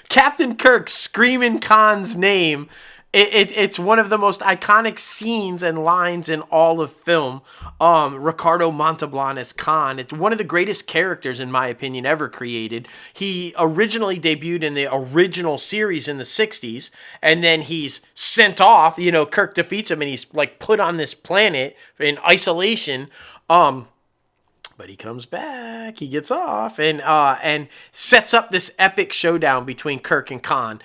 Captain Kirk screaming Khan's name, it's one of the most iconic scenes and lines in all of film. Ricardo Montalban as Khan. It's one of the greatest characters, in my opinion, ever created. He originally debuted in the original series in the 60s, and then he's sent off. Kirk defeats him, and he's like put on this planet in isolation. But he comes back, he gets off, and sets up this epic showdown between Kirk and Khan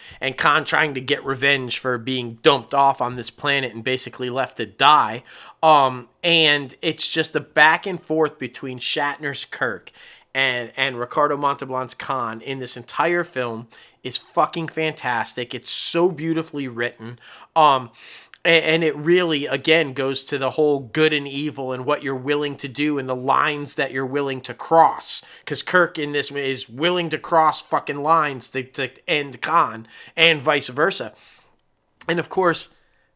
trying to get revenge for being dumped off on this planet and basically left to die. And it's just a back and forth between Shatner's Kirk and Ricardo Montalban's Khan in this entire film is fucking fantastic. It's so beautifully written. And it really, again, goes to the whole good and evil and what you're willing to do and the lines that you're willing to cross. Because Kirk in this is willing to cross fucking lines to end Khan and vice versa. And of course,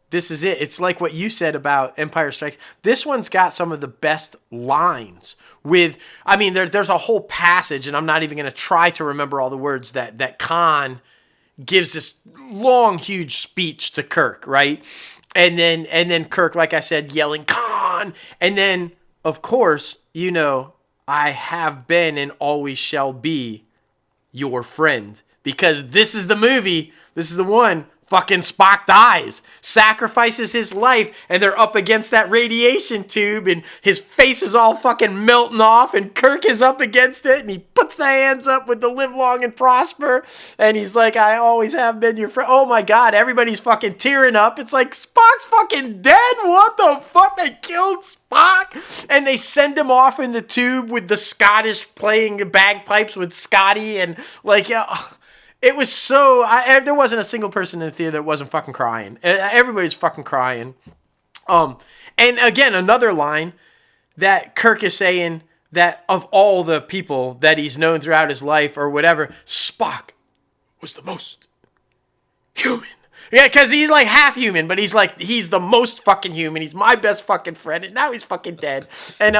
this is it. It's like what you said about Empire Strikes. This one's got some of the best lines there's a whole passage, and I'm not even going to try to remember all the words that Khan gives this long, huge speech to Kirk, right? And then Kirk, like I said, yelling, Khan! And then, of course, I have been and always shall be your friend. Because this is the movie, this is the one, fucking Spock dies, sacrifices his life, and they're up against that radiation tube, and his face is all fucking melting off, and Kirk is up against it, and he puts the hands up with the live long and prosper, and he's like, I always have been your friend. Oh my God, everybody's fucking tearing up. It's like, Spock's fucking dead? What the fuck? They killed Spock? And they send him off in the tube with the Scottish playing the bagpipes with Scotty, and like, it was so... there wasn't a single person in the theater that wasn't fucking crying. Everybody's fucking crying. And again, another line, that Kirk is saying that of all the people that he's known throughout his life or whatever, Spock was the most human. Yeah, because he's like half human, but he's the most fucking human. He's my best fucking friend, and now he's fucking dead. And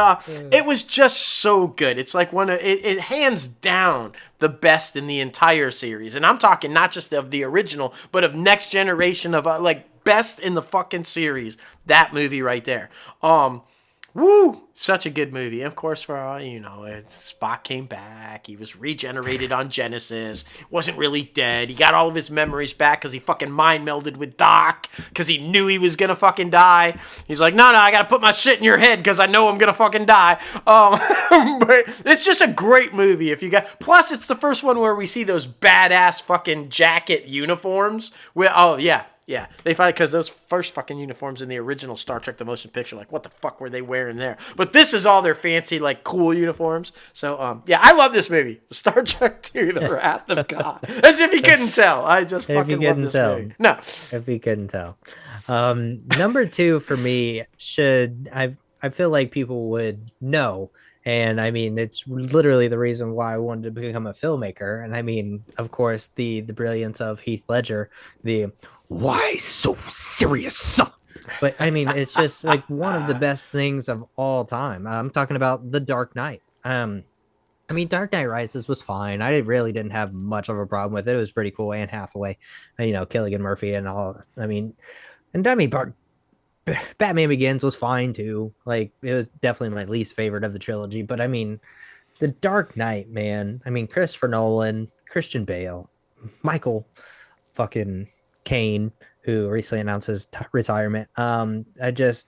it was just so good. It's like it hands down the best in the entire series. And I'm talking not just of the original, but of Next Generation, of like best in the fucking series. That movie right there. Woo! Such a good movie. And of course, for Spock came back. He was regenerated on Genesis. Wasn't really dead. He got all of his memories back because he fucking mind melded with Doc because he knew he was gonna fucking die. He's like, no, I gotta put my shit in your head because I know I'm gonna fucking die. But it's just a great movie. Plus, it's the first one where we see those badass fucking jacket uniforms. Yeah, they find because those first fucking uniforms in the original Star Trek: The Motion Picture, like what the fuck were they wearing there? But this is all their fancy, like cool uniforms. So I love this movie, Star Trek II: The Wrath of God. As if you couldn't tell, I just fucking love this movie. No, if you couldn't tell. Number 2 for me I feel like people would know. And I mean, it's literally the reason why I wanted to become a filmmaker. And I mean, of course, the brilliance of Heath Ledger, why so serious? But I mean, it's just like one of the best things of all time. I'm talking about The Dark Knight. I mean, Dark Knight Rises was fine. I really didn't have much of a problem with it. It was pretty cool. Anne Hathaway, Cillian Murphy and all. Batman Begins was fine too. Like, it was definitely my least favorite of the trilogy. But I mean, The Dark Knight, man. I mean, Christopher Nolan, Christian Bale, Michael fucking Caine, who recently announced his retirement. It's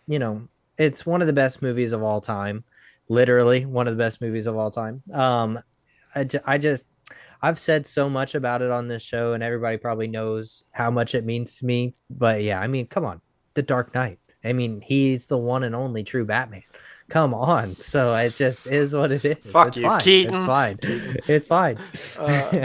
one of the best movies of all time. Literally one of the best movies of all time. I've said so much about it on this show, and everybody probably knows how much it means to me. But yeah, I mean, come on, The Dark Knight. I mean, he's the one and only true Batman. Come on. So it just is what it is. Fuck you, Keaton. It's fine. It's fine.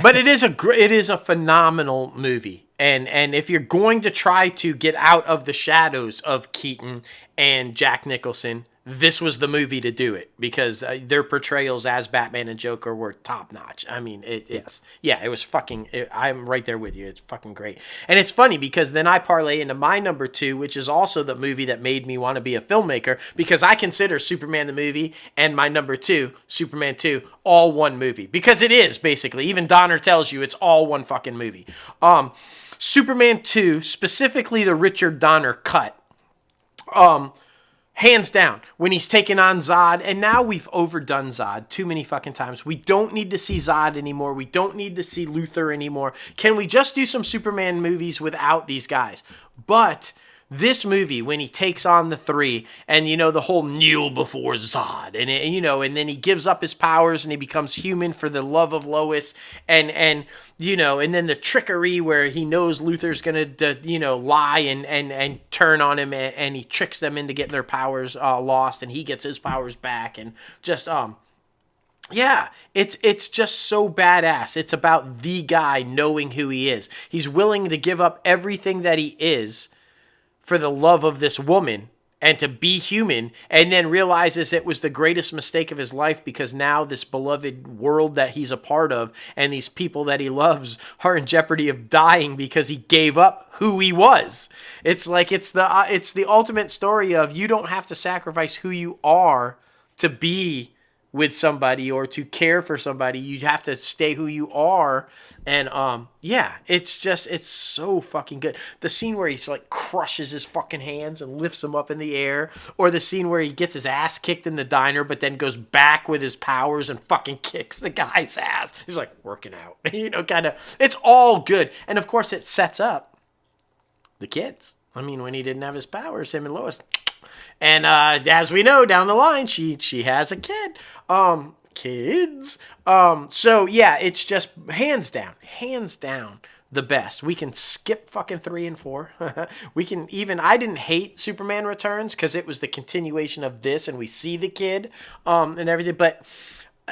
But it is a phenomenal movie. And if you're going to try to get out of the shadows of Keaton and Jack Nicholson, this was the movie to do it, because their portrayals as Batman and Joker were top notch. I mean, it was fucking, I'm right there with you. It's fucking great. And it's funny because then I parlay into my number 2, which is also the movie that made me want to be a filmmaker, because I consider Superman the movie and my number 2, Superman 2, all one movie, because it is basically, even Donner tells you it's all one fucking movie. Superman 2, specifically the Richard Donner cut, hands down, when he's taking on Zod, and now we've overdone Zod too many fucking times. We don't need to see Zod anymore. We don't need to see Luthor anymore. Can we just do some Superman movies without these guys? But this movie, when he takes on the 3, and the whole kneel before Zod, and then he gives up his powers and he becomes human for the love of Lois, and then the trickery where he knows Luthor's gonna lie and turn on him, and he tricks them into getting their powers lost, and he gets his powers back, and just it's just so badass. It's about the guy knowing who he is. He's willing to give up everything that he is for the love of this woman and to be human, and then realizes it was the greatest mistake of his life, because now this beloved world that he's a part of and these people that he loves are in jeopardy of dying because he gave up who he was. It's like it's the ultimate story of, you don't have to sacrifice who you are to be with somebody or to care for somebody. You have to stay who you are. And it's so fucking good. The scene where he's like crushes his fucking hands and lifts them up in the air, or the scene where he gets his ass kicked in the diner but then goes back with his powers and fucking kicks the guy's ass. He's like working out, kind of. It's all good. And of course it sets up the kids. I mean, when he didn't have his powers, him and Lois. And as we know, down the line, she has a kid. Kids. So yeah, it's just hands down the best. We can skip fucking 3 and 4. We can even, I didn't hate Superman Returns because it was the continuation of this, and we see the kid and everything. But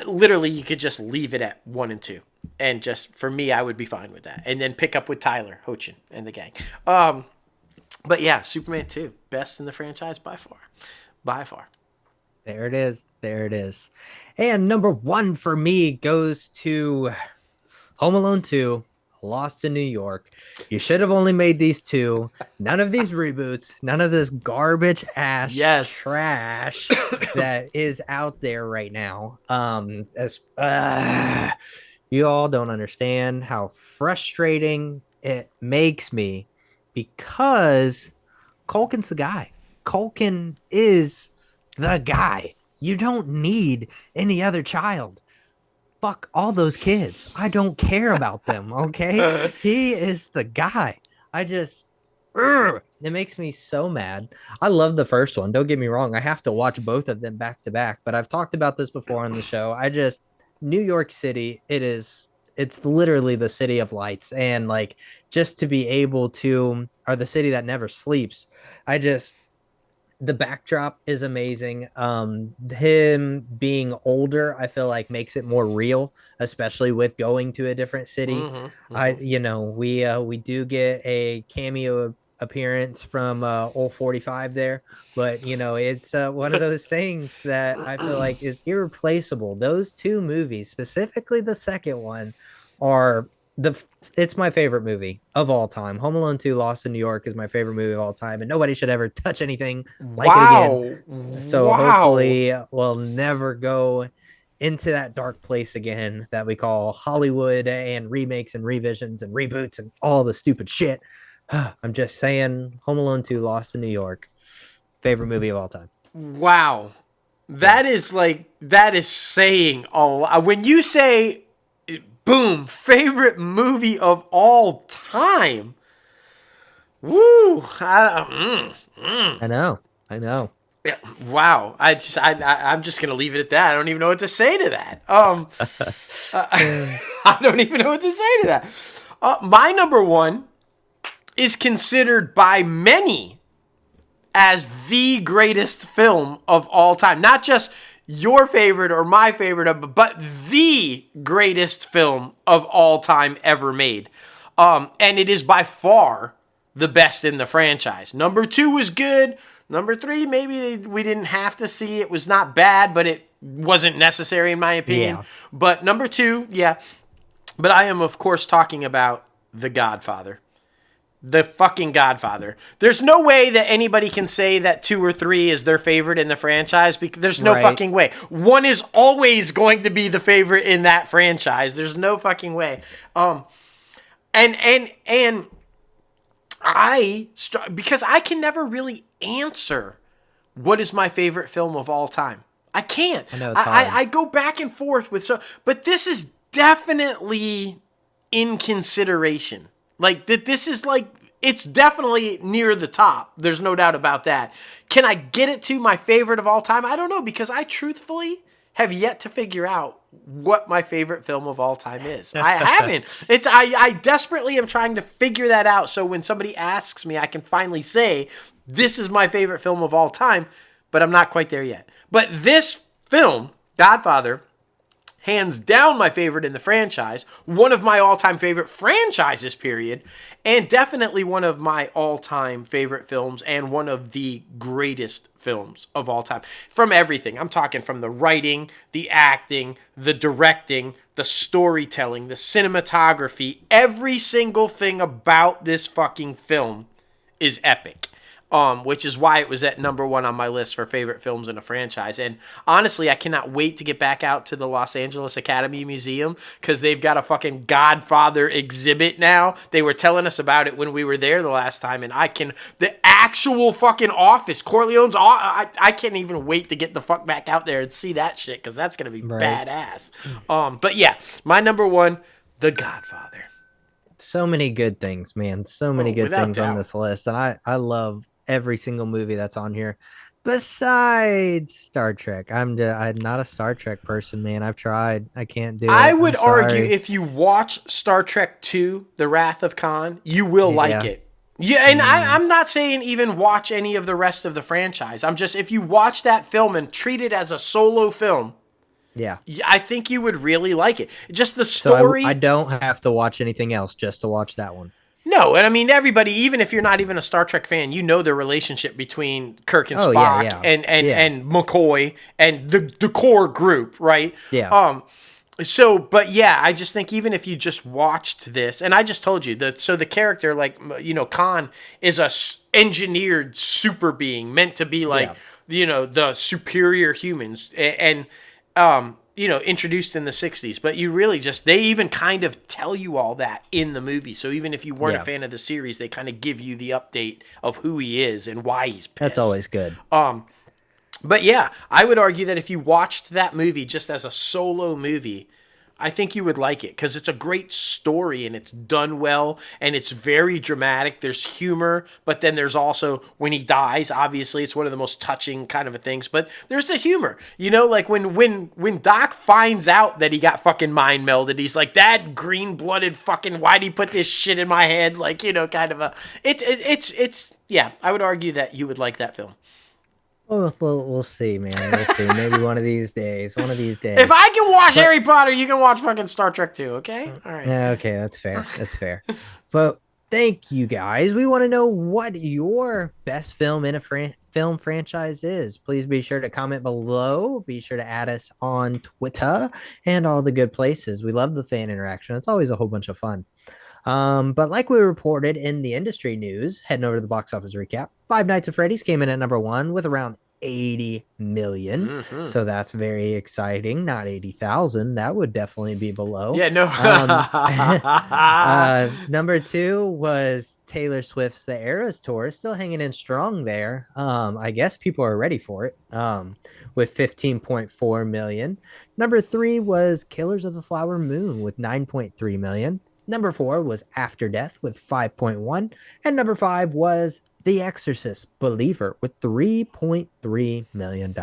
literally, you could just leave it at 1 and 2, and just for me, I would be fine with that. And then pick up with Tyler Hoechlin and the gang. But yeah, Superman 2, best in the franchise by far. There it is. There it is. And number one for me goes to Home Alone 2, Lost in New York. You should have only made these two. None of these reboots, none of this garbage ass trash that is out there right now. You all don't understand how frustrating it makes me because Culkin's the guy. Culkin is the guy. You don't need any other child. Fuck all those kids. I don't care about them. Okay. He is the guy. It makes me so mad. I love the first one. Don't get me wrong. I have to watch both of them back to back, but I've talked about this before on the show. New York City, it's literally the city of lights. And like, just to be able to, or the city that never sleeps. The backdrop is amazing. Him being older, I feel like makes it more real, especially with going to a different city. We do get a cameo appearance from old 45 there, but it's one of those things that I feel like is irreplaceable. Those two movies, specifically the second one, are it's my favorite movie of all time. Home Alone 2, Lost in New York is my favorite movie of all time, and nobody should ever touch anything like it again. So hopefully we'll never go into that dark place again that we call Hollywood and remakes and revisions and reboots and all the stupid shit. I'm just saying, Home Alone 2, Lost in New York, favorite movie of all time. Wow. That is saying a lot. When you say boom, favorite movie of all time. Woo! I know. Yeah, wow. I'm just gonna leave it at that. I don't even know what to say to that. I don't even know what to say to that. My number one is considered by many as the greatest film of all time. Not just your favorite or my favorite, but the greatest film of all time ever made. And it is by far the best in the franchise. Number 2 was good. Number 3, maybe we didn't have to see. It was not bad, but it wasn't necessary in my opinion. Yeah. But number 2, yeah. But I am, of course, talking about The Godfather. The fucking Godfather. There's no way that anybody can say that 2 or 3 is their favorite in the franchise, because there's no fucking way. 1 is always going to be the favorite in that franchise. There's no fucking way. And because I can never really answer what is my favorite film of all time. I can't. I know it's hard. I go back and forth but this is definitely in consideration. Like, this is like, it's definitely near the top. There's no doubt about that. Can I get it to my favorite of all time? I don't know, because I truthfully have yet to figure out what my favorite film of all time is. I haven't. I desperately am trying to figure that out, so when somebody asks me, I can finally say, this is my favorite film of all time, but I'm not quite there yet. But this film, Godfather, hands down my favorite in the franchise, one of my all-time favorite franchises, period, and definitely one of my all-time favorite films and one of the greatest films of all time. From everything. I'm talking from the writing, the acting, the directing, the storytelling, the cinematography. Every single thing about this fucking film is epic. Which is why it was at number 1 on my list for favorite films in a franchise. And honestly, I cannot wait to get back out to the Los Angeles Academy Museum, because they've got a fucking Godfather exhibit now. They were telling us about it when we were there the last time, and the actual fucking office, Corleone's office, I can't even wait to get the fuck back out there and see that shit, because that's going to be badass. But yeah, my number 1, The Godfather. So many good things, man. So many good things on this list. And I love every single movie that's on here besides Star Trek. I'm not a Star Trek person, man. I've tried. I can't do it. I would argue if you watch Star Trek 2, The Wrath of Khan, you will like it. Yeah, and I'm not saying even watch any of the rest of the franchise. I'm just, if you watch that film and treat it as a solo film, yeah, I think you would really like it. Just the story. So I don't have to watch anything else just to watch that one. No, and I mean everybody, even if you're not even a Star Trek fan, you know the relationship between Kirk and Oh, Spock yeah. and McCoy and the core group, right? Yeah. So, but yeah, I just think even if you just watched this, and I just told you that, so the character, like, Khan is engineered super being meant to be like, the superior humans and introduced in the 60s, but you really they even kind of tell you all that in the movie. So even if you weren't a fan of the series, they kind of give you the update of who he is and why he's pissed. That's always good. But yeah, I would argue that if you watched that movie just as a solo movie, I think you would like it because it's a great story and it's done well and it's very dramatic. There's humor, but then there's also when he dies, obviously it's one of the most touching kind of things, but there's the humor, like when Doc finds out that he got fucking mind melded, he's like, that green blooded fucking, why'd he put this shit in my head? Like, kind of it's yeah, I would argue that you would like that film. We'll see, man. We'll see. Maybe one of these days. If I can watch Harry Potter, you can watch fucking Star Trek too, okay? All right. Okay, that's fair. But thank you, guys. We want to know what your best film in a film franchise is. Please be sure to comment below. Be sure to add us on Twitter and all the good places. We love the fan interaction. It's always a whole bunch of fun. But like we reported in the industry news, heading over to the box office recap, Five Nights at Freddy's came in at number 1 with around 80 million. Mm-hmm. So that's very exciting. Not 80,000. That would definitely be below. Yeah, no. Number 2 was Taylor Swift's The Eras Tour, still hanging in strong there. I guess people are ready for it. With 15.4 million. Number 3 was Killers of the Flower Moon with 9.3 million. Number 4 was After Death with 5.1. And number 5 was The Exorcist Believer with $3.3 million.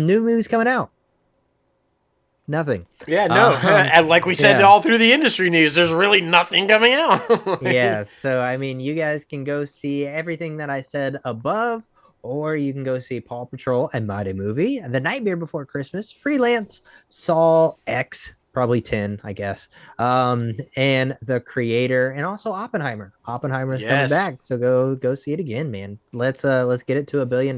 New movies coming out. Nothing. Yeah, no. And like we said all through the industry news, there's really nothing coming out. Yeah, so I mean, you guys can go see everything that I said above, or you can go see Paw Patrol and Mighty Movie, The Nightmare Before Christmas, Freelance, Saw X, probably 10, I guess. And The Creator, and also Oppenheimer. Oppenheimer is coming back, so go see it again, man. Let's get it to $1 billion.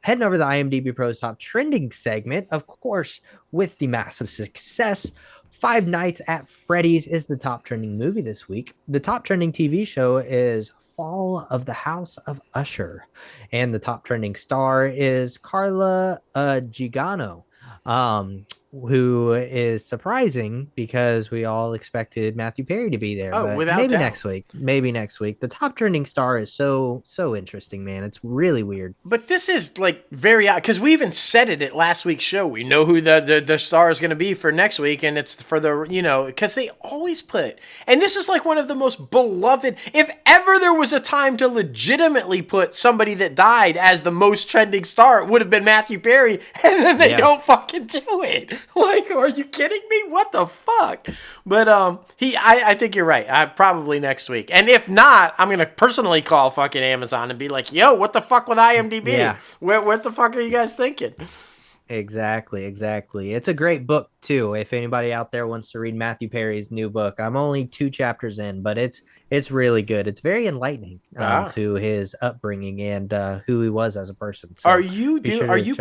Heading over to the IMDb Pros Top Trending segment, of course, with the massive success, Five Nights at Freddy's is the top trending movie this week. The top trending TV show is Fall of the House of Usher, and the top trending star is Carla Gigano. Who is surprising because we all expected Matthew Perry to be there. Oh, but maybe next week. The top trending star is so interesting, man. It's really weird. But this is like very odd because we even said it at last week's show. We know who the star is going to be for next week, and it's for the because they always put. And this is like one of the most beloved. If ever there was a time to legitimately put somebody that died as the most trending star, it would have been Matthew Perry, and then they don't fucking do it. Like, are you kidding me? What the fuck? But I think you're right. Probably next week. And if not, I'm gonna personally call fucking Amazon and be like, yo, what the fuck with IMDb? Yeah. What the fuck are you guys thinking? Exactly. It's a great book too. If anybody out there wants to read Matthew Perry's new book, I'm only 2 chapters in, but it's really good. It's very enlightening to his upbringing and who he was as a person. So are you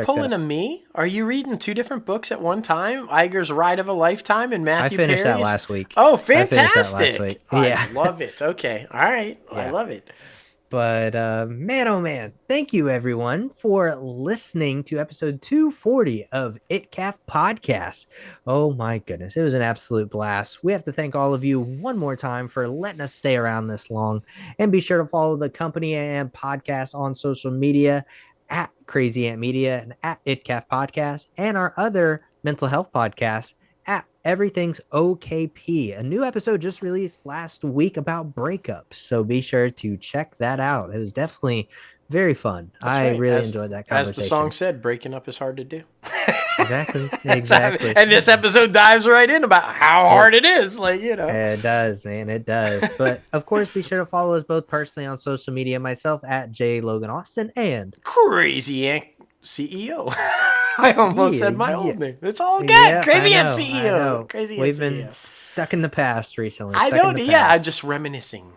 pulling a me? Are you reading 2 different books at one time? Iger's Ride of a Lifetime and Matthew Perry's? I finished that last week. Oh, fantastic! Yeah, I love it. Okay, all right, yeah. I love it. But man, oh man, thank you everyone for listening to episode 240 of ITCAFpodcast. Oh my goodness, it was an absolute blast. We have to thank all of you one more time for letting us stay around this long. And be sure to follow the company and podcast on social media at Crazy Ant Media and at ITCAFpodcast, and our other mental health podcasts at Everything's OKP. A new episode just released last week about breakups, so be sure to check that out. It was definitely very fun. I really enjoyed that conversation. As the song said, breaking up is hard to do. Exactly. And this episode dives right in about how hard it is. Like, It does, man. It does. But of course, be sure to follow us both personally on social media. Myself at Logan Austin and Crazy Ant CEO. I almost said my old name. It's all good. Yeah, Crazy I Ant know, CEO. Crazy Ant We've CEO. been stuck in the past recently. I stuck in know. the Yeah, I'm past. just reminiscing.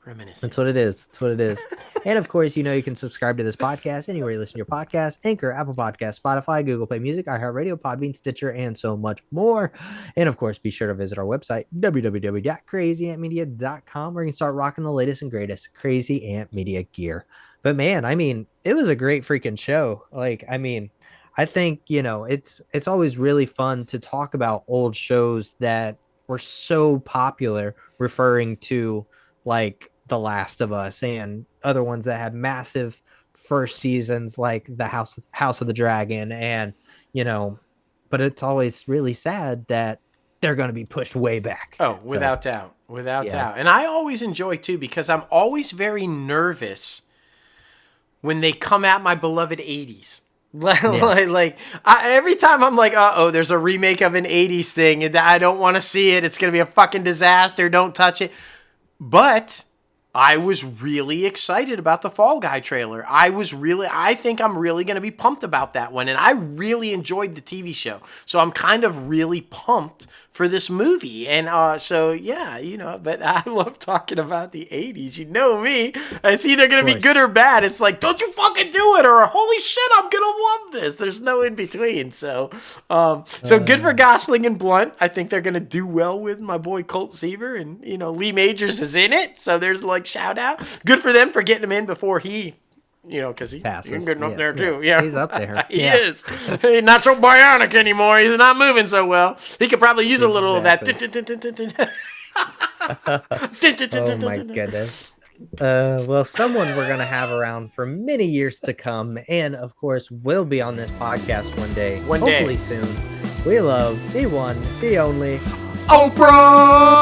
That's what it is. That's what it is. And of course, you know, you can subscribe to this podcast anywhere you listen to your podcast: Anchor, Apple Podcasts, Spotify, Google Play Music, iHeartRadio, Podbean, Stitcher, and so much more. And of course, be sure to visit our website, www.crazyantmedia.com, where you can start rocking the latest and greatest Crazy Ant Media gear. But man, I mean, it was a great freaking show. Like, I mean, I think, you know, it's always really fun to talk about old shows that were so popular, referring to like The Last of Us and other ones that had massive first seasons, like the House of the Dragon. And, you know, but it's always really sad that they're going to be pushed way back. Oh, without doubt. Without Yeah. doubt. And I always enjoy, too, because I'm always very nervous when they come at my beloved 80s. Every time I'm like, uh-oh, there's a remake of an 80s thing, and I don't want to see it. It's going to be a fucking disaster. Don't touch it. But I was really excited about the Fall Guy trailer. I think I'm really going to be pumped about that one. And I really enjoyed the TV show. So I'm kind of really pumped for this movie. And so, yeah, you know, but I love talking about the 80s. You know me. It's either going to be good or bad. It's like, don't you fucking do it, or holy shit, I'm going to love this. There's no in between. So good for Gosling and Blunt. I think they're going to do well with my boy Colt Seaver. And, you know, Lee Majors is in it. So there's like shout out. Good for them for getting him in before he, you know, because he's getting up there too. Yeah, he's up there. He is. He's not so bionic anymore. He's not moving so well. He could probably use a little of that. Oh my goodness. Well, someone we're going to have around for many years to come, and of course will be on this podcast one day. Hopefully soon. We love the one, the only Oprah.